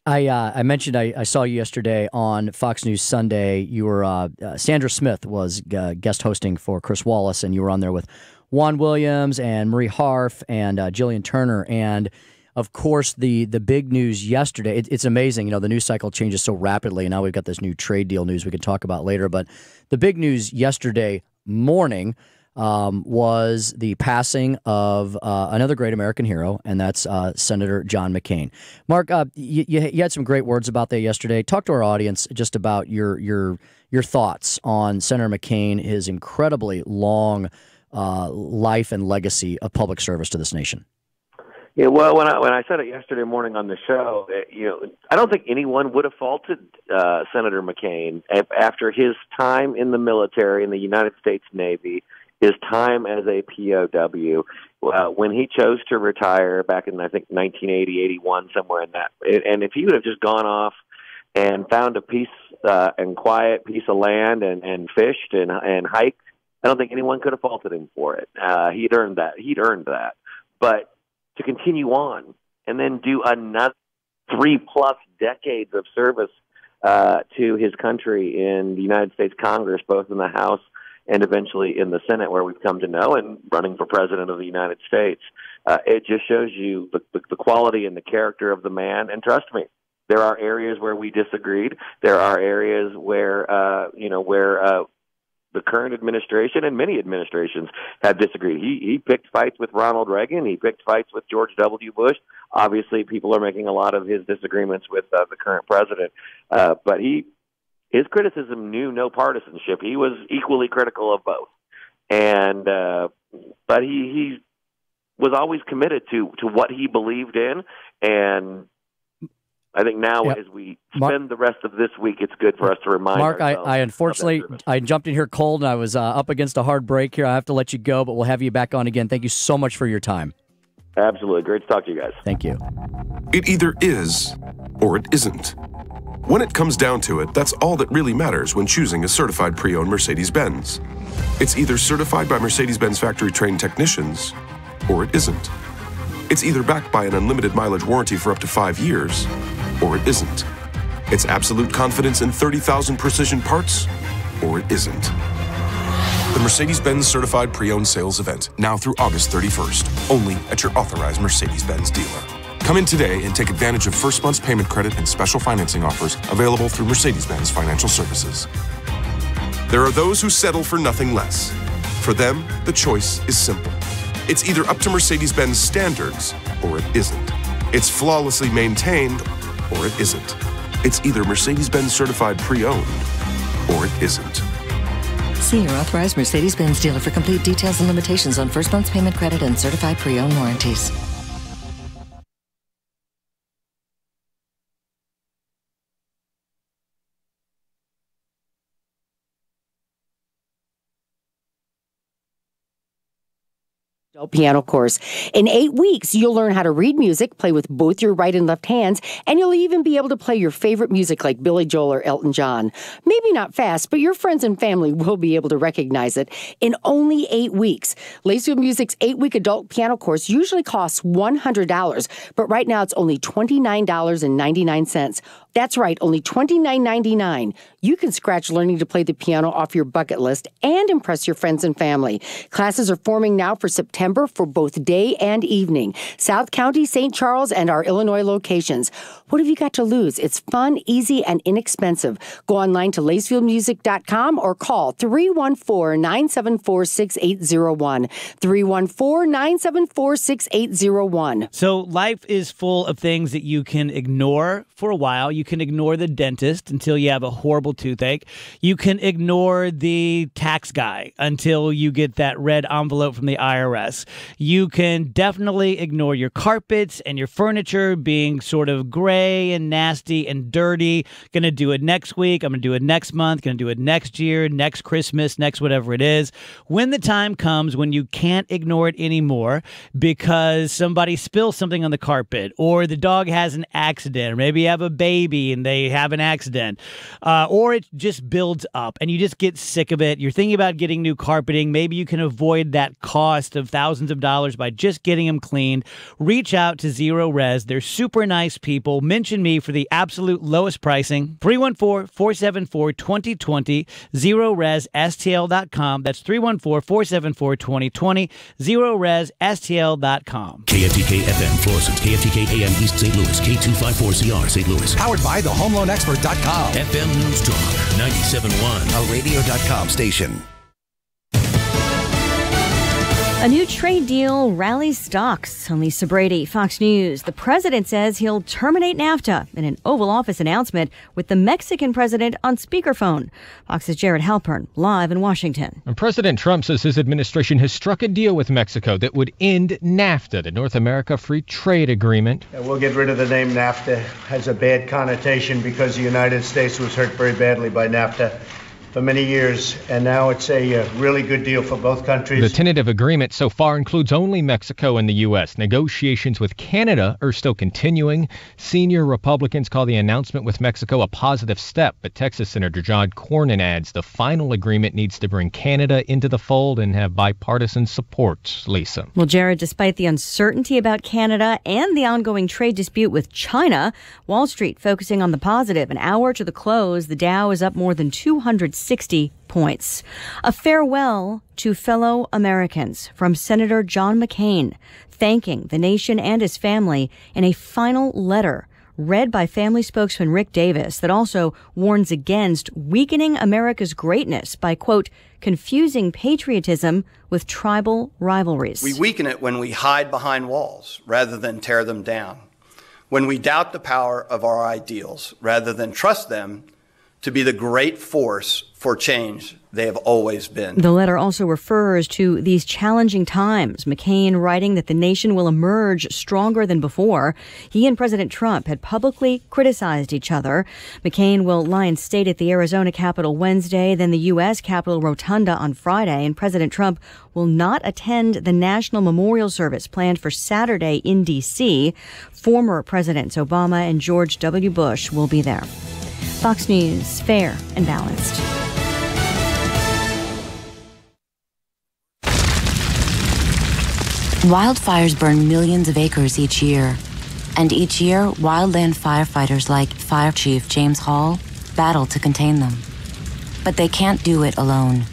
I mentioned I saw you yesterday on Fox News Sunday. You were Sandra Smith was guest hosting for Chris Wallace, and you were on there with Juan Williams and Marie Harf and Jillian Turner. And of course, the big news yesterday. It's amazing, the news cycle changes so rapidly, and now we've got this new trade deal news we can talk about later. But the big news yesterday morning was the passing of another great American hero, and that's Senator John McCain. Mark, you had some great words about that yesterday. Talk to our audience just about your thoughts on Senator McCain, his incredibly long life and legacy of public service to this nation. Yeah, well, when I said it yesterday morning on the show, I don't think anyone would have faulted Senator McCain after his time in the military, in the United States Navy, his time as a POW, when he chose to retire back in, I think, 1980, 81, somewhere in that. And if he would have just gone off and found a peace and quiet piece of land and fished and hiked, I don't think anyone could have faulted him for it. He'd earned that. But to continue on and then do another 3+ decades of service to his country in the United States Congress, both in the House and eventually in the Senate, where we've come to know, and running for President of the United States. It just shows you the quality and the character of the man. And trust me, there are areas where we disagreed. There are areas where, the current administration and many administrations have disagreed. He picked fights with Ronald Reagan. He picked fights with George W. Bush. Obviously, people are making a lot of his disagreements with the current president. But his criticism knew no partisanship. He was equally critical of both. And but he was always committed to what he believed in. And I think now, as we spend the rest of this week, it's good for us to remind Mark, ourselves. I unfortunately, I jumped in here cold, and I was up against a hard break here. I have to let you go, but we'll have you back on again. Thank you so much for your time. Absolutely. Great to talk to you guys. Thank you. It either is or it isn't. When it comes down to it, that's all that really matters when choosing a certified pre-owned Mercedes-Benz. It's either certified by Mercedes-Benz factory-trained technicians, or it isn't. It's either backed by an unlimited mileage warranty for up to 5 years, or it isn't. It's absolute confidence in 30,000 precision parts, or it isn't. The Mercedes-Benz Certified Pre-Owned Sales Event, now through August 31st, only at your authorized Mercedes-Benz dealer. Come in today and take advantage of first month's payment credit and special financing offers available through Mercedes-Benz Financial Services. There are those who settle for nothing less. For them, the choice is simple. It's either up to Mercedes-Benz standards, or it isn't. It's flawlessly maintained, or it isn't. It's either Mercedes-Benz Certified Pre-Owned, or it isn't. See your authorized Mercedes-Benz dealer for complete details and limitations on first month's payment credit and certified pre-owned warranties. Piano course. In 8 weeks, you'll learn how to read music, play with both your right and left hands, and you'll even be able to play your favorite music like Billy Joel or Elton John. Maybe not fast, but your friends and family will be able to recognize it in only 8 weeks. Lacefield Music's 8-week adult piano course usually costs $100, but right now it's only $29.99. That's right, only $29.99. You can scratch learning to play the piano off your bucket list and impress your friends and family. Classes are forming now for September number for both day and evening. South County, St. Charles, and our Illinois locations. What have you got to lose? It's fun, easy, and inexpensive. Go online to lacefieldmusic.com or call 314-974-6801. 314-974-6801. So life is full of things that you can ignore for a while. You can ignore the dentist until you have a horrible toothache. You can ignore the tax guy until you get that red envelope from the IRS. You can definitely ignore your carpets and your furniture being sort of gray and nasty and dirty. Gonna do it next week. I'm gonna do it next month. Gonna do it next year, next Christmas, next whatever it is. When the time comes when you can't ignore it anymore because somebody spills something on the carpet, or the dog has an accident, or maybe you have a baby and they have an accident, or it just builds up and you just get sick of it. You're thinking about getting new carpeting. Maybe you can avoid that cost of thousands of dollars by just getting them cleaned. Reach out to Zero Res. They're super nice people. Mention me for the absolute lowest pricing. 314-474-2020. ZeroResSTL.com. That's 314-474-2020. ZeroResSTL.com. KFTK FM Florissant, KFTK AM East St. Louis, K254CR St. Louis. Powered by thehomeloanexpert.com. FM News Talk 97.1. A radio.com station. A new trade deal rallies stocks. I'm Lisa Brady, Fox News. The president says he'll terminate NAFTA in an Oval Office announcement with the Mexican president on speakerphone. Fox's Jared Halpern, live in Washington. And President Trump says his administration has struck a deal with Mexico that would end NAFTA, the North America Free Trade Agreement. We'll get rid of the name NAFTA. It has a bad connotation because the United States was hurt very badly by NAFTA for many years, and now it's a really good deal for both countries. The tentative agreement so far includes only Mexico and the U.S. Negotiations with Canada are still continuing. Senior Republicans call the announcement with Mexico a positive step, but Texas Senator John Cornyn adds the final agreement needs to bring Canada into the fold and have bipartisan support. Lisa. Well, Jared, despite the uncertainty about Canada and the ongoing trade dispute with China, Wall Street focusing on the positive. An hour to the close, the Dow is up more than 260 points. A farewell to fellow Americans from Senator John McCain, thanking the nation and his family in a final letter read by family spokesman Rick Davis that also warns against weakening America's greatness by, quote, confusing patriotism with tribal rivalries. We weaken it when we hide behind walls rather than tear them down, when we doubt the power of our ideals rather than trust them to be the great force for change they have always been. The letter also refers to these challenging times, McCain writing that the nation will emerge stronger than before. He and President Trump had publicly criticized each other. McCain will lie in state at the Arizona Capitol Wednesday, then the U.S. Capitol Rotunda on Friday, and President Trump will not attend the National Memorial Service planned for Saturday in D.C. Former Presidents Obama and George W. Bush will be there. Fox News, fair and balanced. Wildfires burn millions of acres each year. And each year, wildland firefighters like Fire Chief James Hall battle to contain them. But they can't do it alone.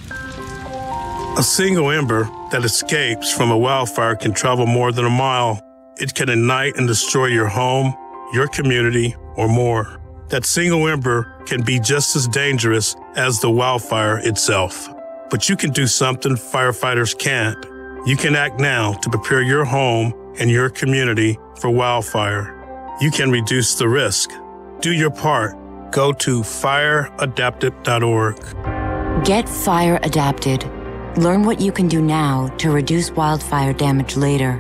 A single ember that escapes from a wildfire can travel more than a mile. It can ignite and destroy your home, your community, or more. That single ember can be just as dangerous as the wildfire itself. But you can do something firefighters can't. You can act now to prepare your home and your community for wildfire. You can reduce the risk. Do your part. Go to fireadapted.org. Get Fire Adapted. Learn what you can do now to reduce wildfire damage later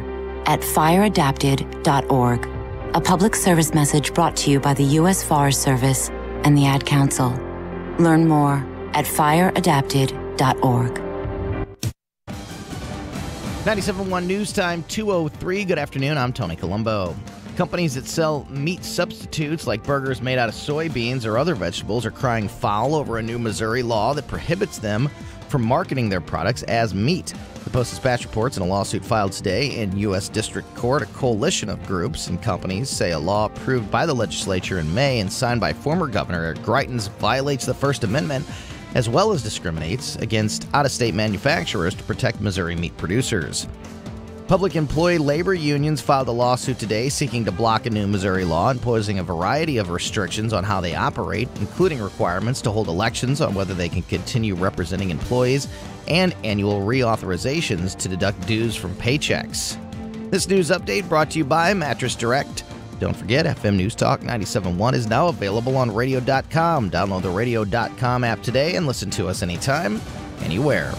at fireadapted.org. A public service message brought to you by the U.S. Forest Service and the Ad Council. Learn more at fireadapted.org. 97.1 News Time, 2:03. Good afternoon. I'm Tony Colombo. Companies that sell meat substitutes like burgers made out of soybeans or other vegetables are crying foul over a new Missouri law that prohibits them from marketing their products as meat. The Post-Dispatch reports in a lawsuit filed today in U.S. District Court, a coalition of groups and companies say a law approved by the legislature in May and signed by former Governor Eric Greitens violates the First Amendment as well as discriminates against out-of-state manufacturers to protect Missouri meat producers. Public employee labor unions filed a lawsuit today seeking to block a new Missouri law imposing a variety of restrictions on how they operate, including requirements to hold elections on whether they can continue representing employees and annual reauthorizations to deduct dues from paychecks. This news update brought to you by Mattress Direct. Don't forget, FM News Talk 97.1 is now available on radio.com. Download the radio.com app today and listen to us anytime, anywhere.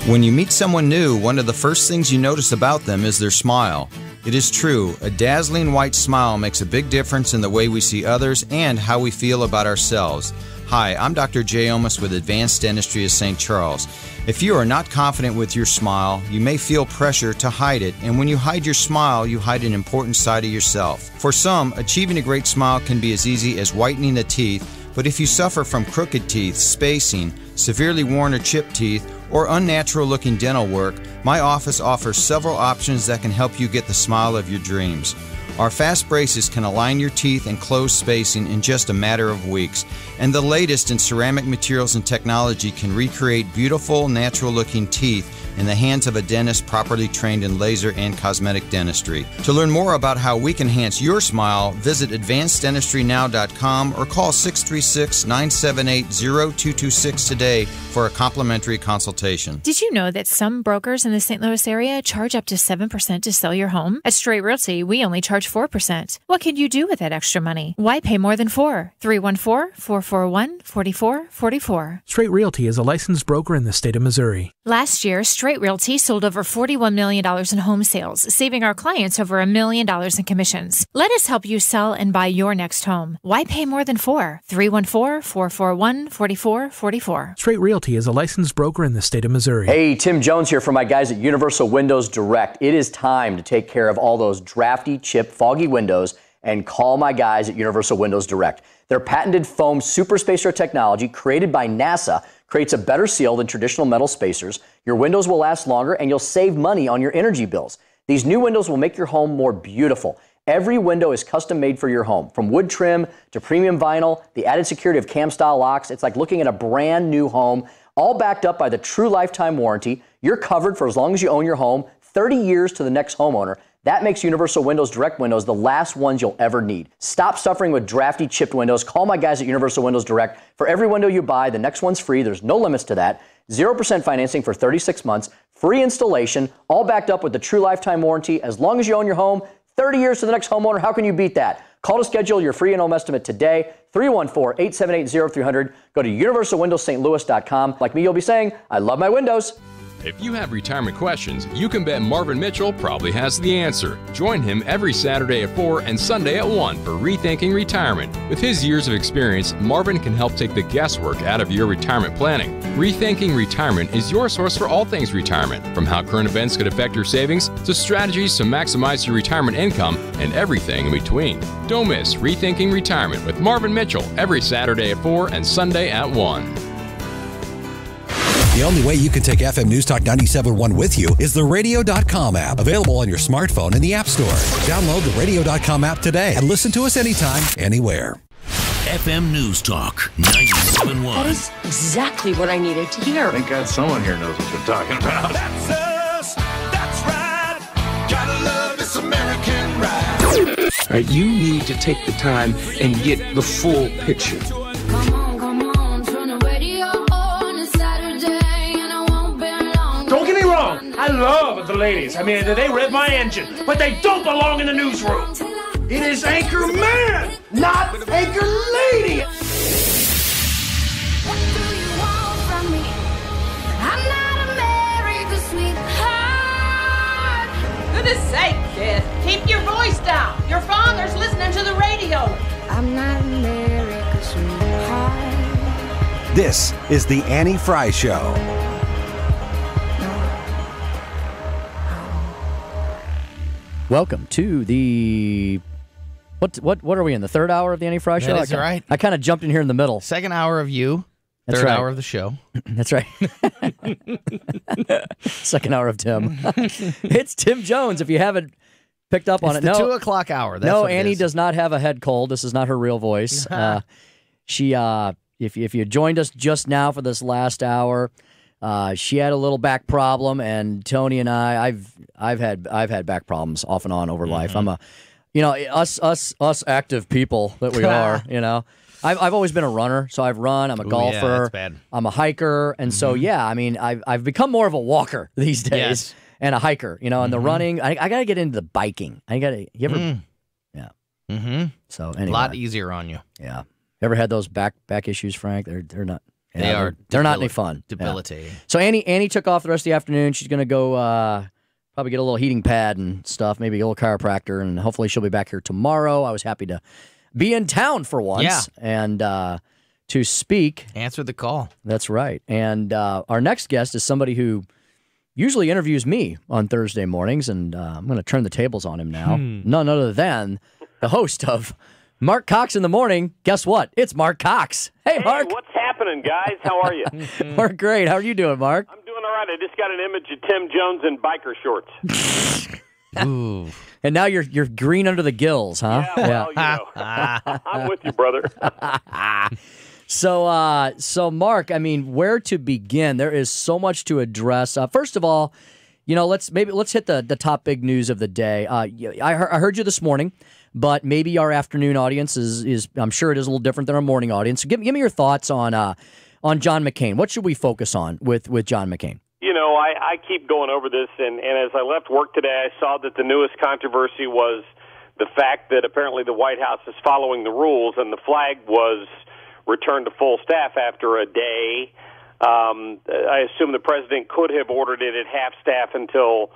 When you meet someone new, one of the first things you notice about them is their smile. It is true, a dazzling white smile makes a big difference in the way we see others and how we feel about ourselves. Hi, I'm Dr. Jay Omas with Advanced Dentistry of St. Charles. If you are not confident with your smile, you may feel pressure to hide it, and when you hide your smile, you hide an important side of yourself. For some, achieving a great smile can be as easy as whitening the teeth, but if you suffer from crooked teeth, spacing, severely worn or chipped teeth, or unnatural-looking dental work, my office offers several options that can help you get the smile of your dreams. Our fast braces can align your teeth and close spacing in just a matter of weeks, and the latest in ceramic materials and technology can recreate beautiful, natural-looking teeth in the hands of a dentist properly trained in laser and cosmetic dentistry. To learn more about how we can enhance your smile, visit advanceddentistrynow.com or call 636-978-0226 today for a complimentary consultation. Did you know that some brokers in the St. Louis area charge up to 7% to sell your home? At Straight Realty, we only charge 4%. What can you do with that extra money? Why pay more than 4? 314-441-4444. Straight Realty is a licensed broker in the state of Missouri. Last year, Straight Realty sold over $41 million in home sales, saving our clients over $1 million in commissions. Let us help you sell and buy your next home. Why pay more than 4? 314-441-4444. Straight Realty is a licensed broker in the state of Missouri. Hey, Tim Jones here for my guys at Universal Windows Direct. It is time to take care of all those drafty, chipped, foggy windows and call my guys at Universal Windows Direct. Their patented foam super spacer technology created by NASA creates a better seal than traditional metal spacers. Your windows will last longer and you'll save money on your energy bills. These new windows will make your home more beautiful. Every window is custom made for your home, from wood trim to premium vinyl, the added security of cam-style locks. It's like looking at a brand new home, all backed up by the true lifetime warranty. You're covered for as long as you own your home, 30 years to the next homeowner. That makes Universal Windows Direct windows the last ones you'll ever need. Stop suffering with drafty, chipped windows. Call my guys at Universal Windows Direct. For every window you buy, the next one's free. There's no limits to that. 0% financing for 36 months. Free installation, all backed up with the true lifetime warranty. As long as you own your home, 30 years to the next homeowner. How can you beat that? Call to schedule your free in-home estimate today. 314-878-0300. Go to universalwindowsstlouis.com. Like me, you'll be saying, I love my windows. If you have retirement questions, you can bet Marvin Mitchell probably has the answer. Join him every Saturday at 4 and Sunday at 1 for Rethinking Retirement. With his years of experience, Marvin can help take the guesswork out of your retirement planning. Rethinking Retirement is your source for all things retirement, from how current events could affect your savings to strategies to maximize your retirement income and everything in between. Don't miss Rethinking Retirement with Marvin Mitchell every Saturday at 4 and Sunday at 1. The only way you can take FM News Talk 97.1 with you is the radio.com app, available on your smartphone in the App Store. Download the radio.com app today and listen to us anytime, anywhere. FM News Talk 97.1. That is exactly what I needed to hear. Thank God someone here knows what they're talking about. That's us. That's right. Gotta love this American ride. All right, you need to take the time and get the full picture. Don't get me wrong, I love the ladies. I mean, they rev my engine, but they don't belong in the newsroom. It is Anchor Man, not Anchor Lady. What do you want from me? I'm not America's sweetheart. Goodness sake, kid. Keep your voice down. Your father's listening to the radio. I'm not America's sweetheart. This is the Annie Fry Show. Welcome to the what are we in, the third hour of the Annie Fry Show? That's right. I kind of jumped in here in the middle. Second hour of you, third hour of the show. That's right. Second hour of Tim. It's Tim Jones. If you haven't picked up on It's it, the no, 2 o'clock hour. That's no, what it Annie is. does not have a head cold. This is not her real voice. She, if you joined us just now for this last hour, She had a little back problem, and Tony and I've had back problems off and on over life. I'm us active people that we are. I've always been a runner, so I've run. I'm a golfer. Yeah, that's bad. I'm a hiker, and so I've become more of a walker these days. Yes. And a hiker, and the running. I got to get into the biking. You ever? Yeah. Mm-hmm. So anyway, a lot easier on you. Yeah. Ever had those back issues, Frank? They're not. They're not any fun. Debilitating. Yeah. So Annie took off the rest of the afternoon. She's gonna go probably get a little heating pad and stuff, maybe a little chiropractor, and hopefully she'll be back here tomorrow. I was happy to be in town for once and to speak. Answer the call. That's right. And our next guest is somebody who usually interviews me on Thursday mornings, and I'm going to turn the tables on him now. None other than the host of Marc Cox in the Morning. Guess what? It's Marc Cox. Hey, Mark. What's happening, guys? How are you? We're great. How are you doing, Mark? I'm doing all right. I just got an image of Tim Jones in biker shorts. Ooh. And now you're green under the gills, huh? Yeah, well, I'm with you, brother. So Mark, I mean, where to begin? There is so much to address. First of all, let's hit the top big news of the day. I heard you this morning, but maybe our afternoon audience is I'm sure it is a little different than our morning audience. So give me your thoughts on John McCain. What should we focus on with John McCain? I keep going over this, and as I left work today, I saw that the newest controversy was the fact that apparently the White House is following the rules, and the flag was returned to full staff after a day. I assume the president could have ordered it at half staff until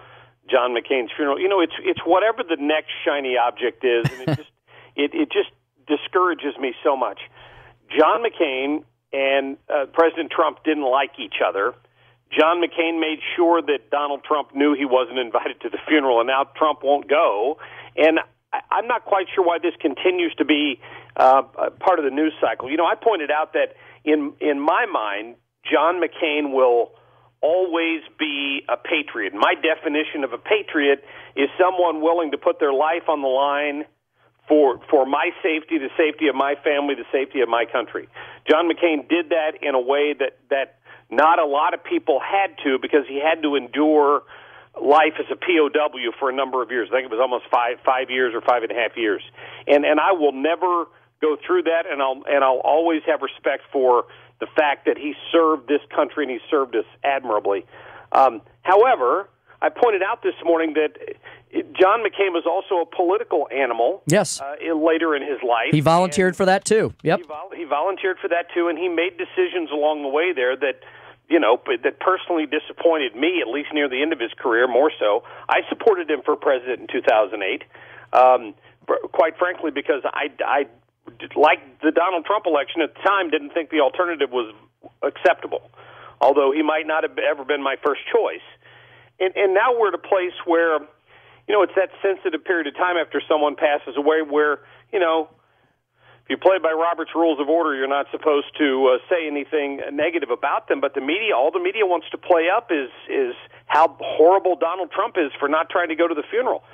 John McCain's funeral. It's whatever the next shiny object is, and it just discourages me so much. John McCain and President Trump didn't like each other. John McCain made sure that Donald Trump knew he wasn't invited to the funeral, and now Trump won't go. And I'm not quite sure why this continues to be part of the news cycle. I pointed out that in my mind, John McCain will always be a patriot. My definition of a patriot is someone willing to put their life on the line for my safety, the safety of my family, the safety of my country. John McCain did that in a way that not a lot of people had to, because he had to endure life as a POW for a number of years. I think it was almost 5 years or 5.5 years. And I will never go through that, and I'll always have respect for the fact that he served this country and he served us admirably. However, I pointed out this morning that John McCain was also a political animal. Yes. Later in his life. He volunteered for that too. Yep. He volunteered for that too, and he made decisions along the way there that that personally disappointed me, at least near the end of his career, more so. I supported him for president in 2008, quite frankly, because I like the Donald Trump election at the time, didn't think the alternative was acceptable, although he might not have ever been my first choice. And now we're at a place where, it's that sensitive period of time after someone passes away where, if you play by Robert's Rules of Order, you're not supposed to say anything negative about them. But all the media wants to play up is how horrible Donald Trump is for not trying to go to the funeral.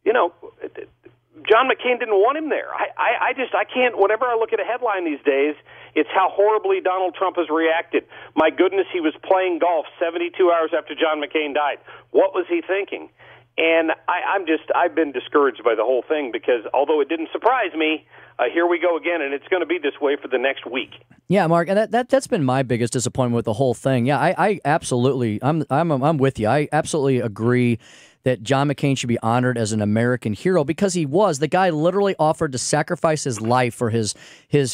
John McCain didn't want him there. I can't, whenever I look at a headline these days, it's how horribly Donald Trump has reacted. My goodness, he was playing golf 72 hours after John McCain died. What was he thinking? And I've been discouraged by the whole thing because although it didn't surprise me, here we go again, and it's going to be this way for the next week. Yeah, Mark, and that's been my biggest disappointment with the whole thing. Yeah, I absolutely, I'm with you. I absolutely agree that John McCain should be honored as an American hero because he was. The guy literally offered to sacrifice his life for his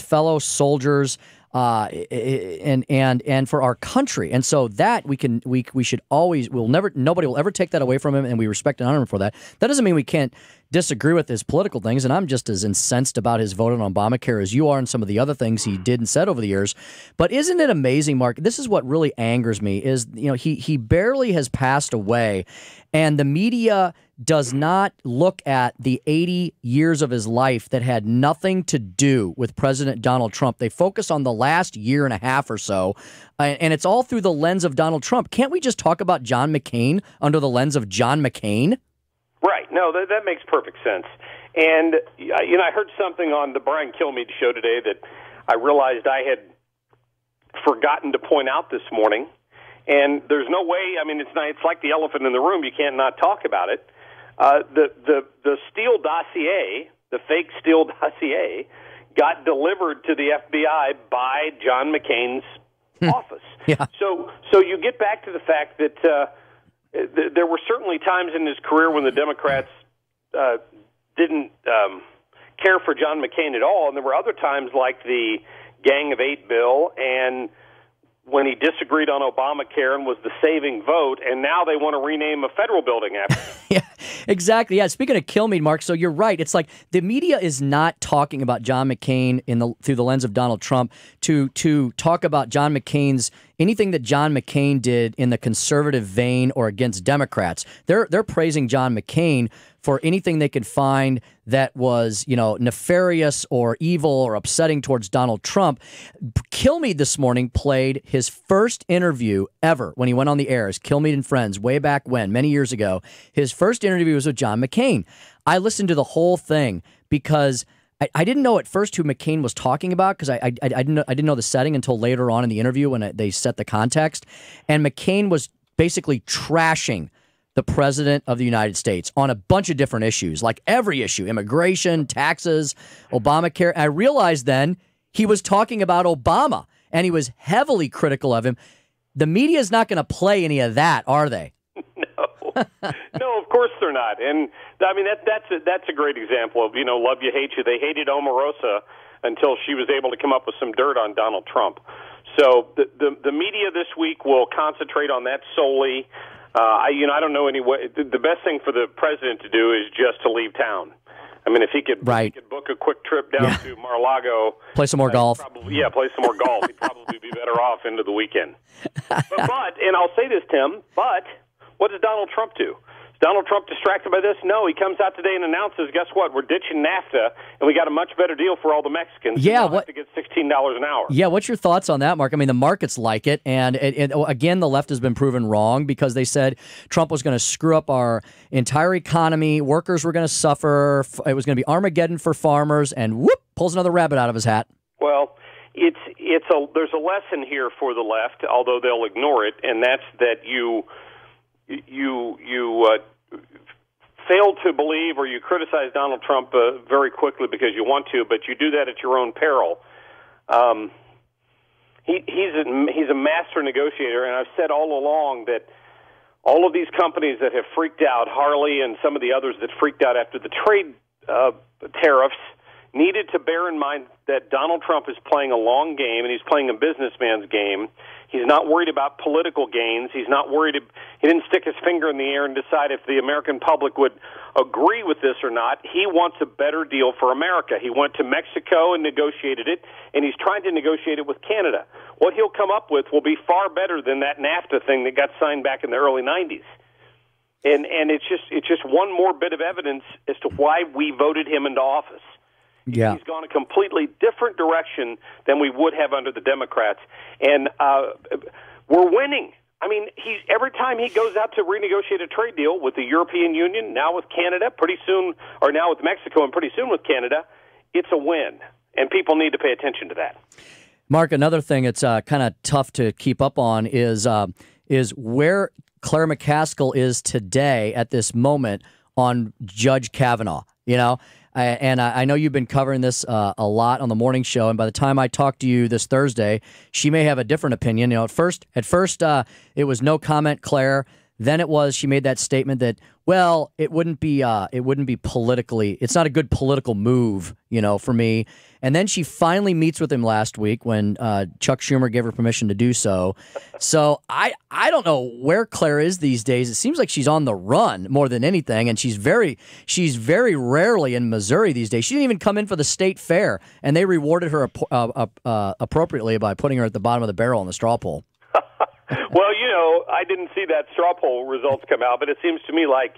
fellow soldiers and for our country. And so that we should always, nobody will ever take that away from him, and we respect and honor him for that. That doesn't mean we can't disagree with his political things, and I'm just as incensed about his vote on Obamacare as you are and some of the other things he did and said over the years. But isn't it amazing, Mark? This is what really angers me is, he barely has passed away, and the media does not look at the 80 years of his life that had nothing to do with President Donald Trump. They focus on the last year and a half or so, and it's all through the lens of Donald Trump. Can't we just talk about John McCain under the lens of John McCain? Right. No, that makes perfect sense. And, I heard something on the Brian Kilmeade show today that I realized I had forgotten to point out this morning. And there's no way. I mean, it's like the elephant in the room. You can't not talk about it. The Steele dossier, the fake Steele dossier, got delivered to the FBI by John McCain's office. Yeah. So you get back to the fact that there were certainly times in his career when the Democrats didn't care for John McCain at all, and there were other times like the Gang of Eight bill and when he disagreed on Obamacare and was the saving vote, and now they want to rename a federal building after him. Yeah, exactly. Yeah, speaking of Kilmeade, Mark, so you're right. It's like the media is not talking about John McCain through the lens of Donald Trump to talk about John McCain's anything that John McCain did in the conservative vein or against Democrats. They're praising John McCain for anything they could find that was, nefarious or evil or upsetting towards Donald Trump. Kilmeade this morning played his first interview ever when he went on the air as Kilmeade and Friends way back when, many years ago. His first interview was with John McCain. I listened to the whole thing because I didn't know at first who McCain was talking about because I didn't know the setting until later on in the interview when they set the context. And McCain was basically trashing the president of the United States on a bunch of different issues, like every issue, immigration, taxes, Obamacare. I realized then he was talking about Obama, and he was heavily critical of him. The media is not going to play any of that, are they? No, of course they're not. And I mean that's a great example of love you hate you. They hated Omarosa until she was able to come up with some dirt on Donald Trump. So the media this week will concentrate on that solely. I don't know any way. The best thing for the president to do is just to leave town. I mean, if he could book a quick trip down to Mar-a-Lago, play some more golf. Play some more golf. He'd probably be better off into the weekend. But and I'll say this, Tim. But what does Donald Trump do? Is Donald Trump distracted by this? No, he comes out today and announces, guess what? We're ditching NAFTA, and we got a much better deal for all the Mexicans. Yeah, have to get $16 an hour. Yeah, what's your thoughts on that, Mark? I mean, the markets like it, and again, the left has been proven wrong because they said Trump was going to screw up our entire economy, workers were going to suffer, it was going to be Armageddon for farmers, and whoop, pulls another rabbit out of his hat. Well, there's a lesson here for the left, although they'll ignore it, and that's that you fail to believe or you criticize Donald Trump very quickly because you want to, but you do that at your own peril. He's a master negotiator, and I've said all along that all of these companies that have freaked out, Harley and some of the others that freaked out after the trade tariffs, needed to bear in mind that Donald Trump is playing a long game, and he's playing a businessman's game. He's not worried about political gains. He's not worried. He didn't stick his finger in the air and decide if the American public would agree with this or not. He wants a better deal for America. He went to Mexico and negotiated it, and he's trying to negotiate it with Canada. What he'll come up with will be far better than that NAFTA thing that got signed back in the early 90s. And it's just one more bit of evidence as to why we voted him into office. Yeah. He's gone a completely different direction than we would have under the Democrats. And we're winning. I mean, every time he goes out to renegotiate a trade deal with the European Union, now with Canada, pretty soon, or now with Mexico and pretty soon with Canada, it's a win. And people need to pay attention to that. Mark, another thing that's kind of tough to keep up on is where Claire McCaskill is today at this moment on Judge Kavanaugh, And I know you've been covering this a lot on the morning show, and by the time I talk to you this Thursday, she may have a different opinion. At first, it was no comment, Claire. Then it was she made that statement that, well, it wouldn't be politically. It's not a good political move, for me. And then she finally meets with him last week when Chuck Schumer gave her permission to do so. So I don't know where Claire is these days. It seems like she's on the run more than anything, and she's very rarely in Missouri these days. She didn't even come in for the state fair, and they rewarded her appropriately by putting her at the bottom of the barrel on the straw poll. Well, I didn't see that straw poll results come out, but it seems to me like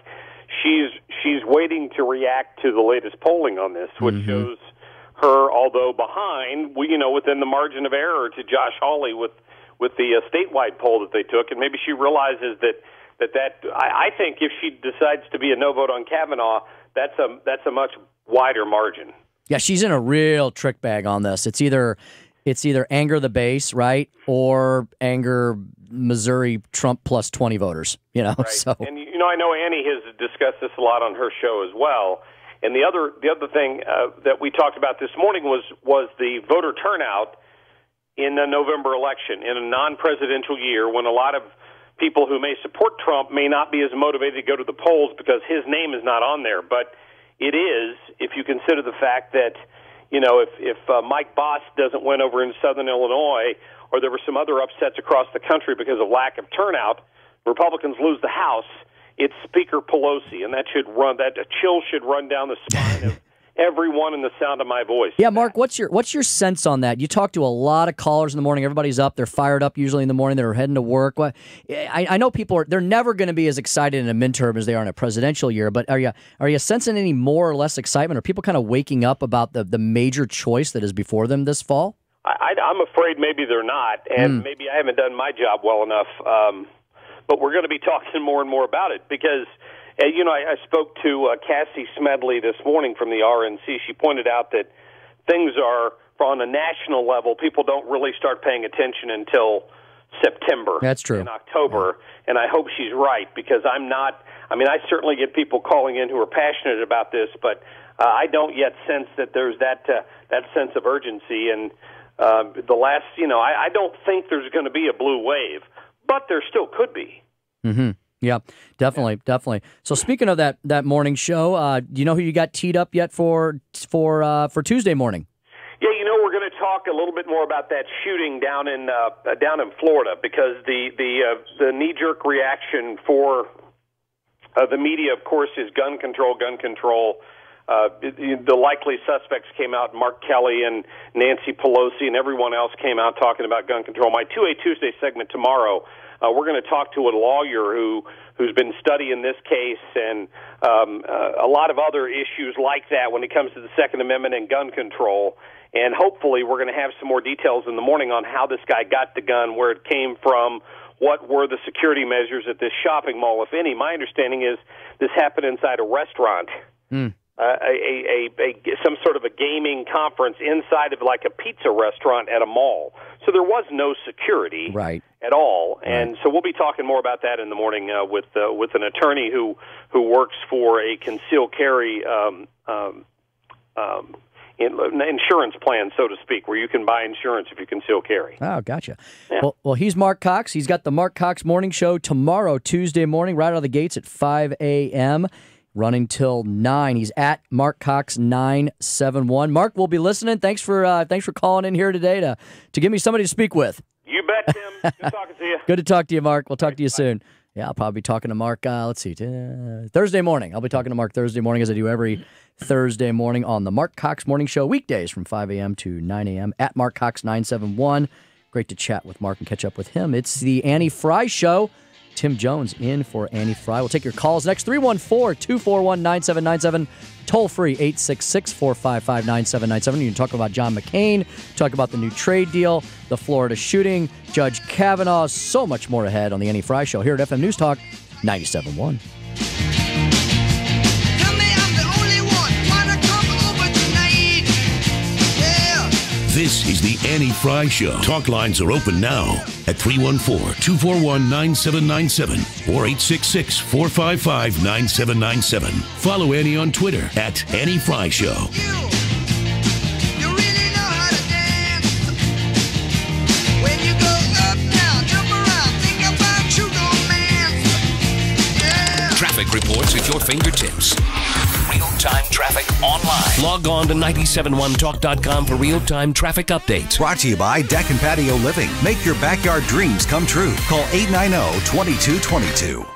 she's waiting to react to the latest polling on this, which shows her, although behind, within the margin of error to Josh Hawley with the statewide poll that they took, and maybe she realizes that I think if she decides to be a no vote on Kavanaugh, that's a much wider margin. Yeah, she's in a real trick bag on this. It's either anger the base, right, or anger Missouri Trump plus 20 voters. Right. So and I know Annie has discussed this a lot on her show as well. And the other thing that we talked about this morning was the voter turnout in the November election in a non-presidential year, when a lot of people who may support Trump may not be as motivated to go to the polls because his name is not on there. But it is, if you consider the fact that, if Mike Boss doesn't win over in Southern Illinois, or there were some other upsets across the country because of lack of turnout, Republicans lose the House, it's Speaker Pelosi, and that a chill should run down the spine of everyone in the sound of my voice. Yeah, Mark, what's your sense on that? You talk to a lot of callers in the morning. Everybody's up. They're fired up usually in the morning. They're heading to work. I know people they're never going to be as excited in a midterm as they are in a presidential year, but are you sensing any more or less excitement? Are people kind of waking up about the major choice that is before them this fall? I'm afraid maybe they're not, and maybe I haven't done my job well enough, but we're going to be talking more and more about it because I spoke to Cassie Smedley this morning from the RNC. She pointed out that things are, on a national level, people don't really start paying attention until September. That's true. In October, and I hope she's right because I'm not. I mean, I certainly get people calling in who are passionate about this, but I don't yet sense that there's that sense of urgency. And I don't think there's going to be a blue wave, but there still could be. Mm-hmm. Yeah, definitely. So speaking of that morning show, do you know who you got teed up yet for Tuesday morning? Yeah, we're going to talk a little bit more about that shooting down in Florida because the knee-jerk reaction for the media, of course, is gun control. The likely suspects came out, Mark Kelly and Nancy Pelosi, and everyone else came out talking about gun control. My 2A Tuesday segment tomorrow, we're going to talk to a lawyer who's been studying this case and a lot of other issues like that when it comes to the Second Amendment and gun control. And hopefully we're going to have some more details in the morning on how this guy got the gun, where it came from, what were the security measures at this shopping mall, if any. My understanding is this happened inside a restaurant. Some sort of a gaming conference inside of like a pizza restaurant at a mall. So there was no security at all. And so we'll be talking more about that in the morning with an attorney who works for a concealed carry insurance plan, so to speak, where you can buy insurance if you conceal carry. Oh, gotcha. Yeah. Well, he's Marc Cox. He's got the Marc Cox Morning Show tomorrow, Tuesday morning, right out of the gates at 5 a.m., running till 9. He's at Marc Cox 971. Mark, we'll be listening. Thanks for calling in here today to give me somebody to speak with. You bet, Tim. Good talking to you. Good to talk to you, Mark. We'll talk to you soon. Yeah, I'll probably be talking to Mark, Thursday morning. I'll be talking to Mark Thursday morning, as I do every Thursday morning on the Marc Cox Morning Show, weekdays from 5 a.m. to 9 a.m. at Marc Cox 971. Great to chat with Mark and catch up with him. It's the Annie Fry Show. Tim Jones in for Annie Fry. We'll take your calls next. 314-241-9797. Toll free 866-455-9797. You can talk about John McCain, talk about the new trade deal, the Florida shooting, Judge Kavanaugh, so much more ahead on the Annie Fry Show here at FM News Talk 97.1. This is the Annie Fry Show. Talk lines are open now at 314-241-9797 or 866-455-9797. Follow Annie on Twitter at Annie Fry Show. Traffic reports at your fingertips. Real-time traffic online. Log on to 971talk.com for real-time traffic updates. Brought to you by Deck and Patio Living. Make your backyard dreams come true. Call 890-2222.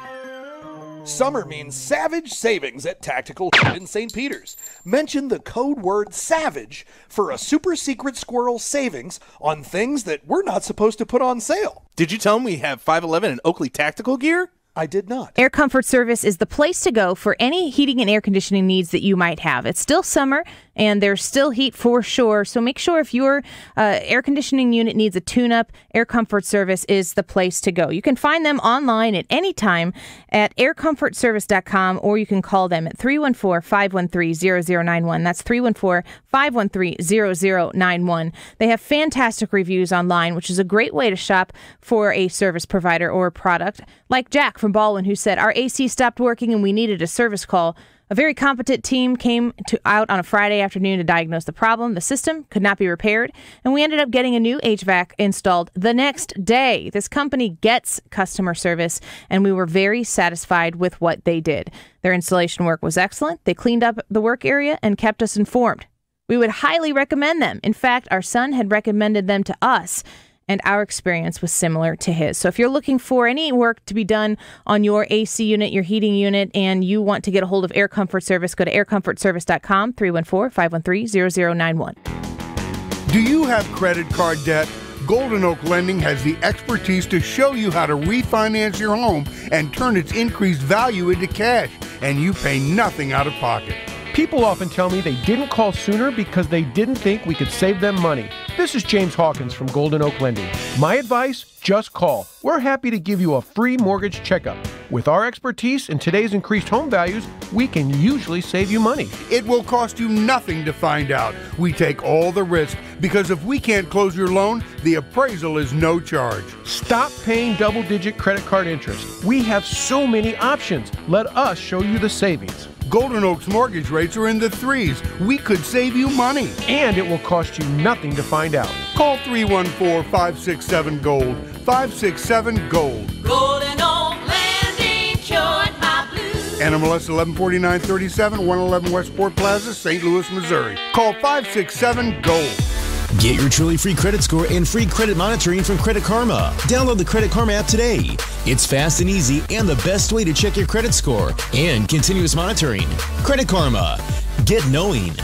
Summer means savage savings at Tactical in St. Peter's. Mention the code word SAVAGE for a super secret squirrel savings on things that we're not supposed to put on sale. Did you tell them we have 511 and Oakley Tactical gear? I did not. Air Comfort Service is the place to go for any heating and air conditioning needs that you might have. It's still summer, and there's still heat for sure, so make sure if your air conditioning unit needs a tune-up, Air Comfort Service is the place to go. You can find them online at any time at aircomfortservice.com, or you can call them at 314-513-0091. That's 314-513-0091. They have fantastic reviews online, which is a great way to shop for a service provider or product. Like Jack from Baldwin, who said, our AC stopped working and we needed a service call. A very competent team came out on a Friday afternoon to diagnose the problem. The system could not be repaired, and we ended up getting a new HVAC installed the next day. This company gets customer service, and we were very satisfied with what they did. Their installation work was excellent. They cleaned up the work area and kept us informed. We would highly recommend them. In fact, our son had recommended them to us, and our experience was similar to his. So if you're looking for any work to be done on your AC unit, your heating unit, and you want to get a hold of Air Comfort Service, go to aircomfortservice.com, 314-513-0091. Do you have credit card debt? Golden Oak Lending has the expertise to show you how to refinance your home and turn its increased value into cash, and you pay nothing out of pocket. People often tell me they didn't call sooner because they didn't think we could save them money. This is James Hawkins from Golden Oak Lending. My advice, just call. We're happy to give you a free mortgage checkup. With our expertise in today's increased home values, we can usually save you money. It will cost you nothing to find out. We take all the risk because if we can't close your loan, the appraisal is no charge. Stop paying double-digit credit card interest. We have so many options. Let us show you the savings. Golden Oak's mortgage rates are in the 3s. We could save you money. And it will cost you nothing to find out. Call 314-567-GOLD. 567-GOLD. Golden Oak Lending cured my blues. NMLS 114937, 111 Westport Plaza, St. Louis, Missouri. Call 567-GOLD. Get your truly free credit score and free credit monitoring from Credit Karma. Download the Credit Karma app today. It's fast and easy and the best way to check your credit score and continuous monitoring. Credit Karma. Get knowing.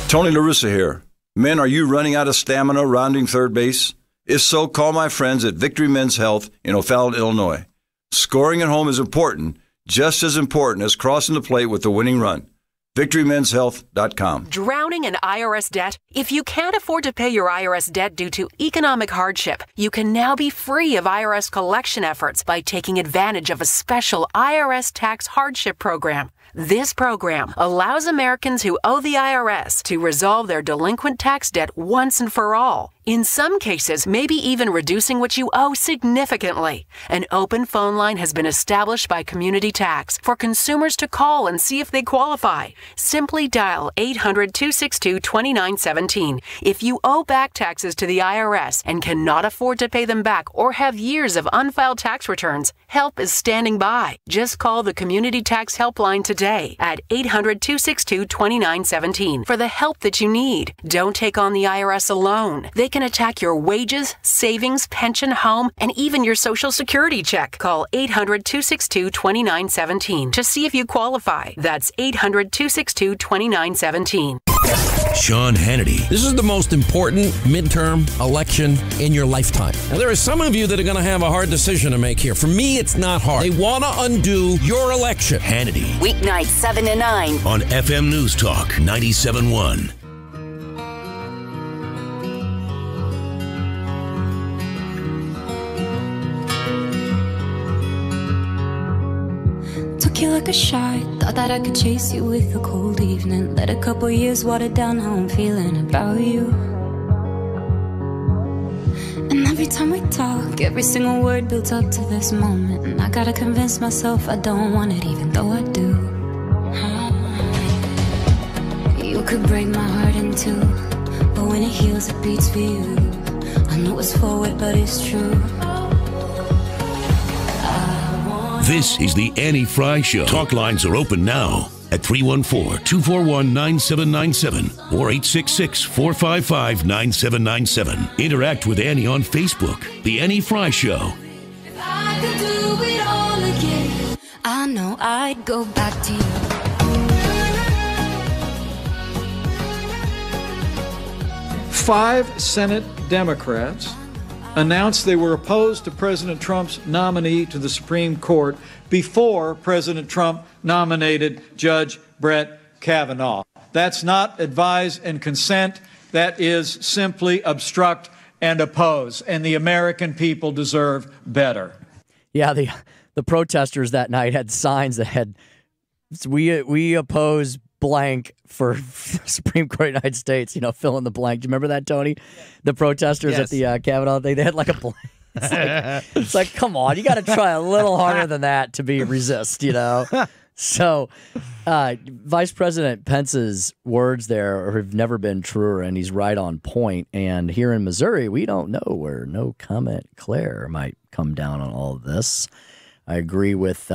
Tony La Russa here. Men, are you running out of stamina rounding third base? If so, call my friends at Victory Men's Health in O'Fallon, Illinois. Scoring at home is important, just as important as crossing the plate with the winning run. VictoryMen'sHealth.com. Drowning in IRS debt? If you can't afford to pay your IRS debt due to economic hardship, you can now be free of IRS collection efforts by taking advantage of a special IRS tax hardship program. This program allows Americans who owe the IRS to resolve their delinquent tax debt once and for all. In some cases, maybe even reducing what you owe significantly. An open phone line has been established by Community Tax for consumers to call and see if they qualify. Simply dial 800-262-2917. If you owe back taxes to the IRS and cannot afford to pay them back or have years of unfiled tax returns, help is standing by. Just call the Community Tax Helpline today at 800-262-2917 for the help that you need. Don't take on the IRS alone. They can attack your wages, savings, pension, home, and even your Social Security check. Call 800-262-2917 to see if you qualify. That's 800-262-2917. Sean Hannity. This is the most important midterm election in your lifetime. Now, there are some of you that are going to have a hard decision to make here. For me, it's not hard. They want to undo your election. Hannity. Weeknights 7 to 9. On FM News Talk 97.1. Took you like a shot, thought that I could chase you with a cold evening. Let a couple years water down how I'm feeling about you. And every time we talk, every single word builds up to this moment. And I gotta convince myself I don't want it, even though I do. You could break my heart in two, but when it heals it beats for you. I know it's forward, but it's true. This is the Annie Fry Show. Talk lines are open now at 314-241-9797 or 866-455-9797. Interact with Annie on Facebook. The Annie Fry Show. If I could do it all again, I know I'd go back to you. 5 Senate Democrats announced they were opposed to President Trump's nominee to the Supreme Court before President Trump nominated Judge Brett Kavanaugh. That's not advise and consent. That is simply obstruct and oppose, and the American people deserve better. Yeah, the protesters that night had signs that had, we oppose blank for Supreme Court of the United States, fill in the blank. Do you remember that, Tony? The protesters at the Kavanaugh thing, they had like a blank. It's like, come on, you got to try a little harder than that to resist, So, Vice President Pence's words there have never been truer, and he's right on point. And here in Missouri, we don't know where no comment Claire might come down on all of this. I agree with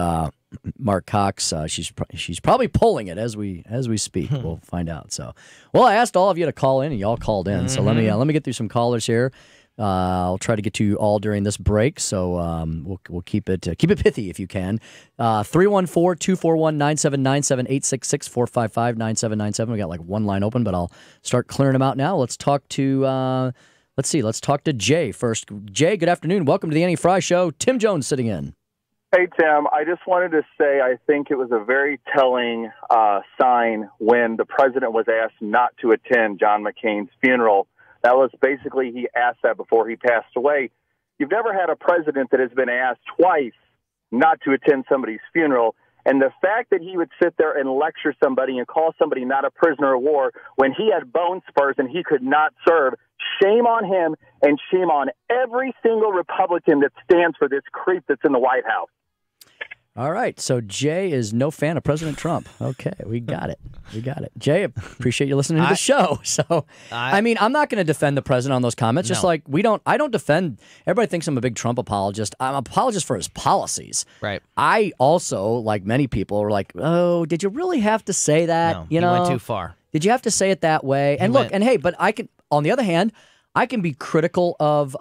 Marc Cox. She's probably pulling it as we speak. We'll find out. So, well, I asked all of you to call in, and y'all called in. So let me get through some callers here. I'll try to get to you all during this break, so we'll keep it pithy if you can. 314-241-9797, 866-455-9797. We got like one line open, but I'll start clearing them out now. Let's talk to Jay first. Jay, good afternoon. Welcome to the Annie Fry Show. Tim Jones sitting in. Hey, Tim, I just wanted to say I think it was a very telling sign when the president was asked not to attend John McCain's funeral. That was basically, he asked that before he passed away. You've never had a president that has been asked twice not to attend somebody's funeral. And the fact that he would sit there and lecture somebody and call somebody not a prisoner of war when he had bone spurs and he could not serve, shame on him and shame on every single Republican that stands for this creep that's in the White House. All right, so Jay is no fan of President Trump. Okay, we got it. Jay, appreciate you listening to the show. So, I'm not going to defend the president on those comments. Just like I don't defend. Everybody thinks I'm a big Trump apologist. I'm an apologist for his policies. Right. I also, like many people, are like, oh, did you really have to say that? No, he went too far. Did you have to say it that way? And look, and hey, but I can. On the other hand, I can be critical of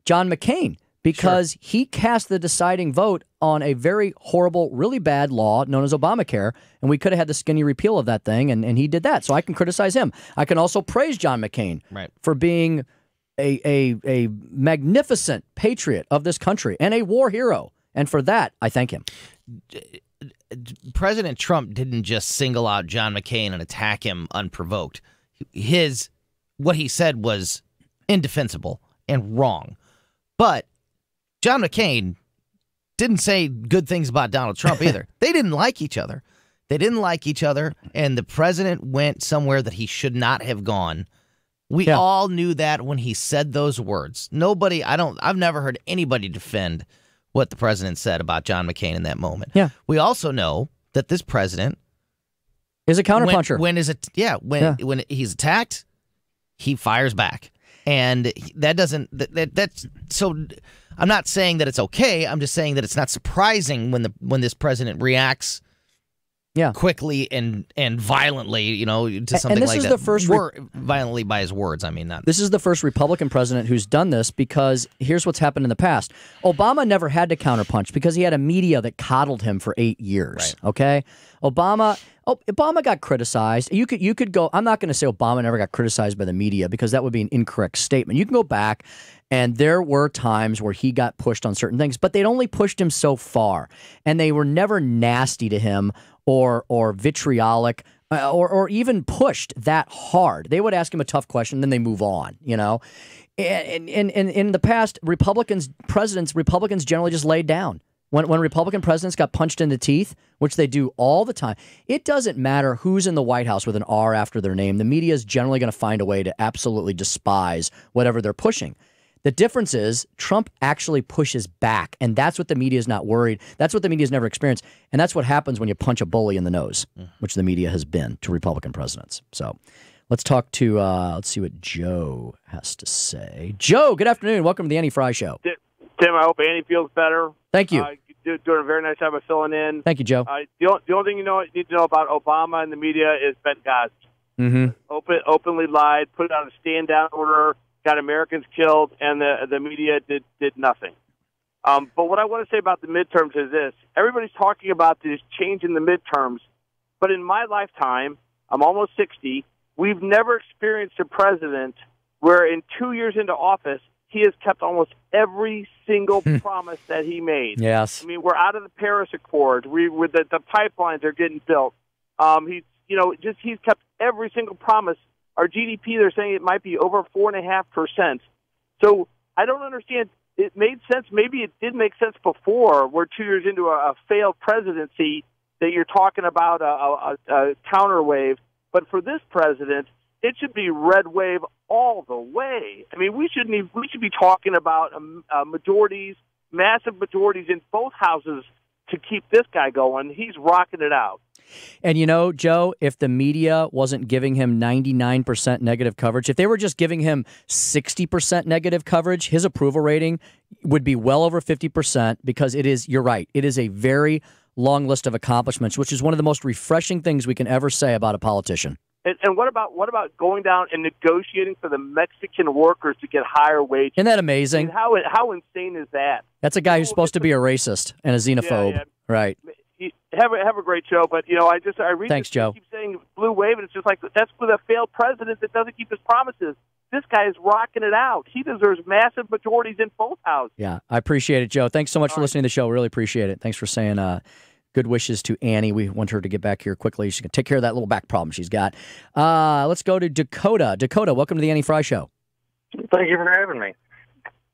John McCain. Because he cast the deciding vote on a very horrible, really bad law known as Obamacare, and we could have had the skinny repeal of that thing, and he did that. So I can criticize him. I can also praise John McCain for being a magnificent patriot of this country and a war hero. And for that, I thank him. President Trump didn't just single out John McCain and attack him unprovoked. What he said was indefensible and wrong. But John McCain didn't say good things about Donald Trump either. They didn't like each other. And the president went somewhere that he should not have gone. We all knew that when he said those words. I've never heard anybody defend what the president said about John McCain in that moment. Yeah. We also know that this president is a counterpuncher. When he's attacked, he fires back. And that's so I'm not saying that it's okay. I'm just saying that it's not surprising when this president reacts quickly and violently, to something like that. Is the first violently by his words. I mean, not. This is the first Republican president who's done this because here's what's happened in the past. Obama never had to counterpunch because he had a media that coddled him for 8 years. Right. Okay, Obama got criticized. You could go. I'm not going to say Obama never got criticized by the media because that would be an incorrect statement. You can go back, and there were times where he got pushed on certain things, but they'd only pushed him so far, and they were never nasty to him or vitriolic or even pushed that hard. They would ask him a tough question, then they move on. And in the past, Republicans generally just laid down. When Republican presidents got punched in the teeth, which they do all the time, it doesn't matter who's in the White House with an R after their name. The media is generally going to find a way to absolutely despise whatever they're pushing. The difference is Trump actually pushes back, and that's what the media is not worried. That's what the media has never experienced, and that's what happens when you punch a bully in the nose, which the media has been to Republican presidents. So let's talk to, let's see what Joe has to say. Joe, good afternoon. Welcome to the Annie Fry Show. Tim, I hope Annie feels better. Thank you. You're doing a very nice job of filling in. Thank you, Joe. The only thing you need to know about Obama and the media is Ben Cosby. Mm-hmm. Openly lied, put out a stand-down order, got Americans killed, and the media did nothing. But what I want to say about the midterms is this. Everybody's talking about this change in the midterms, but in my lifetime, I'm almost 60, we've never experienced a president where in 2 years into office, he has kept almost every single promise that he made. Yes. I mean, we're out of the Paris Accord. The pipelines are getting built. He's kept every single promise. Our GDP, they're saying it might be over 4.5%. So I don't understand. It made sense. Maybe it did make sense before. We're 2 years into a failed presidency that you're talking about a counter wave. But for this president, it should be red wave all the way. I mean, we should be talking about majorities, massive majorities in both houses to keep this guy going. He's rocking it out. And you know, Joe, if the media wasn't giving him 99% negative coverage, if they were just giving him 60% negative coverage, his approval rating would be well over 50% because it is, you're right, it is a very long list of accomplishments, which is one of the most refreshing things we can ever say about a politician. And what about going down and negotiating for the Mexican workers to get higher wages? Isn't that amazing? I mean, how insane is that? That's a guy who's supposed to be a racist and a xenophobe. Yeah. Right. Have a great show, but I read Thanks, this, Joe. keep saying blue wave, and it's just like that's with a failed president that doesn't keep his promises. This guy is rocking it out. He deserves massive majorities in both houses. Yeah, I appreciate it, Joe. Thanks so much for listening to the show. Really appreciate it. Thanks for saying good wishes to Annie. We want her to get back here quickly. She can take care of that little back problem she's got. Let's go to Dakota. Dakota, welcome to the Annie Fry Show. Thank you for having me.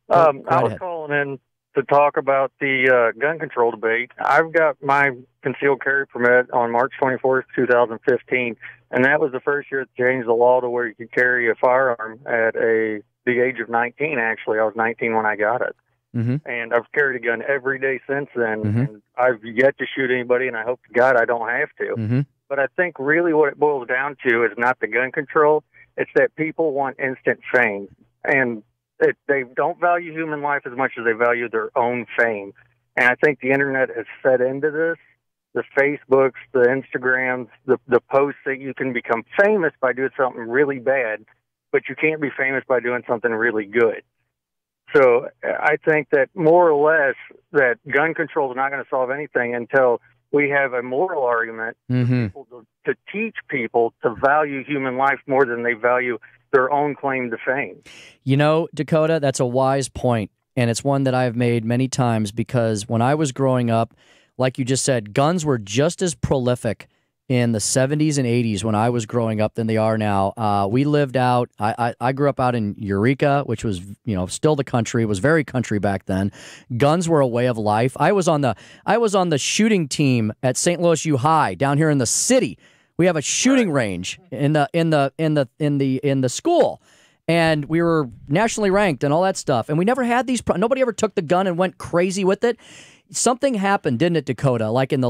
I was calling in to talk about the gun control debate. I've got my concealed carry permit on March 24th, 2015, and that was the first year they changed the law to where you could carry a firearm at the age of 19, actually. I was 19 when I got it. Mm-hmm. And I've carried a gun every day since then, Mm-hmm. and I've yet to shoot anybody, and I hope to God I don't have to. Mm-hmm. But I think really what it boils down to is not the gun control, it's that people want instant fame. And they don't value human life as much as they value their own fame. And I think the internet has fed into this. The Facebooks, the Instagrams, the posts that you can become famous by doing something really bad, but you can't be famous by doing something really good. So I think that more or less that gun control is not going to solve anything until we have a moral argument Mm-hmm. to teach people to value human life more than they value their own claim to fame. You know, Dakota, that's a wise point, and it's one that I've made many times because when I was growing up, like you just said, guns were just as prolific in the 70s and 80s when I was growing up than they are now. We lived out, I grew up out in Eureka, which was, still the country. It was very country back then. Guns were a way of life. I was on the shooting team at St. Louis U High down here in the city. We have a shooting range in the school, and we were nationally ranked and all that stuff. And we never had these. Nobody ever took the gun and went crazy with it. Something happened, didn't it, Dakota? Like in the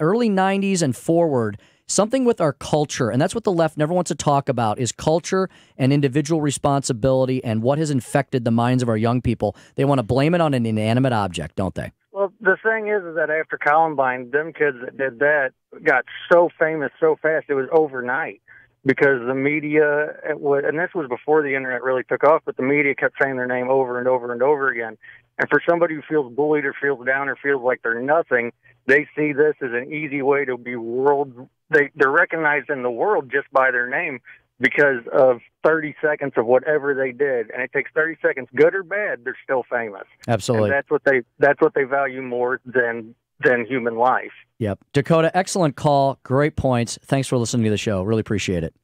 early 90s and forward, something with our culture, and that's what the left never wants to talk about, is culture and individual responsibility and what has infected the minds of our young people. They want to blame it on an inanimate object, don't they? Well, the thing is that after Columbine, them kids that did that got so famous so fast, it was overnight. Because the media, and this was before the internet really took off, but the media kept saying their name over and over and over again. And for somebody who feels bullied or feels down or feels like they're nothing, they see this as an easy way to be they're recognized in the world just by their name because of 30 seconds of whatever they did. And it takes 30 seconds, good or bad, they're still famous. Absolutely. And that's what they value more than human life. Yep. Dakota, excellent call. Great points. Thanks for listening to the show. Really appreciate it.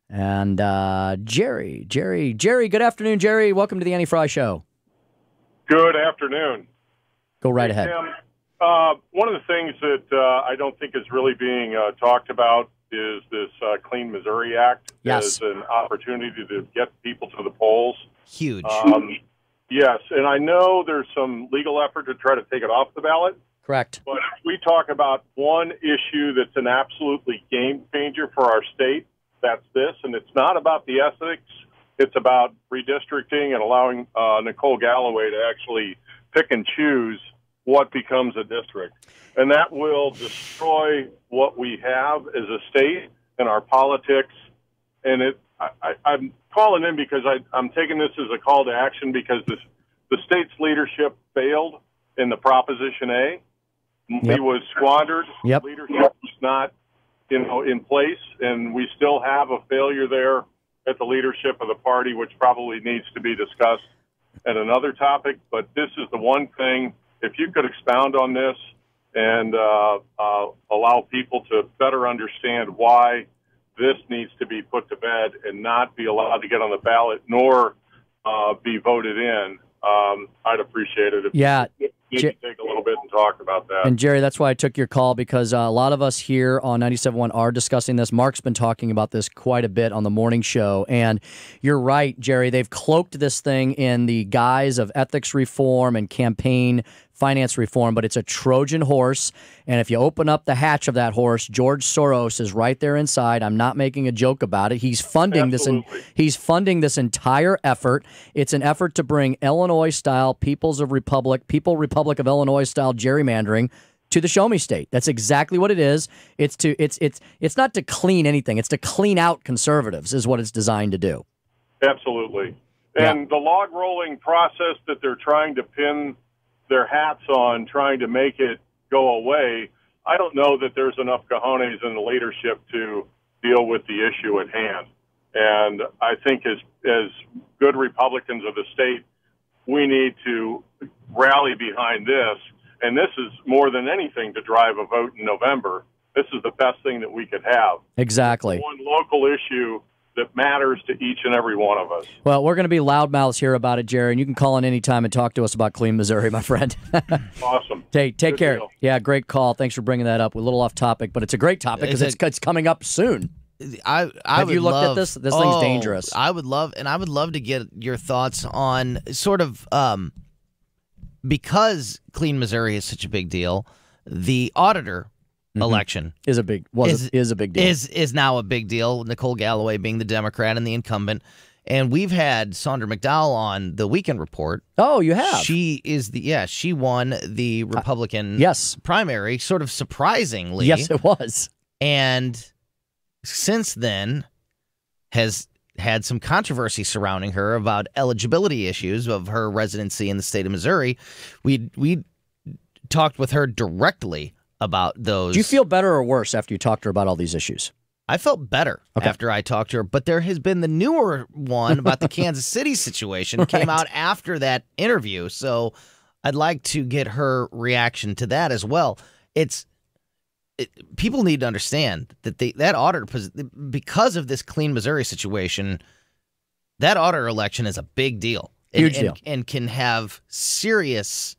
And Jerry, good afternoon, Jerry. Welcome to the Annie Fry Show. Good afternoon. Go right ahead. Tim, one of the things that I don't think is really being talked about is this Clean Missouri Act as an opportunity to get people to the polls. Huge. Yes, and I know there's some legal effort to try to take it off the ballot. Correct. But if we talk about one issue that's an absolutely game changer for our state, that's this, and it's not about the ethics. It's about redistricting and allowing Nicole Galloway to actually pick and choose what becomes a district. And that will destroy what we have as a state and our politics. And I'm calling in because I'm taking this as a call to action because the state's leadership failed in the Proposition A. Money was squandered. Leadership was not, in place, and we still have a failure there at the leadership of the party, which probably needs to be discussed at another topic. But this is the one thing, if you could expound on this and allow people to better understand why this needs to be put to bed and not be allowed to get on the ballot nor be voted in, I'd appreciate it if you could take a little bit and talk about that. And Jerry, that's why I took your call, because a lot of us here on 97.1 are discussing this. Mark's been talking about this quite a bit on the morning show. And you're right, Jerry. They've cloaked this thing in the guise of ethics reform and campaign finance reform, but it's a Trojan horse. And if you open up the hatch of that horse, George Soros is right there inside. I'm not making a joke about it. He's funding he's funding this entire effort. It's an effort to bring Illinois-style People Republic of Illinois-style gerrymandering to the Show Me State. That's exactly what it is. It's not to clean anything. It's to clean out conservatives is what it's designed to do. Absolutely. And the log rolling process that they're trying to pin their hats on, trying to make it go away, I don't know that there's enough cojones in the leadership to deal with the issue at hand. And I think as good Republicans of the state, we need to rally behind this. And this is more than anything to drive a vote in November. This is the best thing that we could have. Exactly. One local issue that matters to each and every one of us. Well, we're going to be loudmouths here about it, Jerry, and you can call in any time and talk to us about clean Missouri, my friend. Awesome. Take Good care. deal. Yeah, great call. Thanks for bringing that up. We're a little off topic, but it's a great topic because it's coming up soon. Have you looked at this? This thing's dangerous. I would love to get your thoughts on sort of because Clean Missouri is such a big deal, the auditor election is a big deal. Is now a big deal. Nicole Galloway being the Democrat and the incumbent. And we've had Sandra McDowell on the Weekend Report. Oh, you have? She won the Republican primary, sort of surprisingly. Yes, it was. And since then has had some controversy surrounding her about eligibility issues of her residency in the state of Missouri. We talked with her directly about those. Do you feel better or worse after you talked to her about all these issues? I felt better after I talked to her, but there has been the newer one about the Kansas City situation came out after that interview, so I'd like to get her reaction to that as well. People need to understand that that auditor, because of this Clean Missouri situation, that auditor election is a big deal. Huge deal. And can have serious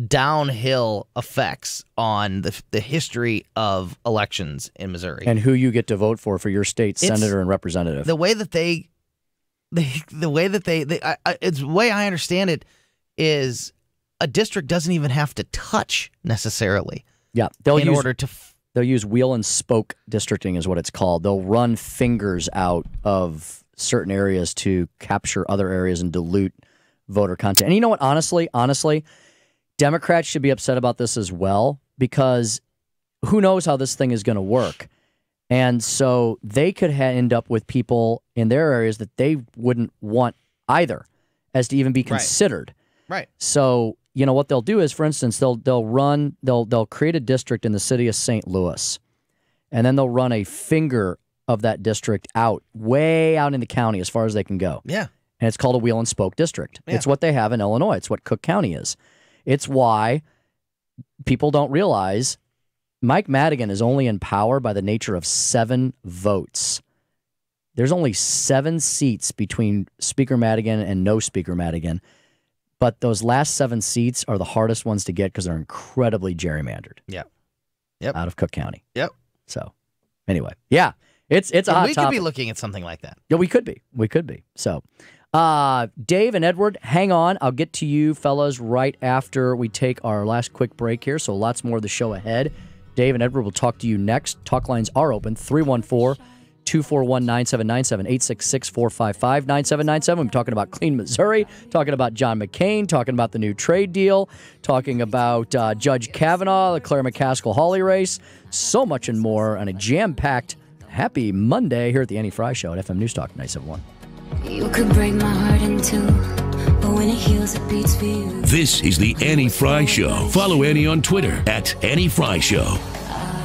downhill effects on the history of elections in Missouri and who you get to vote for your state senator and representative. The way that the way I understand it is a district doesn't even have to touch necessarily. Yeah, they'll use wheel and spoke districting is what it's called. They'll run fingers out of certain areas to capture other areas and dilute voter content. And you know what? Honestly, Democrats should be upset about this as well, because who knows how this thing is going to work. And so they could end up with people in their areas that they wouldn't want either as to even be considered. Right. So, you know, what they'll do is, for instance, they'll create a district in the city of St. Louis, and then they'll run a finger of that district way out in the county as far as they can go. Yeah. And it's called a wheel and spoke district. Yeah. It's what they have in Illinois. It's what Cook County is. It's why people don't realize Mike Madigan is only in power by the nature of 7 votes. There's only 7 seats between Speaker Madigan and no Speaker Madigan. But those last 7 seats are the hardest ones to get because they're incredibly gerrymandered. Yeah. Out of Cook County. Yep. So, anyway. Yeah. It's a hot topic. We could be looking at something like that. Yeah, we could be. So, Dave and Edward, hang on. I'll get to you fellas right after we take our last quick break here. So lots more of the show ahead. Dave and Edward will talk to you next. Talk lines are open. 314-241-9797, 866-455-9797. We're talking about Clean Missouri, talking about John McCain, talking about the new trade deal, talking about Judge Kavanaugh, the Claire McCaskill-Hawley race, so much and more on a jam-packed happy Monday here at the Annie Fry Show at FM News Talk 97.1. You could break my heart in two, but when it heals, it beats for you. This is the Annie Fry Show. Follow Annie on Twitter at Annie Fry Show.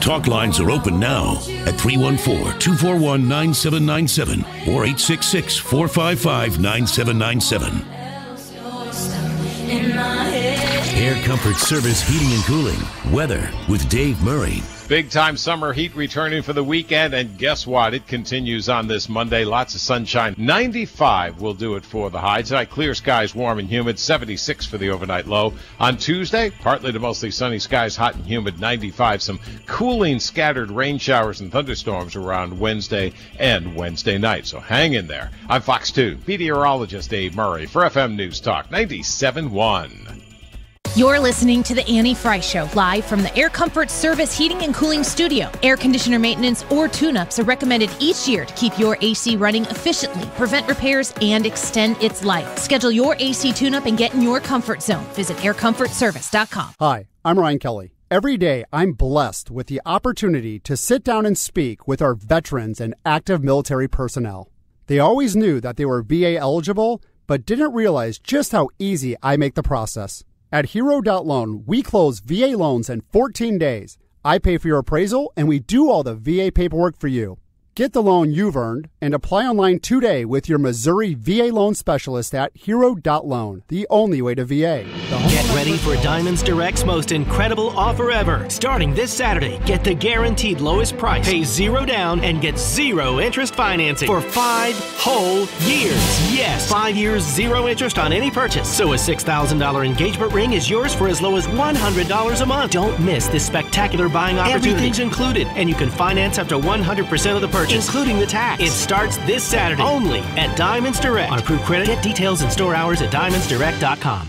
Talk lines are open now at 314-241-9797 or 866-455-9797. Air Comfort Service Heating and Cooling. Weather with Dave Murray. Big time summer heat returning for the weekend, and guess what? It continues on this Monday. Lots of sunshine. 95 will do it for the high. Tonight, clear skies, warm and humid. 76 for the overnight low. On Tuesday, partly to mostly sunny skies, hot and humid. 95. Some cooling scattered rain showers and thunderstorms around Wednesday and Wednesday night. So hang in there. I'm Fox 2 meteorologist Dave Murray for FM News Talk 97.1. You're listening to The Annie Fry Show, live from the Air Comfort Service Heating and Cooling Studio. Air conditioner maintenance or tune-ups are recommended each year to keep your AC running efficiently, prevent repairs, and extend its life. Schedule your AC tune-up and get in your comfort zone. Visit aircomfortservice.com. Hi, I'm Ryan Kelly. Every day, I'm blessed with the opportunity to sit down and speak with our veterans and active military personnel. They always knew that they were VA eligible, but didn't realize just how easy I make the process. At Hero.Loan, we close VA loans in 14 days. I pay for your appraisal, and we do all the VA paperwork for you. Get the loan you've earned and apply online today with your Missouri VA loan specialist at Hero.Loan, the only way to VA. Get ready for Diamonds Direct's most incredible offer ever. Starting this Saturday, get the guaranteed lowest price, pay zero down, and get zero interest financing for 5 whole years. Yes, 5 years, zero interest on any purchase. So a $6,000 engagement ring is yours for as low as $100 a month. Don't miss this spectacular buying opportunity. Everything's included, and you can finance up to 100% of the purchase, including the tax. It starts this Saturday only at Diamonds Direct. On approved credit, get details and store hours at diamondsdirect.com.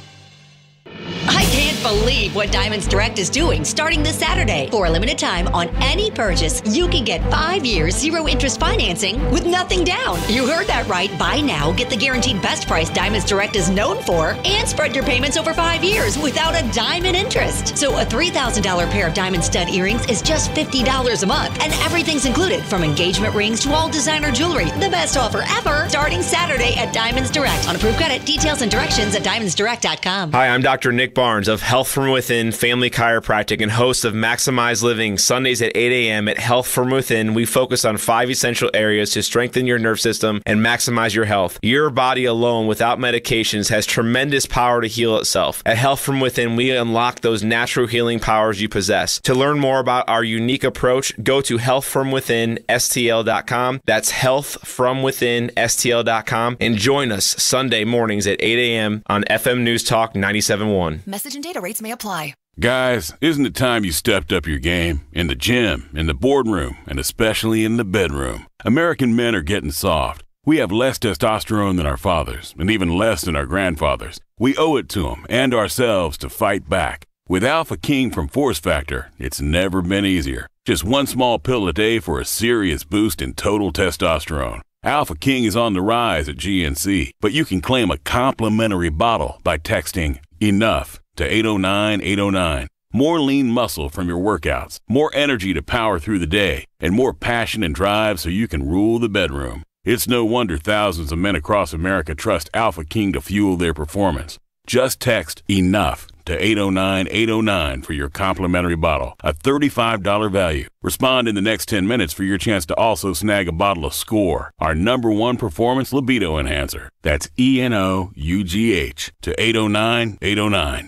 I can't believe what Diamonds Direct is doing starting this Saturday. For a limited time on any purchase, you can get 5 years zero interest financing with nothing down. You heard that right. Buy now, get the guaranteed best price Diamonds Direct is known for, and spread your payments over 5 years without a dime in interest. So a $3,000 pair of diamond stud earrings is just $50 a month, and everything's included from engagement rings to all designer jewelry. The best offer ever starting Saturday at Diamonds Direct. On approved credit, details and directions at diamondsdirect.com. Hi, I'm Dr. Nick Barnes of Health From Within Family Chiropractic and host of Maximize Living Sundays at 8 a.m. at Health From Within. We focus on 5 essential areas to strengthen your nerve system and maximize your health. Your body alone without medications has tremendous power to heal itself. At Health From Within, we unlock those natural healing powers you possess. To learn more about our unique approach, go to healthfromwithinstl.com. That's healthfromwithinstl.com, and join us Sunday mornings at 8 a.m. on FM News Talk 97.1. Message and data rates may apply. Guys, isn't it time you stepped up your game? In the gym, in the boardroom, and especially in the bedroom. American men are getting soft. We have less testosterone than our fathers, and even less than our grandfathers. We owe it to them and ourselves to fight back. With Alpha King from Force Factor, it's never been easier. Just one small pill a day for a serious boost in total testosterone. Alpha King is on the rise at GNC, but you can claim a complimentary bottle by texting ENOUGH to 809-809. More lean muscle from your workouts, more energy to power through the day, and more passion and drive so you can rule the bedroom. It's no wonder thousands of men across America trust Alpha King to fuel their performance. Just text ENOUGH to 809-809 for your complimentary bottle, a $35 value. Respond in the next 10 minutes for your chance to also snag a bottle of SCORE, our #1 performance libido enhancer. That's ENOUGH to 809-809.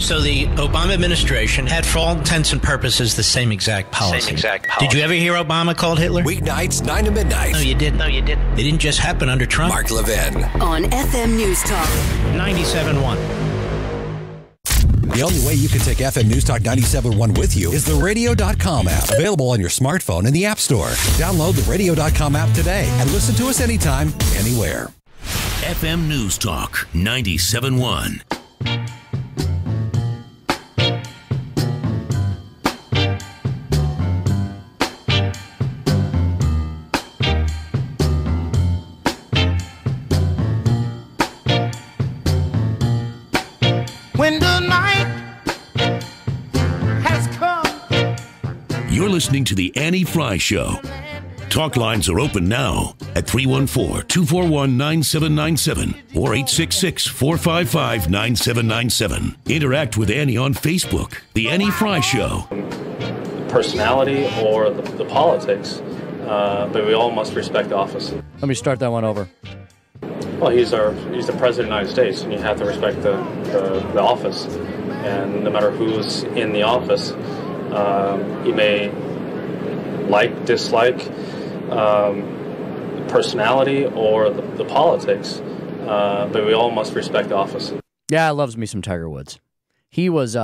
So the Obama administration had, for all intents and purposes, the same exact policy. Did you ever hear Obama called Hitler? Weeknights, 9 to midnight. No, you didn't. It didn't just happen under Trump. Mark Levin. On FM News Talk 97.1. The only way you can take FM News Talk 97.1 with you is the Radio.com app, available on your smartphone in the App Store. Download the Radio.com app today and listen to us anytime, anywhere. FM News Talk 97.1. When the night has come. You're listening to The Annie Fry Show. Talk lines are open now at 314-241-9797 or 866-455-9797. Interact with Annie on Facebook. The Annie Fry Show. personality or the politics, but we all must respect office. Let me start that one over. Well, he's the president of the United States, and you have to respect the office. And no matter who's in the office, you may dislike personality or the politics, but we all must respect office. Yeah, I loves me some Tiger Woods. He was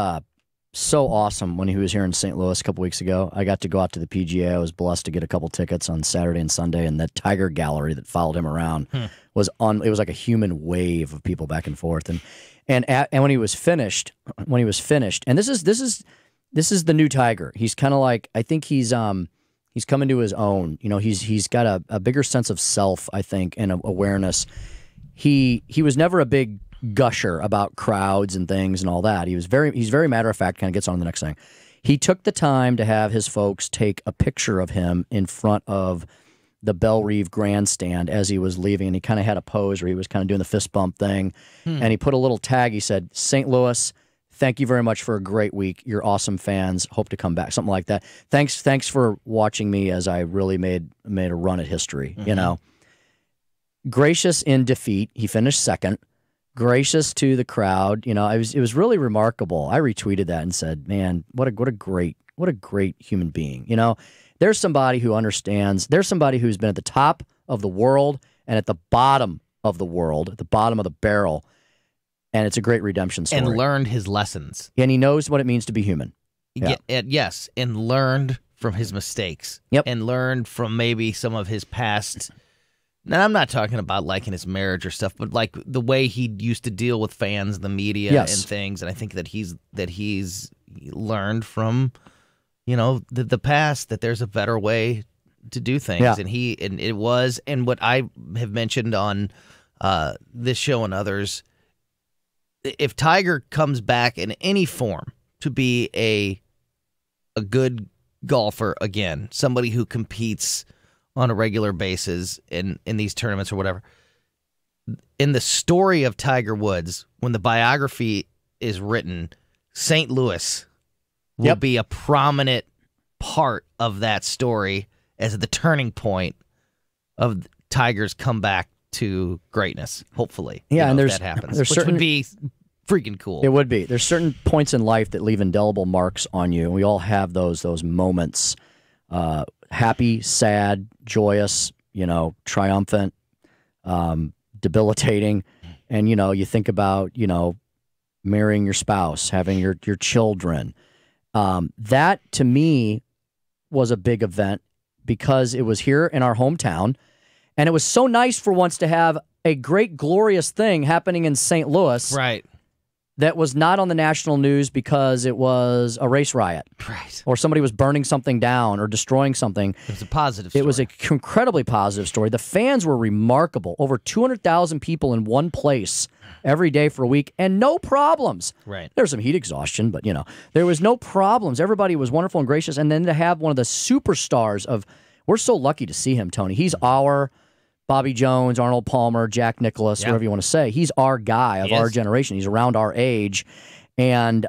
so awesome when he was here in St. Louis a couple weeks ago. I got to go out to the PGA. I was blessed to get a couple tickets on Saturday and Sunday, and that Tiger gallery that followed him around was on. It was like a human wave of people back and forth. And when he was finished, and this is the new Tiger. He's kind of like, I think he's coming to his own. You know, he's got a bigger sense of self, I think, and awareness. He was never a big gusher about crowds and things and all that. He's very matter of fact, kind of gets on to the next thing. He took the time to have his folks take a picture of him in front of the Belle Reve grandstand as he was leaving, and he kind of had a pose where he was kind of doing the fist bump thing, and he put a little tag. He said, "St. Louis, thank you very much for a great week. You're awesome fans. Hope to come back." Something like that. Thanks for watching me as I really made a run at history. You know, gracious in defeat. He finished second. Gracious to the crowd. You know, it was really remarkable. I retweeted that and said, "Man, what a great human being." You know, there's somebody who understands. There's somebody who's been at the top of the world and at the bottom of the world, at the bottom of the barrel, and it's a great redemption story. And learned his lessons. And he knows what it means to be human. Yeah. Yes, and learned from his mistakes. Yep. And learned from maybe some of his past. Now, I'm not talking about like in his marriage or stuff, but like the way he used to deal with fans, the media, and things. And I think that he's learned from, you know, the past, that there's a better way to do things. Yeah. And what I have mentioned on this show and others, if Tiger comes back in any form to be a good golfer again, somebody who competes on a regular basis in these tournaments or whatever, in the story of Tiger Woods, when the biography is written, St. Louis will be a prominent part of that story as the turning point of Tiger's comeback to greatness, hopefully. Yeah, and if that happens, which would be freaking cool. It would be. There's certain points in life that leave indelible marks on you, and we all have those moments. Happy, sad, joyous, you know, triumphant, debilitating. And, you know, you think about, you know, marrying your spouse, having your children. That, to me, was a big event because it was here in our hometown. And it was so nice for once to have a great, glorious thing happening in St. Louis. Right. That was not on the national news because it was a race riot. Right. Or somebody was burning something down or destroying something. It was a positive story. It was an incredibly positive story. The fans were remarkable. Over 200,000 people in one place every day for a week, and no problems. Right. There was some heat exhaustion, but, you know, there was no problems. Everybody was wonderful and gracious. And then to have one of the superstars of, we're so lucky to see him, Tony. He's our Bobby Jones, Arnold Palmer, Jack Nicklaus, whatever you want to say. He's our guy of our generation. He's around our age. And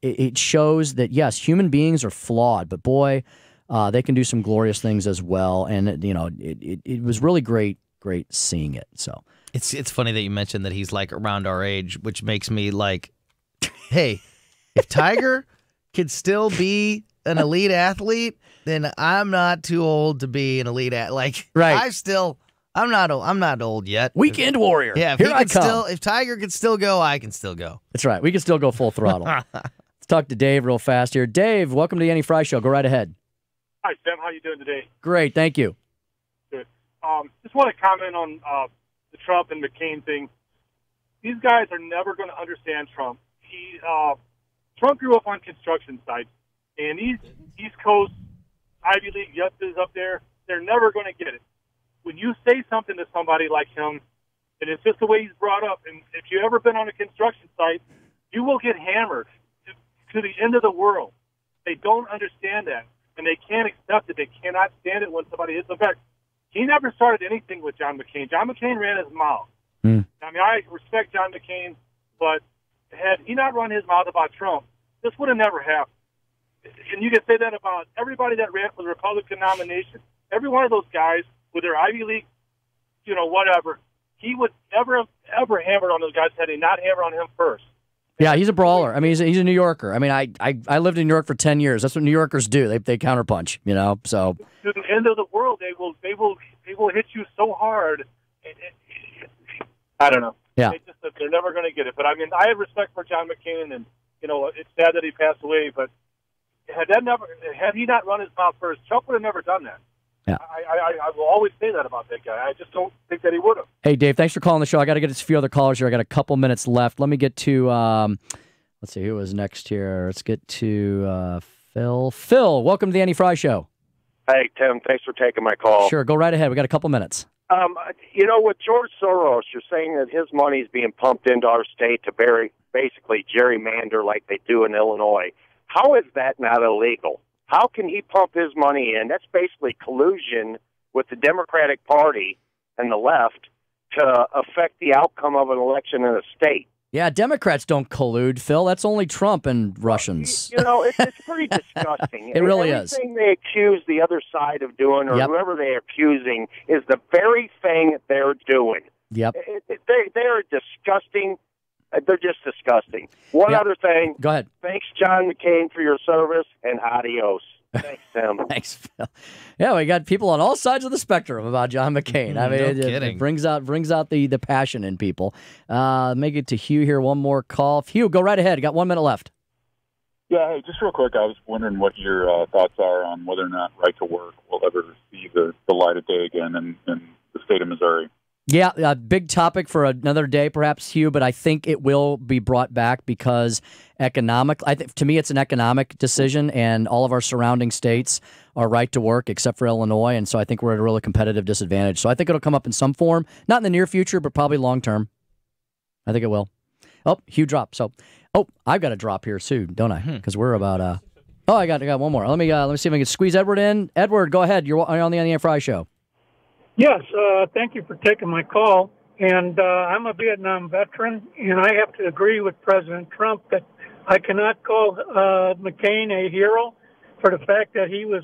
it shows that, yes, human beings are flawed, but boy, they can do some glorious things as well. And, you know, it was really great seeing it. So it's funny that you mentioned that he's like around our age, which makes me like, hey, if Tiger could still be an elite athlete, then I'm not too old to be an elite athlete. Like, right. I'm not old yet. Weekend warrior. Yeah, if Tiger could still go, I can still go. That's right. We can still go full throttle. Let's talk to Dave real fast here. Dave, welcome to the Annie Fry Show. Go right ahead. Hi, Sam. How you doing today? Great, thank you. Good. Just want to comment on the Trump and McCain thing. These guys are never going to understand Trump. Trump grew up on construction sites, and these East Coast Ivy League yuppers up there, they're never going to get it. When you say something to somebody like him, and it's just the way he's brought up, and if you've ever been on a construction site, you will get hammered to the end of the world. They don't understand that, and they can't accept it. They cannot stand it when somebody hits them back. He never started anything with John McCain. John McCain ran his mouth. I mean, I respect John McCain, but had he not run his mouth about Trump, this would have never happened. and you can say that about everybody that ran for the Republican nomination. Every one of those guys with their Ivy League, whatever, he would ever hammer on those guys had he not hammered on him first. Yeah, he's a brawler. I mean, he's a New Yorker. I mean, I lived in New York for 10 years. That's what New Yorkers do. They counterpunch, So To the end of the world, they will hit you so hard. I don't know. Yeah. They're never going to get it. But I mean, I have respect for John McCain, and it's sad that he passed away. But had he not run his mouth first, Trump would have never done that. Yeah. I will always say that about that guy. I just don't think that he would have. Hey, Dave, thanks for calling the show. I got to get to a few other callers here. I got a couple minutes left. Let me get to, let's see, who was next here? Let's get to Phil. Phil, welcome to the Andy Fry Show. Hey, Tim, thanks for taking my call. Sure, go right ahead. We got a couple minutes. With George Soros, you're saying that his money's being pumped into our state to basically gerrymander like they do in Illinois. How is that not illegal? How can he pump his money in? That's basically collusion with the Democratic Party and the left to affect the outcome of an election in a state. Yeah, Democrats don't collude, Phil. That's only Trump and Russians. It's pretty disgusting. It really is. Everything they accuse the other side of doing, or whoever they're accusing, is the very thing they're doing. Yep. They're disgusting. They're just disgusting. One other thing. Go ahead. Thanks, John McCain, for your service, and adios. Thanks, Tim. Thanks, Phil. Yeah, we got people on all sides of the spectrum about John McCain. I mean, it brings out the passion in people. Make it to Hugh here. One more call. Hugh, go right ahead. You got 1 minute left. Yeah, hey, just real quick, I was wondering what your thoughts are on whether or not right to work will ever see the light of day again in the state of Missouri. Yeah, a big topic for another day, perhaps, Hugh, but I think it will be brought back because to me, it's an economic decision, and all of our surrounding states are right to work except for Illinois, and so I think we're at a really competitive disadvantage. So I think it'll come up in some form, not in the near future, but probably long term. I think it will. Oh, Hugh dropped. So, I've got a drop here too, don't I? Because we're about. I got one more. Let me see if I can squeeze Edward in. Edward, go ahead. You're on the Andy Fry Show. Yes, thank you for taking my call. And I'm a Vietnam veteran, and I have to agree with President Trump that I cannot call McCain a hero for the fact that he was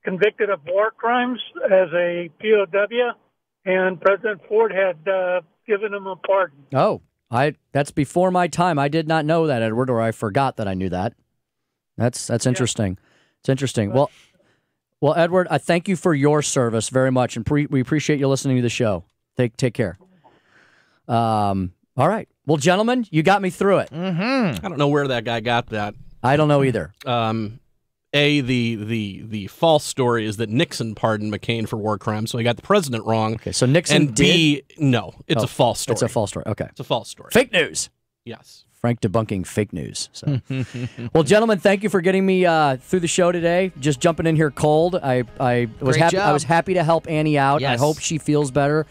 convicted of war crimes as a POW, and President Ford had given him a pardon. Oh, that's before my time. I did not know that, Edward, or I forgot that I knew that. That's interesting. It's interesting. Well, Edward, I thank you for your service very much, and we appreciate you listening to the show. Take care. All right. Well, gentlemen, you got me through it. Mm-hmm. I don't know where that guy got that. I don't know either. The false story is that Nixon pardoned McCain for war crimes, so he got the president wrong. Okay, so Nixon and B, no, it's a false story. It's a false story. Okay. It's a false story. Fake news. Yes. Frank debunking fake news. So. Well, gentlemen, thank you for getting me through the show today. Just jumping in here cold. I was happy to help Annie out. Yes. I hope she feels better.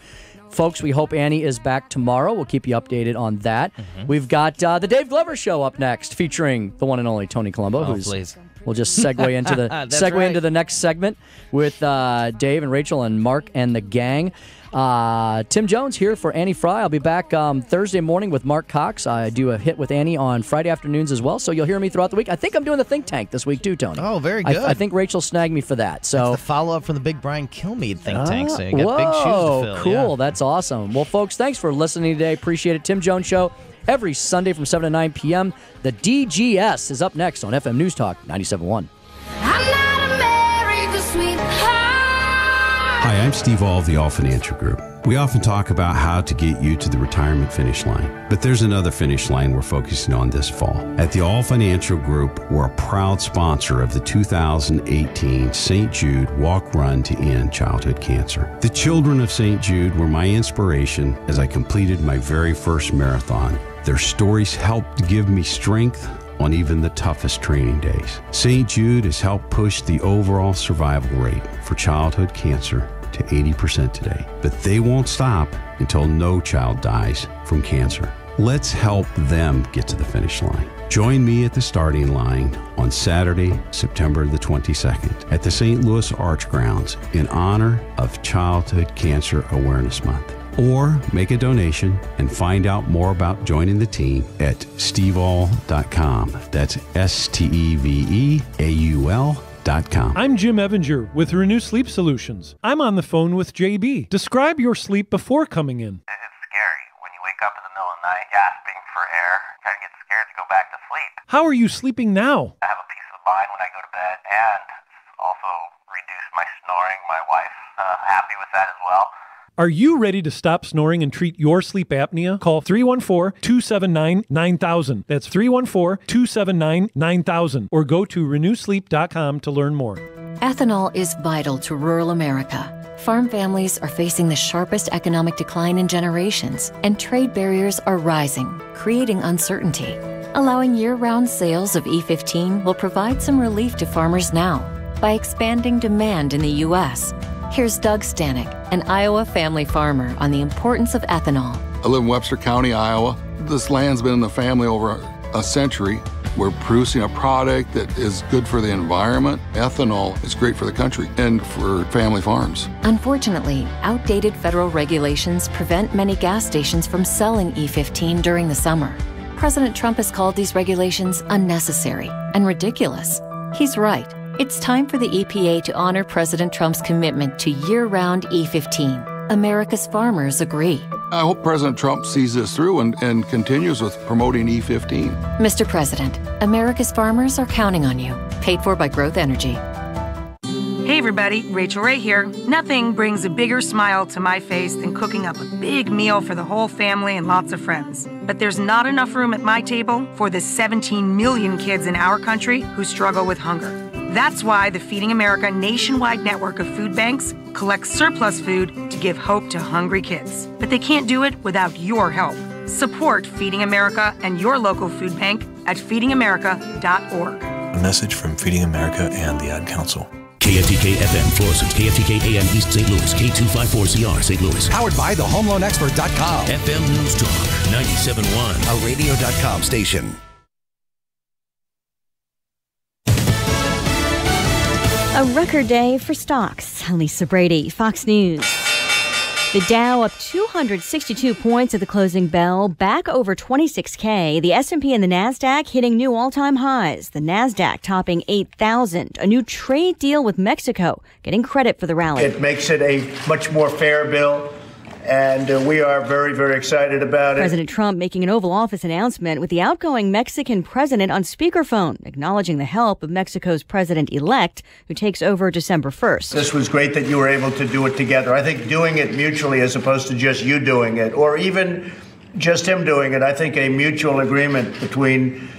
Folks, we hope Annie is back tomorrow. We'll keep you updated on that. Mm-hmm. We've got the Dave Glover Show up next, featuring the one and only Tony Colombo. Please. We'll just segue into the into the next segment with Dave and Rachel and Mark and the gang. Tim Jones here for Annie Fry. I'll be back Thursday morning with Marc Cox. I do a hit with Annie on Friday afternoons as well, so you'll hear me throughout the week. I think I'm doing the Think Tank this week too, Tony. Oh, very good. I think Rachel snagged me for that. So that's the follow-up from the big Brian Kilmeade Think Tank, so you got big shoes to fill. Cool. Yeah. That's awesome. Well, folks, thanks for listening today. Appreciate it. Tim Jones Show every Sunday from 7 to 9 p.m. The DGS is up next on FM News Talk 97.1. Hi, I'm Steve All of the All Financial Group. We often talk about how to get you to the retirement finish line, but there's another finish line we're focusing on this fall. At the All Financial Group, we're a proud sponsor of the 2018 St. Jude Walk Run to End Childhood Cancer. The children of St. Jude were my inspiration as I completed my very first marathon. Their stories helped give me strength on even the toughest training days. St. Jude has helped push the overall survival rate for childhood cancer to 80% today. But they won't stop until no child dies from cancer. Let's help them get to the finish line. Join me at the starting line on Saturday, September the 22nd at the St. Louis Arch Grounds in honor of Childhood Cancer Awareness Month. or make a donation and find out more about joining the team at steveall.com. That's STEVEAUL.com. I'm Jim Evinger with Renew Sleep Solutions. I'm on the phone with JB. Describe your sleep before coming in. It's scary when you wake up in the middle of the night gasping for air, kind of get scared to go back to sleep. How are you sleeping now? I have a peace of mind when I go to bed, and also reduce my snoring. My wife happy with that as well. Are you ready to stop snoring and treat your sleep apnea? Call 314-279-9000. That's 314-279-9000. Or go to renewsleep.com to learn more. Ethanol is vital to rural America. Farm families are facing the sharpest economic decline in generations, and trade barriers are rising, creating uncertainty. Allowing year-round sales of E15 will provide some relief to farmers now by expanding demand in the U.S. Here's Doug Stanek, an Iowa family farmer, on the importance of ethanol. I live in Webster County, Iowa. This land's been in the family over a century. We're producing a product that is good for the environment. Ethanol is great for the country and for family farms. Unfortunately, outdated federal regulations prevent many gas stations from selling E15 during the summer. President Trump has called these regulations unnecessary and ridiculous. He's right. It's time for the EPA to honor President Trump's commitment to year-round E15. America's farmers agree. I hope President Trump sees this through and continues with promoting E15. Mr. President, America's farmers are counting on you. Paid for by Growth Energy. Hey everybody, Rachel Ray here. Nothing brings a bigger smile to my face than cooking up a big meal for the whole family and lots of friends. But there's not enough room at my table for the 17 million kids in our country who struggle with hunger. That's why the Feeding America nationwide network of food banks collects surplus food to give hope to hungry kids. But they can't do it without your help. Support Feeding America and your local food bank at feedingamerica.org. A message from Feeding America and the Ad Council. KFTK FM Florissant, KFTK AM East St. Louis, K254CR St. Louis. Powered by thehomeloanexpert.com. FM News Talk 97.1. A radio.com station. A record day for stocks. Lisa Brady, Fox News. The Dow up 262 points at the closing bell, back over 26K. The S&P and the NASDAQ hitting new all-time highs. The NASDAQ topping 8,000. A new trade deal with Mexico getting credit for the rally. It makes it a much more fair bill, and we are very, very excited about it. President Trump making an Oval Office announcement with the outgoing Mexican president on speakerphone, acknowledging the help of Mexico's president-elect, who takes over December 1st. This was great that you were able to do it together. I think doing it mutually as opposed to just you doing it, or even just him doing it, I think a mutual agreement between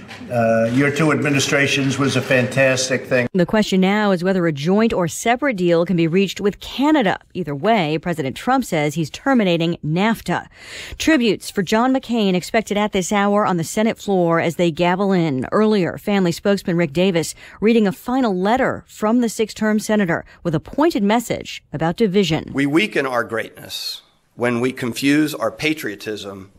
your two administrations was a fantastic thing. The question now is whether a joint or separate deal can be reached with Canada. Either way, President Trump says he's terminating NAFTA. Tributes for John McCain expected at this hour on the Senate floor as they gavel in. Earlier, family spokesman Rick Davis reading a final letter from the six-term senator with a pointed message about division. We weaken our greatness when we confuse our patriotism